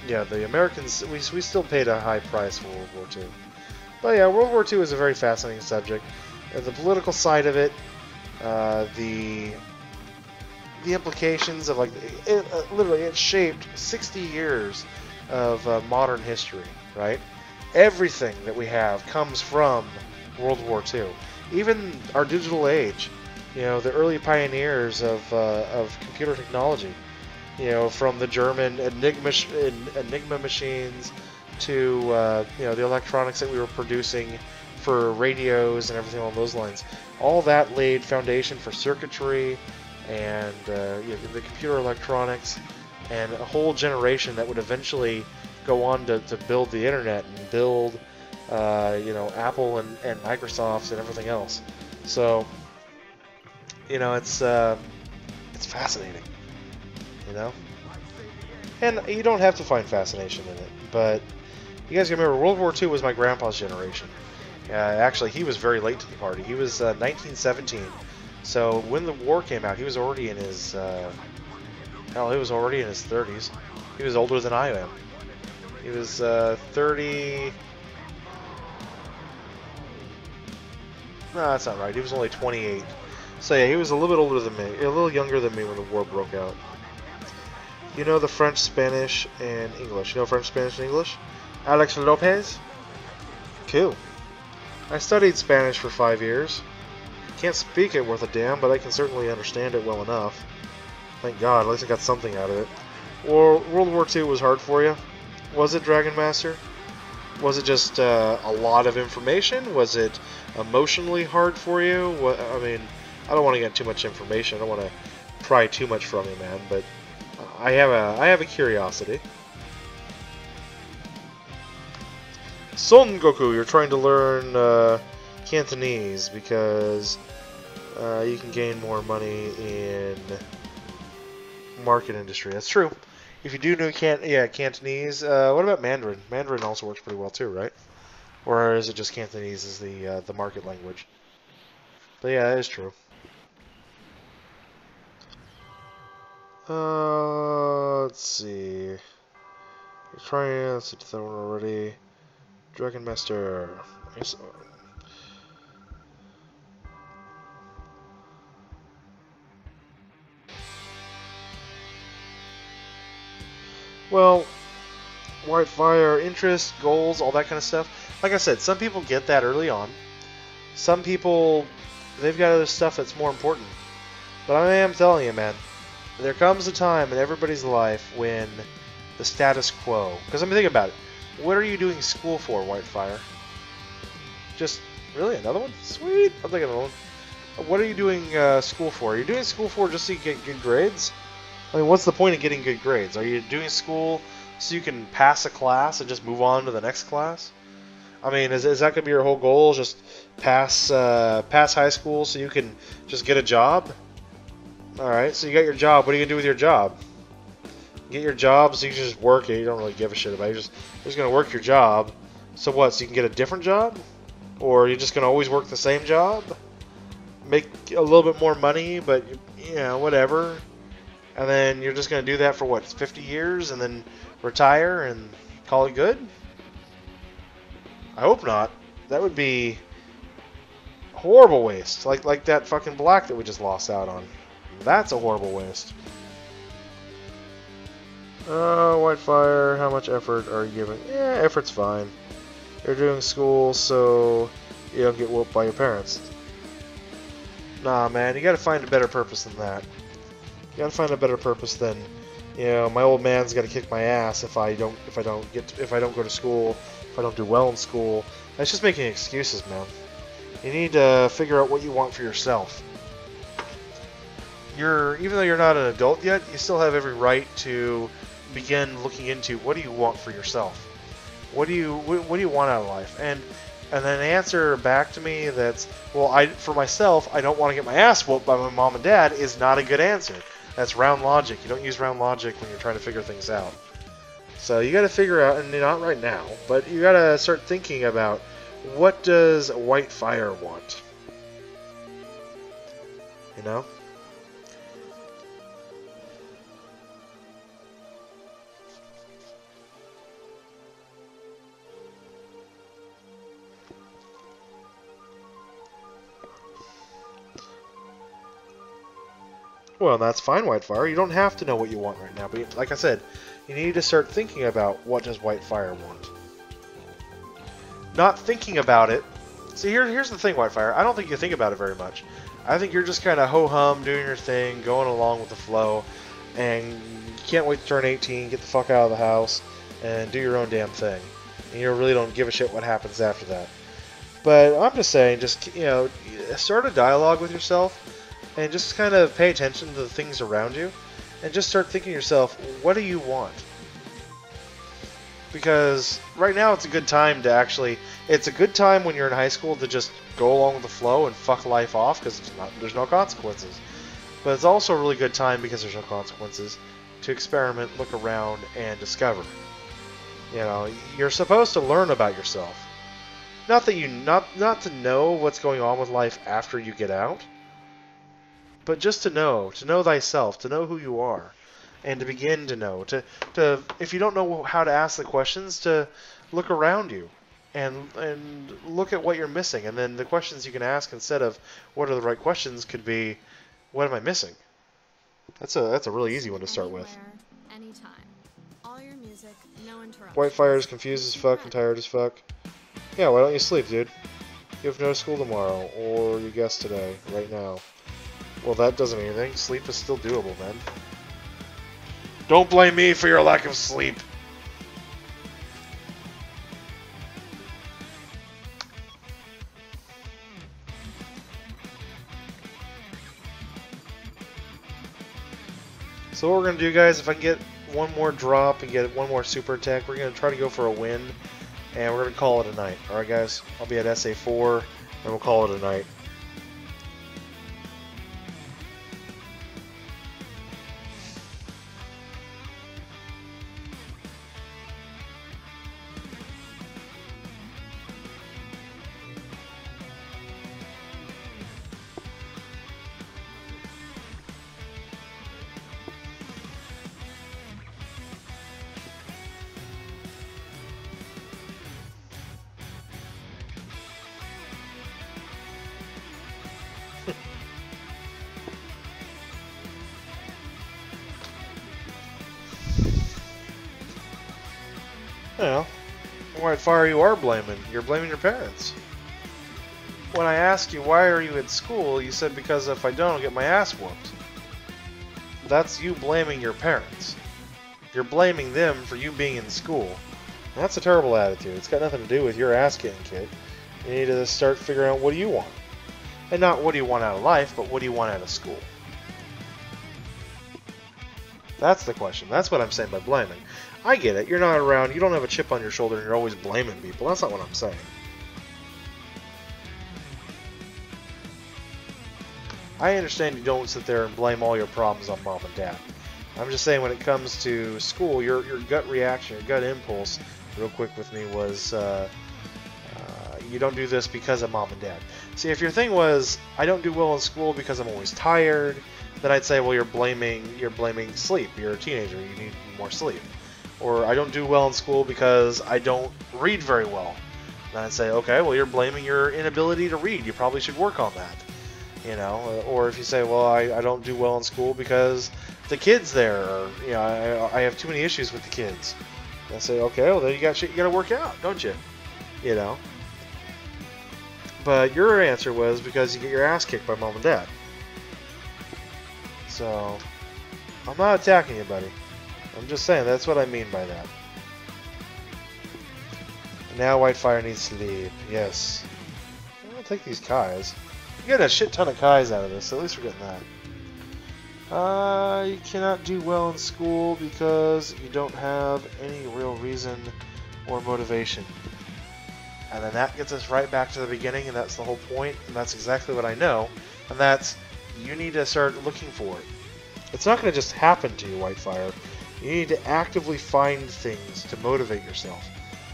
yeah, the Americans, we still paid a high price for World War II. But yeah, World War II is a very fascinating subject. The political side of it. The implications of literally it shaped 60 years of modern history, right? Everything that we have comes from World War II. Even our digital age, you know, the early pioneers of computer technology, you know, from the German Enigma machines to you know, the electronics that we were producing for radios and everything along those lines. All that laid foundation for circuitry and you know, the computer electronics, and a whole generation that would eventually go on to build the internet and build you know, Apple and Microsoft and everything else. So you know, it's fascinating, you know, and you don't have to find fascination in it, but you guys remember World War II was my grandpa's generation. Actually, he was very late to the party. He was 1917, so when the war came out, he was already in his hell, he was already in his 30s. He was older than I am. He was 30. No, that's not right. He was only 28. So yeah, he was a little bit older than me, a little younger than me when the war broke out. You know the French, Spanish, and English. You know French, Spanish, and English? Alex Lopez? Cool. I studied Spanish for 5 years. Can't speak it worth a damn, but I can certainly understand it well enough. Thank God, at least I got something out of it. World War II was hard for you? Was it, Dragon Master? Was it just a lot of information? Was it emotionally hard for you? I mean, I don't want to get too much information. I don't want to pry too much from you, man, but I have a curiosity. Son Goku, you're trying to learn Cantonese because you can gain more money in market industry. That's true. If you do know Cantonese, what about Mandarin? Mandarin also works pretty well too, right? Or is it just Cantonese is the market language? But yeah, that is true. Let's see. You're trying to do that one already. Dragon Master. Yes. Well, Whitefire, interest, goals, all that kind of stuff. Like I said, some people get that early on. Some people, they've got other stuff that's more important. But I am telling you, man, there comes a time in everybody's life when the status quo... Because I mean, think about it. What are you doing school for, Whitefire? Just, really, another one? Sweet! I'll take another one. What are you doing school for? Are you doing school for just so you get good grades? I mean, what's the point of getting good grades? Are you doing school so you can pass a class and just move on to the next class? I mean, is that going to be your whole goal? Just pass high school so you can just get a job? Alright, so you got your job. What are you going to do with your job? Get your job so you can just work it. You don't really give a shit about it. You're just going to work your job. So what, so you can get a different job? Or you're just going to always work the same job? Make a little bit more money, but, you know, whatever. And then you're just going to do that for, what, 50 years? And then retire and call it good? I hope not. That would be a horrible waste. Like that fucking black that we just lost out on. That's a horrible waste. Whitefire, how much effort are you giving? Yeah, effort's fine. You're doing school so you don't get whooped by your parents. Nah, man, you gotta find a better purpose than that. You gotta find a better purpose than, you know, my old man's gotta kick my ass if I don't go to school, if I don't do well in school. That's just making excuses, man. You need to figure out what you want for yourself. Even though you're not an adult yet, you still have every right to begin looking into what do you want for yourself. What do you want out of life? And then answer back to me that's, well, for myself, I don't want to get my ass whooped by my mom and dad is not a good answer. That's round logic. You don't use round logic when you're trying to figure things out. So you got to figure out, and not right now, but you got to start thinking about what does White Fire want? You know? Well, that's fine, Whitefire. You don't have to know what you want right now. But like I said, you need to start thinking about what does Whitefire want. Not thinking about it. See, here's the thing, Whitefire. I don't think you think about it very much. I think you're just kind of ho-hum, doing your thing, going along with the flow, and you can't wait to turn 18, get the fuck out of the house, and do your own damn thing. And you really don't give a shit what happens after that. But I'm just saying, just, you know, start a dialogue with yourself. And just kind of pay attention to the things around you. And just start thinking to yourself, what do you want? Because right now it's a good time to actually... It's a good time when you're in high school to just go along with the flow and fuck life off because there's no consequences. But it's also a really good time because there's no consequences to experiment, look around, and discover. You know, you're supposed to learn about yourself. Not to know what's going on with life after you get out. But just to know thyself, to know who you are, and to begin to know, to if you don't know how to ask the questions, to look around you, and look at what you're missing, and then the questions you can ask instead of what are the right questions could be, what am I missing? That's a really easy one to start with. Anytime. All your music, no interruptions. Whitefire is confused as fuck and tired as fuck. Yeah, why don't you sleep, dude? You have no school tomorrow, or you guess today, right now. Well, that doesn't mean anything. Sleep is still doable, man. Don't blame me for your lack of sleep. So what we're going to do, guys, if I can get one more drop and get one more super attack, we're going to try to go for a win, and we're going to call it a night. Alright, guys? I'll be at SA4, and we'll call it a night. Well, Whitefire, you are blaming. You're blaming your parents. When I asked you why are you at school, you said because if I don't, I'll get my ass whooped. That's you blaming your parents. You're blaming them for you being in school. And that's a terrible attitude. It's got nothing to do with your ass kicking, kid. You need to start figuring out what do you want. And not what do you want out of life, but what do you want out of school. That's the question. That's what I'm saying by blaming. I get it. You're not around. You don't have a chip on your shoulder and you're always blaming people. That's not what I'm saying. I understand you don't sit there and blame all your problems on mom and dad. I'm just saying when it comes to school, your gut reaction, your gut impulse, real quick with me, was you don't do this because of mom and dad. See, if your thing was, I don't do well in school because I'm always tired, then I'd say, well, you're blaming sleep. You're a teenager. You need more sleep. Or I don't do well in school because I don't read very well. Then I'd say, okay, well, you're blaming your inability to read. You probably should work on that. You know, or if you say, well, I don't do well in school because the kids there, or, you know, I have too many issues with the kids. And I say, okay, well, then you got shit you got to work out, don't you? You know. But your answer was because you get your ass kicked by mom and dad. So, I'm not attacking you, buddy. I'm just saying, that's what I mean by that. Now Whitefire needs sleep. Yes. I'll take these Kais. You get a shit ton of Kais out of this, so at least we're getting that. You cannot do well in school because you don't have any real reason or motivation. And then that gets us right back to the beginning, and that's the whole point, and that's exactly what I know, and that's you need to start looking for it. It's not going to just happen to you, Whitefire. You need to actively find things to motivate yourself.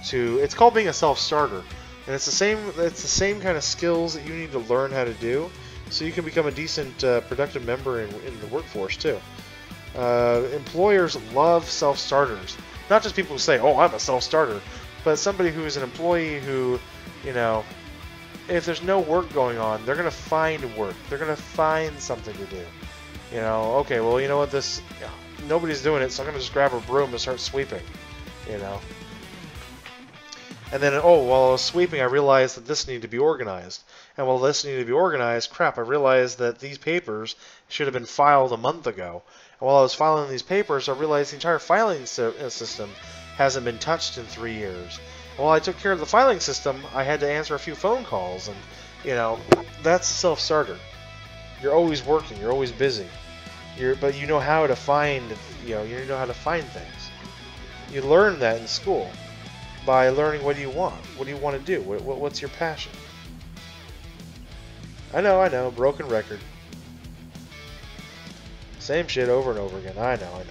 It's called being a self-starter, and it's the same kind of skills that you need to learn how to do, so you can become a decent, productive member in the workforce too. Employers love self-starters, not just people who say, "Oh, I'm a self-starter," but somebody who is an employee who, you know, if there's no work going on, they're gonna find work. They're gonna find something to do. You know, okay, well, you know what, nobody's doing it, so I'm gonna just grab a broom and start sweeping. You know. And then, oh, while I was sweeping, I realized that this needed to be organized. And while this needed to be organized, crap, I realized that these papers should have been filed a month ago. And while I was filing these papers, I realized the entire filing system hasn't been touched in 3 years. And while I took care of the filing system, I had to answer a few phone calls. And, you know, that's self-starter. You're always working. You're always busy. But you know how to find, you know how to find things. You learn that in school. By learning what do you want to do, what's your passion. I know, broken record. Same shit over and over again. I know.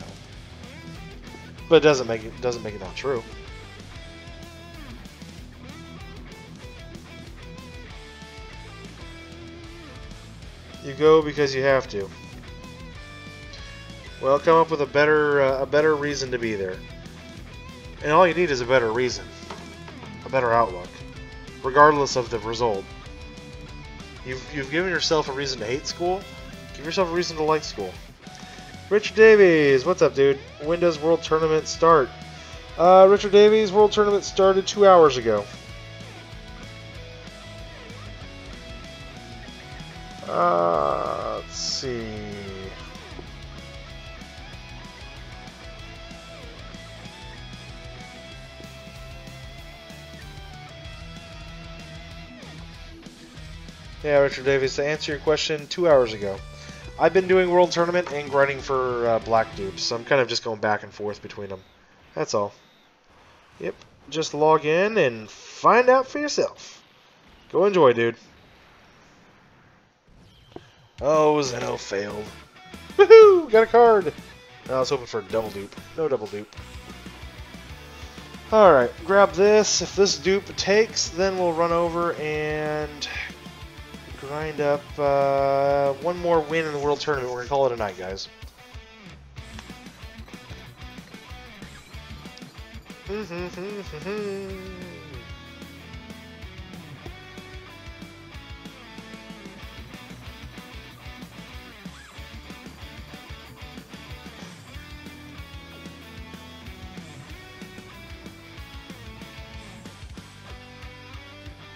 But it doesn't make it not true. You go because you have to. Well, come up with a better reason to be there. And all you need is a better reason, a better outlook, regardless of the result. You've given yourself a reason to hate school. Give yourself a reason to like school. Richard Davies, what's up, dude? When does World Tournament start? Richard Davies, World Tournament started 2 hours ago. Let's see. Yeah, Richard Davies, to answer your question, 2 hours ago. I've been doing World Tournament and grinding for black dupes, so I'm kind of just going back and forth between them. That's all. Yep, just log in and find out for yourself. Go enjoy, dude. Oh, Zeno failed. Woohoo! Got a card! I was hoping for a double dupe. No double dupe. Alright, grab this. If this dupe takes, then we'll run over and grind up one more win in the World Tournament. We're going to call it a night, guys.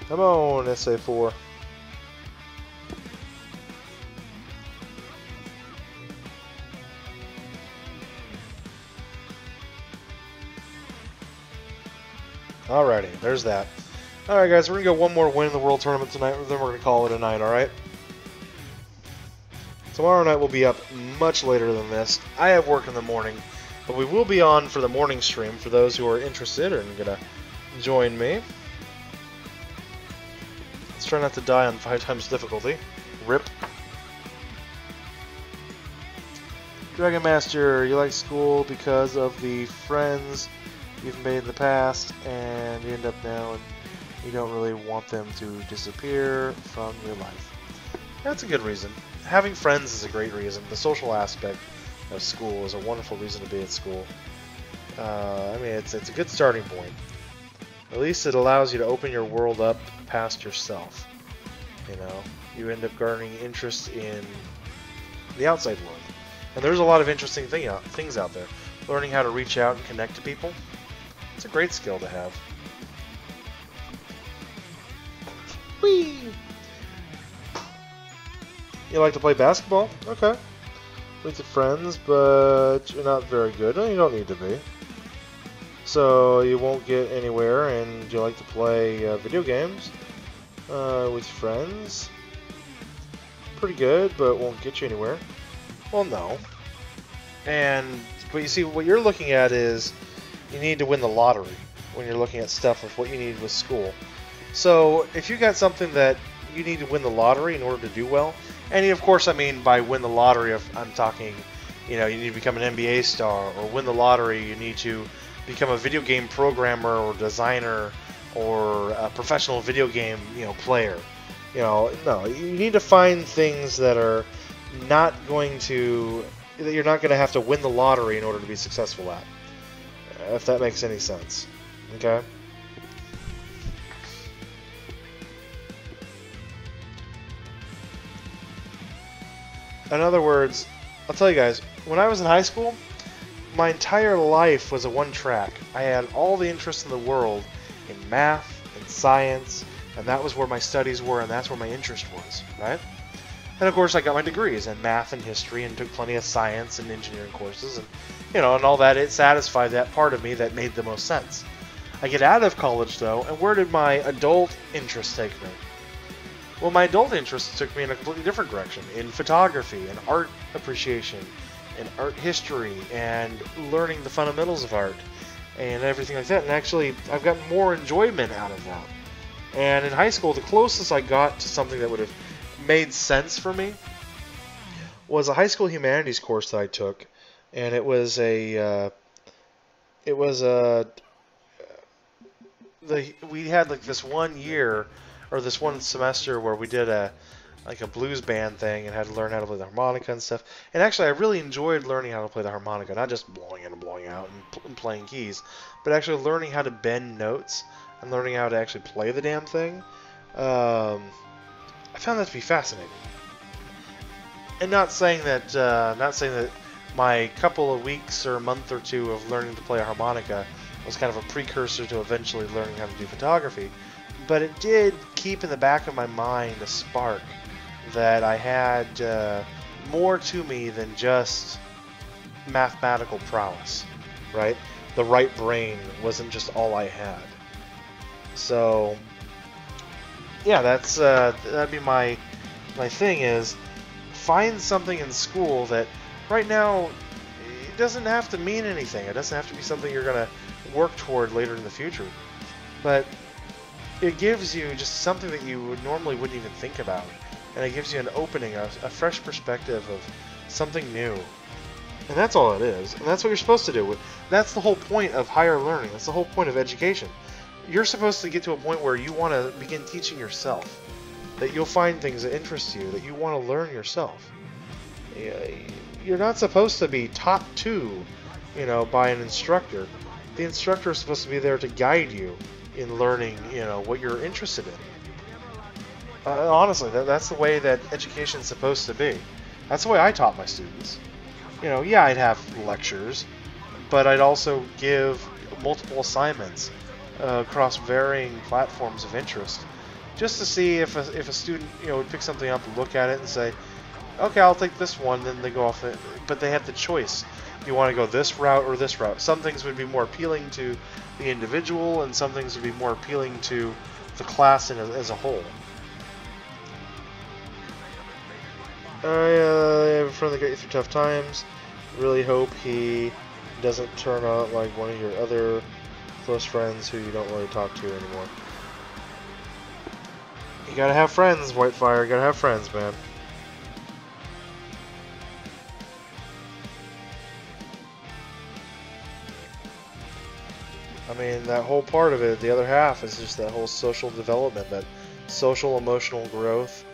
Come on, SA4. Alrighty, there's that. Alright guys, we're going to go one more win in the World Tournament tonight, then we're going to call it a night, alright? Tomorrow night we'll be up much later than this. I have work in the morning, but we will be on for the morning stream for those who are interested and going to join me. Let's try not to die on 5 times difficulty. RIP. Dragon Master, you like school because of the friends you've made in the past, and you end up now and you don't really want them to disappear from your life. That's a good reason. Having friends is a great reason. The social aspect of school is a wonderful reason to be at school. I mean, it's a good starting point. At least it allows you to open your world up past yourself. You know, you end up garnering interest in the outside world. And there's a lot of interesting things out there. Learning how to reach out and connect to people. It's a great skill to have. Whee! You like to play basketball? Okay. With your friends, but you're not very good. No, you don't need to be. So you won't get anywhere, and you like to play video games with friends. Pretty good, but won't get you anywhere. Well, no. But you see, what you're looking at is you need to win the lottery when you're looking at stuff with what you need with school. So if you got something that you need to win the lottery in order to do well, and of course I mean by win the lottery, I'm talking, you need to become an NBA star, or win the lottery, you need to become a video game programmer or designer or a professional video game, player. No, you need to find things that are not going to, that you're not going to have to win the lottery in order to be successful at. If that makes any sense. Okay? In other words, I'll tell you guys, when I was in high school, my entire life was a one track. I had all the interest in the world in math and science, and that was where my studies were, and that's where my interest was, right? And of course I got my degrees in math and history and took plenty of science and engineering courses, and and all that. It satisfied that part of me that made the most sense. I get out of college though, and where did my adult interest take me? Well, my adult interests took me in a completely different direction, in photography and art appreciation and art history and learning the fundamentals of art and everything like that. And actually, I've gotten more enjoyment out of that. And in high school, the closest I got to something that would have made sense for me was a high school humanities course that I took, and it was we had like this one year or this one semester where we did a blues band thing and had to learn how to play the harmonica and stuff. And actually, I really enjoyed learning how to play the harmonica, not just blowing in and blowing out and playing keys, but actually learning how to bend notes and learning how to actually play the damn thing. I found that to be fascinating. And not saying that my couple of weeks or a month or two of learning to play a harmonica was kind of a precursor to eventually learning how to do photography, but it did keep in the back of my mind a spark that I had more to me than just mathematical prowess, right? The right brain wasn't just all I had. So, yeah, that'd be my thing is find something in school that right now it doesn't have to mean anything. It doesn't have to be something you're going to work toward later in the future. But it gives you just something that you normally wouldn't even think about. And it gives you an opening, a fresh perspective of something new. And that's all it is. And that's what you're supposed to do. That's the whole point of higher learning. That's the whole point of education. You're supposed to get to a point where you want to begin teaching yourself. That you'll find things that interest you, that you want to learn yourself. You're not supposed to be taught to, by an instructor. The instructor is supposed to be there to guide you in learning, what you're interested in. Honestly, that's the way that education is supposed to be. That's the way I taught my students. Yeah, I'd have lectures, but I'd also give multiple assignments across varying platforms of interest, just to see if a student would pick something up and look at it and say, okay, I'll take this one. Then they go off it, but they have the choice. You want to go this route or this route. Some things would be more appealing to the individual, and some things would be more appealing to the class as a whole. I have a friend that got you through tough times. Really hope he doesn't turn out like one of your other close friends who you don't really talk to anymore. You gotta have friends, Whitefire. You gotta have friends, man. I mean, that whole part of it, the other half, is just that whole social development, that social emotional growth.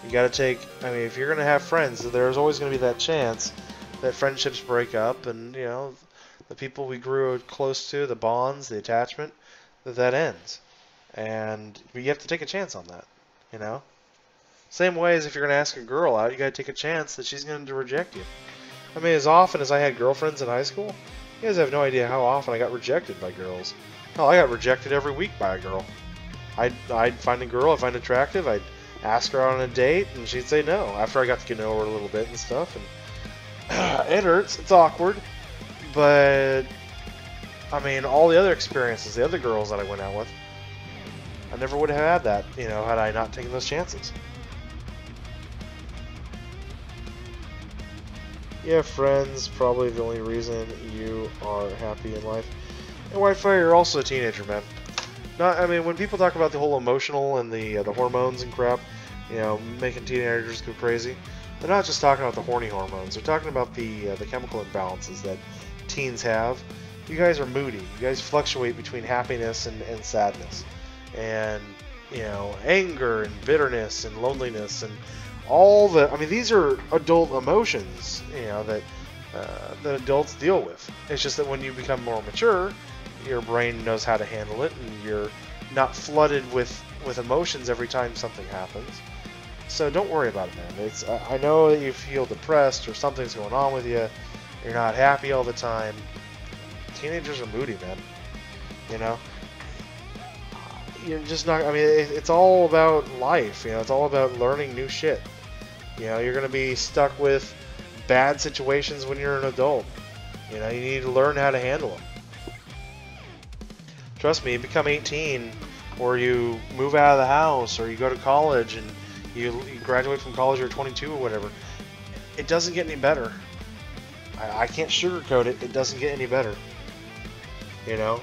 You gotta take, if you're gonna have friends, there's always gonna be that chance that friendships break up, and, the people we grew close to, the bonds, the attachment, that ends. And you have to take a chance on that, Same way as if you're gonna ask a girl out, you gotta take a chance that she's going to reject you. As often as I had girlfriends in high school, you guys have no idea how often I got rejected by girls. Hell, I got rejected every week by a girl. I'd find a girl I find attractive. I'd ask her out on a date, and she'd say no after I got to know her a little bit and stuff. And it hurts. It's awkward. But, I mean, all the other experiences, the other girls that I went out with, I never would have had that, you know, had I not taken those chances. Yeah, friends, probably the only reason you are happy in life. And Whitefire, you're also a teenager, man. Not, I mean, when people talk about the whole emotional and the hormones and crap, you know, making teenagers go crazy, they're not just talking about the horny hormones. They're talking about the chemical imbalances that teens have. You guys are moody. You guys fluctuate between happiness and sadness, and you know, anger and bitterness and loneliness and all the. I mean, these are adult emotions, you know, that adults deal with. It's just that when you become more mature, your brain knows how to handle it, and you're not flooded with emotions every time something happens. So don't worry about it, man. It's I know that you feel depressed or something's going on with you. You're not happy all the time. Teenagers are moody, man. You know? You're just not... I mean, it's all about life, you know? It's all about learning new shit. You know, you're going to be stuck with bad situations when you're an adult. You know, you need to learn how to handle them. Trust me, you become 18, or you move out of the house, or you go to college, and you graduate from college, you're 22 or whatever. It doesn't get any better. I can't sugarcoat it. It doesn't get any better. You know?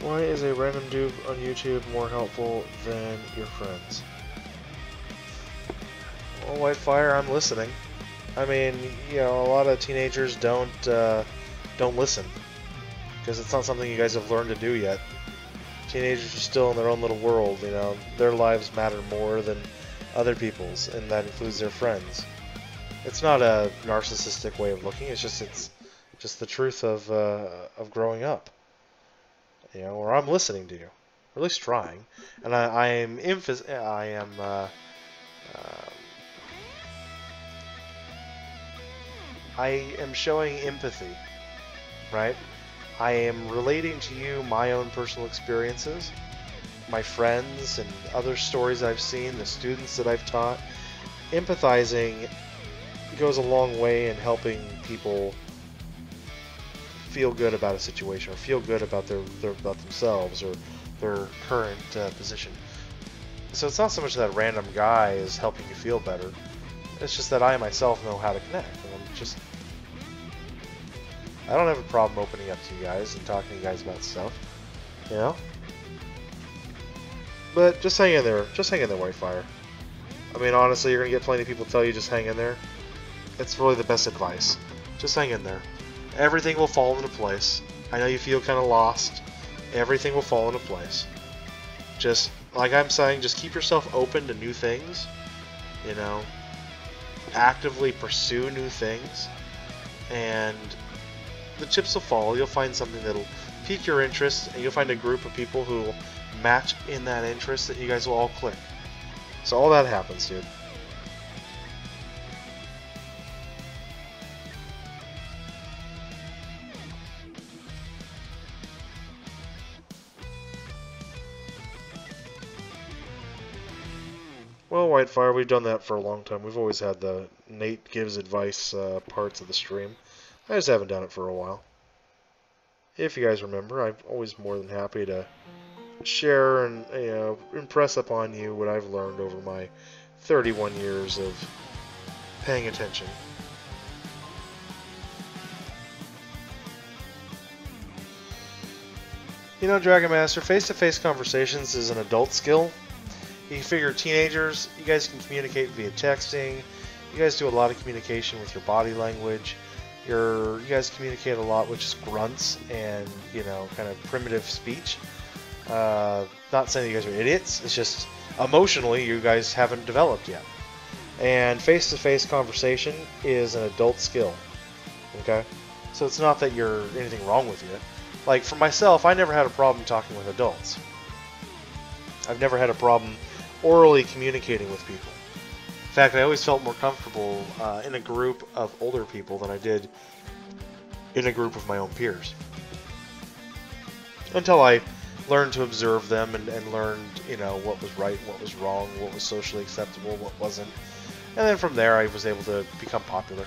Why is a random dude on YouTube more helpful than your friends? Well, Whitefire, I'm listening. I mean, you know, a lot of teenagers don't listen because it's not something you guys have learned to do yet. Teenagers are still in their own little world. You know, their lives matter more than other people's, and that includes their friends. It's not a narcissistic way of looking. It's just the truth of growing up. You know, or I'm listening to you, or at least trying, and I am showing empathy, right? I am relating to you my own personal experiences, my friends and other stories I've seen, the students that I've taught. Empathizing goes a long way in helping people feel good about a situation, or feel good about about themselves or their current position. So it's not so much that a random guy is helping you feel better. It's just that I myself know how to connect, and I don't have a problem opening up to you guys and talking to you guys about stuff, you know. But just hang in there. Just hang in there, Whitefire. I mean, honestly, you're gonna get plenty of people tell you just hang in there. It's really the best advice. Just hang in there. Everything will fall into place. I know you feel kind of lost. Everything will fall into place. Just, like I'm saying, just keep yourself open to new things. You know, actively pursue new things. And the chips will fall. You'll find something that'll pique your interest, and you'll find a group of people who will match in that interest that you guys will all click. So all that happens, dude. Well, Whitefire, we've done that for a long time. We've always had the Nate gives advice parts of the stream. I just haven't done it for a while. If you guys remember, I'm always more than happy to share and, you know, impress upon you what I've learned over my 31 years of paying attention. You know, Dragon Master, face-to-face conversations is an adult skill. You figure teenagers, you guys can communicate via texting. You guys do a lot of communication with your body language. You guys communicate a lot with just grunts and, you know, kind of primitive speech. Not saying that you guys are idiots. It's just emotionally you guys haven't developed yet. And face-to-face conversation is an adult skill. Okay? So it's not that you're anything wrong with you. Like, for myself, I never had a problem talking with adults. I've never had a problem orally communicating with people. In fact, I always felt more comfortable in a group of older people than I did in a group of my own peers. Until I learned to observe them and learned, you know, what was right, what was wrong, what was socially acceptable, what wasn't. And then from there, I was able to become popular.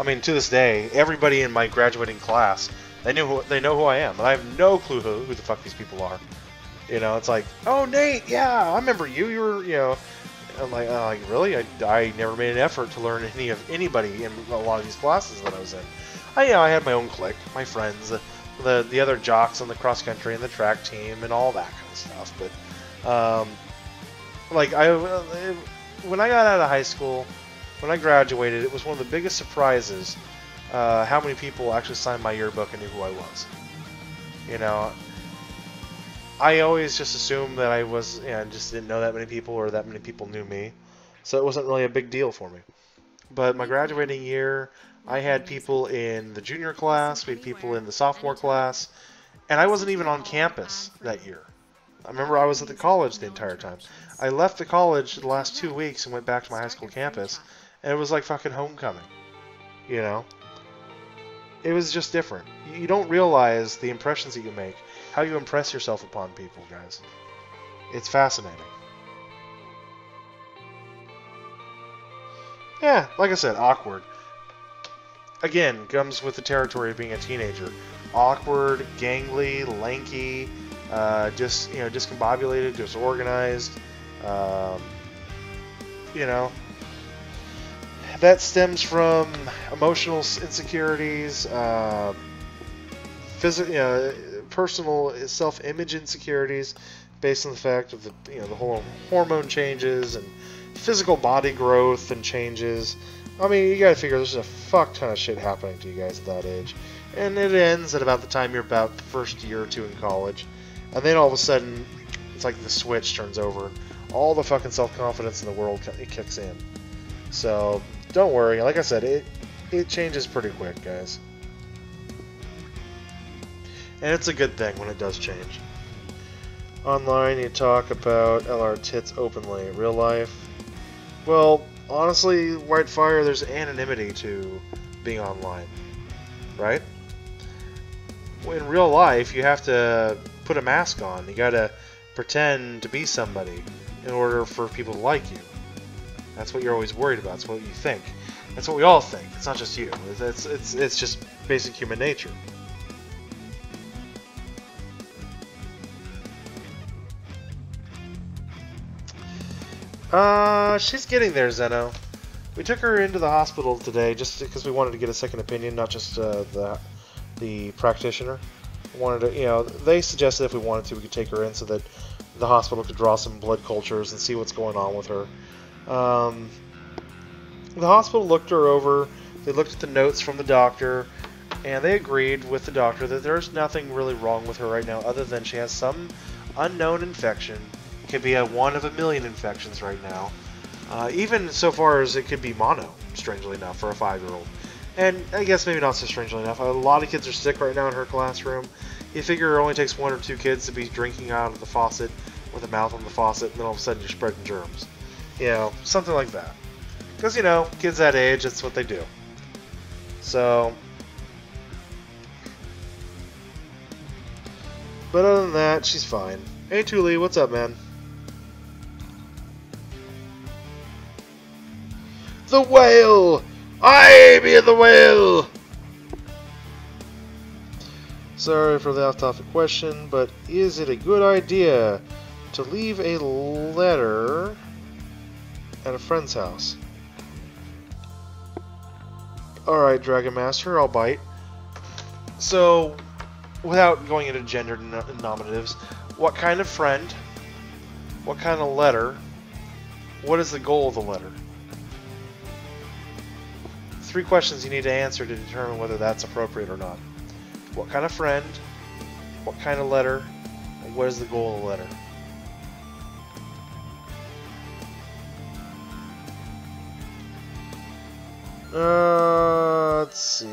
I mean, to this day, everybody in my graduating class, they know who I am, and I have no clue who the fuck these people are. You know, it's like, oh, Nate, yeah, I remember you. You were, you know. I'm like, really? I never made an effort to learn anybody in a lot of these classes that I was in. I had my own clique, my friends, the other jocks on the cross country and the track team and all that kind of stuff. But when I got out of high school, when I graduated, it was one of the biggest surprises how many people actually signed my yearbook and knew who I was. You know, I always just assumed that I was, just didn't know that many people or that many people knew me. So it wasn't really a big deal for me. But my graduating year, I had people in the junior class, we had people in the sophomore class, and I wasn't even on campus that year. I remember I was at the college the entire time. I left the college the last 2 weeks and went back to my high school campus, and it was like fucking homecoming. You know? It was just different. You don't realize the impressions that you make, how you impress yourself upon people, guys. It's fascinating. Yeah, like I said, awkward. Again, comes with the territory of being a teenager. Awkward, gangly, lanky, discombobulated, disorganized. That stems from emotional insecurities, personal self-image insecurities, based on the fact of the whole hormone changes and physical body growth and changes. I mean, you gotta figure there's a fuck ton of shit happening to you guys at that age, and it ends at about the time you're about first year or two in college, and then all of a sudden, it's like the switch turns over, all the fucking self-confidence in the world kicks in. So don't worry, like I said, it changes pretty quick, guys. And it's a good thing when it does change. Online, you talk about LR tits openly. Real life, well, honestly, Whitefire, there's anonymity to being online, right? In real life, you have to put a mask on. You gotta pretend to be somebody in order for people to like you. That's what you're always worried about. It's what you think. That's what we all think. It's not just you. It's just basic human nature. She's getting there, Zeno. We took her into the hospital today just because we wanted to get a second opinion, not just the practitioner. They suggested if we wanted to, we could take her in so that the hospital could draw some blood cultures and see what's going on with her. The hospital looked her over. They looked at the notes from the doctor, and they agreed with the doctor that there's nothing really wrong with her right now other than she has some unknown infection. It could be a 1 of a million infections right now. Even so far as it could be mono, strangely enough, for a 5-year-old. And I guess maybe not so strangely enough. A lot of kids are sick right now in her classroom. You figure it only takes 1 or 2 kids to be drinking out of the faucet with a mouth on the faucet, and then all of a sudden you're spreading germs. Something like that. Because, kids that age, that's what they do. So, but other than that, she's fine. Hey, Thule, what's up, man? The whale! I be the whale! Sorry for the off-topic question, but is it a good idea to leave a letter at a friend's house? Alright, Dragon Master, I'll bite. So, without going into gender nominatives, what kind of friend? What kind of letter? What is the goal of the letter? 3 questions you need to answer to determine whether that's appropriate or not. What kind of friend? What kind of letter? And what is the goal of the letter? Let's see.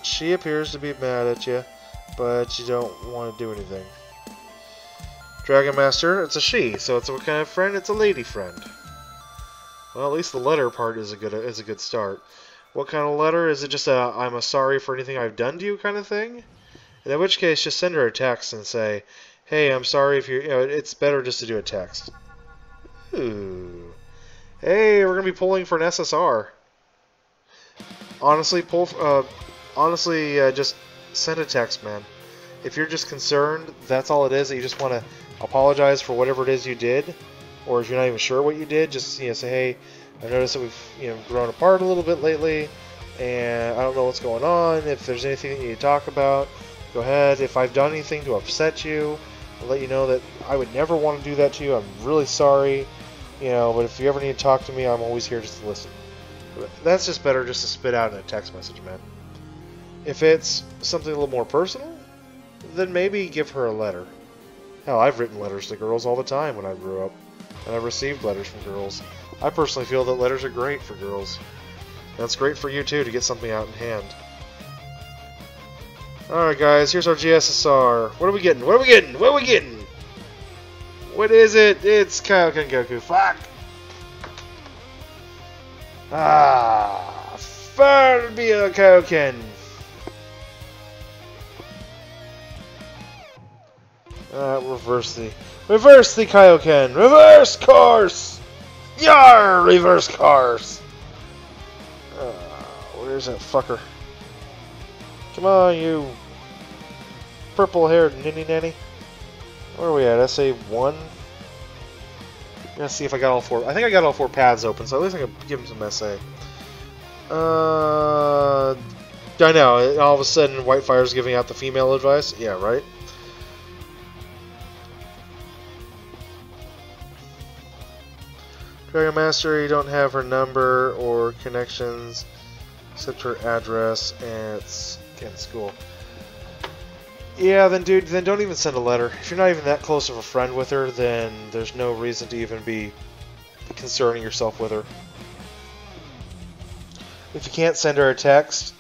She appears to be mad at you, but you don't want to do anything. Dragon Master, it's a she, so it's a what kind of friend? It's a lady friend. Well, at least the letter part is a good start. What kind of letter? Is it just a I'm a sorry for anything I've done to you kind of thing? And in which case, just send her a text and say, hey, I'm sorry if you know, it's better just to do a text. Ooh. Hey, we're going to be pulling for an SSR. Honestly, just send a text, man. If you're just concerned, that's all it is, that you just want to apologize for whatever it is you did, or if you're not even sure what you did, just say, hey, I noticed that we've grown apart a little bit lately, and I don't know what's going on. If there's anything that you need to talk about, go ahead. If I've done anything to upset you, I'll let you know that I would never want to do that to you. I'm really sorry, but if you ever need to talk to me, I'm always here just to listen. That's just better just to spit out in a text message, man. If it's something a little more personal, then maybe give her a letter. Hell, I've written letters to girls all the time when I grew up, and I've received letters from girls. I personally feel that letters are great for girls. And it's great for you, too, to get something out in hand. Alright, guys, here's our GSSR. What are we getting? What are we getting? What are we getting? What is it? It's Kaioken Goku. Fuck! Farbia Kaioken! Reverse the Kaioken! Reverse course! Yar! Reverse course! Where's that fucker? Come on, you purple-haired ninny-nanny. Where are we at? SA1? Let's see if I got all 4. I think I got all 4 paths open, so at least I can give him some SA. I know, all of a sudden Whitefire's giving out the female advice. Yeah, right? Dragon Master, you don't have her number or connections, except her address and school. Yeah, then dude, then don't even send a letter. If you're not even that close of a friend with her, then there's no reason to even be concerning yourself with her. If you can't send her a text,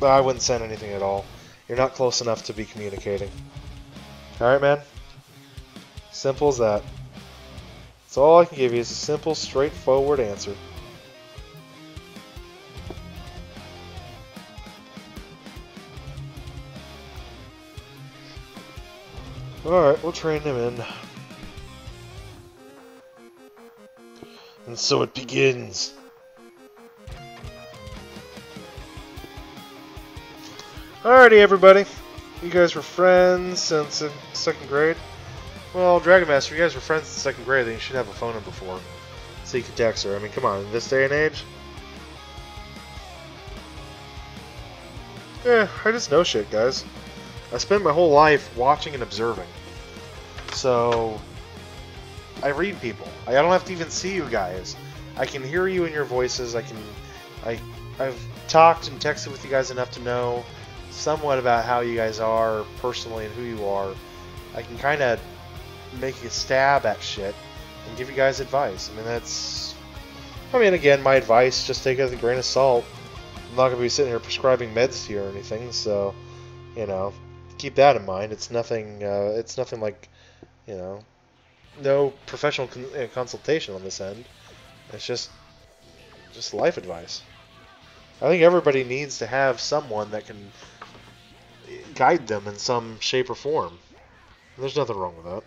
I wouldn't send anything at all. You're not close enough to be communicating. Alright, man? Simple as that. That's all I can give you is a simple, straightforward answer. Alright, we'll train him in. And so it begins. Alrighty, everybody. You guys were friends since 2nd grade. Well, Dragon Master, you guys were friends in 2nd grade, then you should have a phone number for her. So you can text her. I mean, come on, in this day and age? Yeah, I just know shit, guys. I spent my whole life watching and observing. So, I read people. I don't have to even see you guys. I can hear you in your voices. I've talked and texted with you guys enough to know somewhat about how you guys are personally and who you are. I can kind of make a stab at shit and give you guys advice. I mean, again, my advice, just take it with a grain of salt. I'm not going to be sitting here prescribing meds to you or anything, so, keep that in mind. It's nothing like, no professional consultation on this end. It's just life advice. I think everybody needs to have someone that can guide them in some shape or form. There's nothing wrong with that.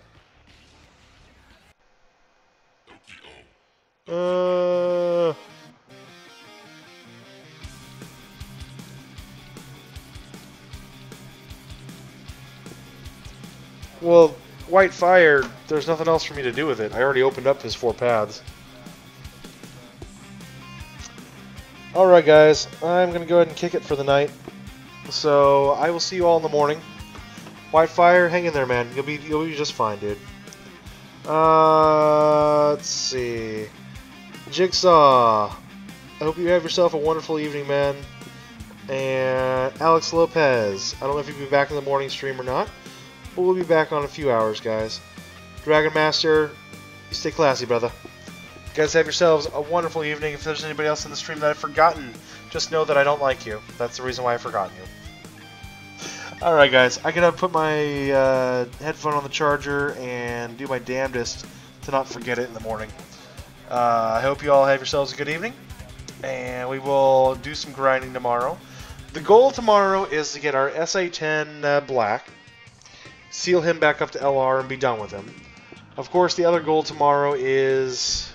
Well, White Fire, there's nothing else for me to do with it. I already opened up his 4 paths. Alright guys, I'm going to go ahead and kick it for the night. So, I will see you all in the morning. White Fire, hang in there, man. You'll be just fine, dude. Let's see. Jigsaw. I hope you have yourself a wonderful evening, man. And Alex Lopez, I don't know if you'll be back in the morning stream or not, but we'll be back on a few hours, guys. Dragon Master, you stay classy, brother. You guys have yourselves a wonderful evening. If there's anybody else in the stream that I've forgotten, just know that I don't like you. That's the reason why I've forgotten you. Alright, guys. I gotta put my headphone on the charger and do my damnedest to not forget it in the morning. I hope you all have yourselves a good evening, and we will do some grinding tomorrow. The goal tomorrow is to get our SA-10 Black, seal him back up to LR, and be done with him. Of course, the other goal tomorrow is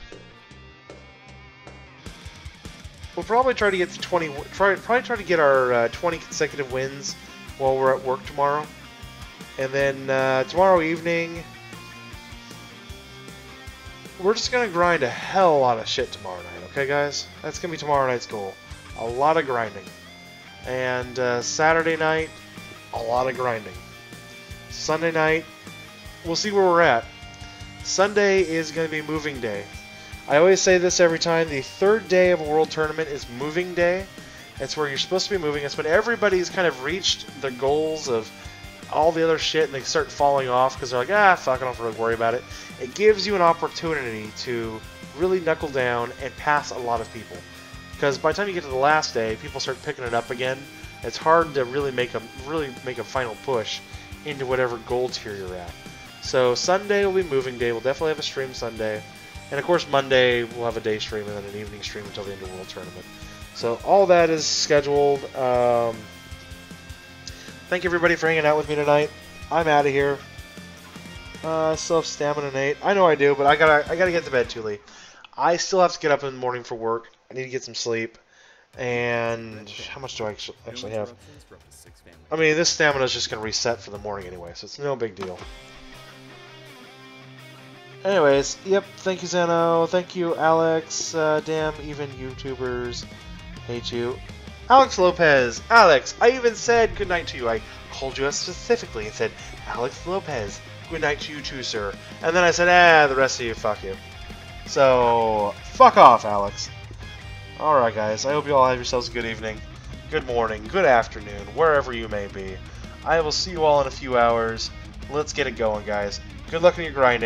we'll probably try to get to 20. Probably try to get our 20 consecutive wins while we're at work tomorrow, and then tomorrow evening we're just gonna grind a hell of a lot of shit tomorrow night. Okay, guys, that's gonna be tomorrow night's goal. A lot of grinding, and Saturday night, a lot of grinding. Sunday night, we'll see where we're at. Sunday is going to be moving day. I always say this every time. The third day of a world tournament is moving day. It's where you're supposed to be moving. It's when everybody's kind of reached their goals of all the other shit and they start falling off because they're like, ah, fuck, I don't really worry about it. It gives you an opportunity to really knuckle down and pass a lot of people. Because by the time you get to the last day, people start picking it up again. It's hard to really make a final push into whatever gold tier you're at. So Sunday will be moving day. We'll definitely have a stream Sunday. And of course Monday we'll have a day stream and then an evening stream until the end of the World Tournament. So all that is scheduled. Thank you everybody for hanging out with me tonight. I'm out of here. I still have stamina 8. I know I do, but I gotta get to bed, Thule. I still have to get up in the morning for work. I need to get some sleep. And how much do I actually have? I mean, this stamina is just going to reset for the morning anyway, so it's no big deal. Anyways, yep, thank you, Zeno. Thank you, Alex. Damn, even YouTubers hate you. Alex Lopez. Alex, I even said goodnight to you. I called you out specifically and said, Alex Lopez, good night to you too, sir. And then I said, the rest of you, fuck you. So, fuck off, Alex. Alright, guys, I hope you all have yourselves a good evening, good morning, good afternoon, wherever you may be. I will see you all in a few hours. Let's get it going, guys. Good luck in your grinding.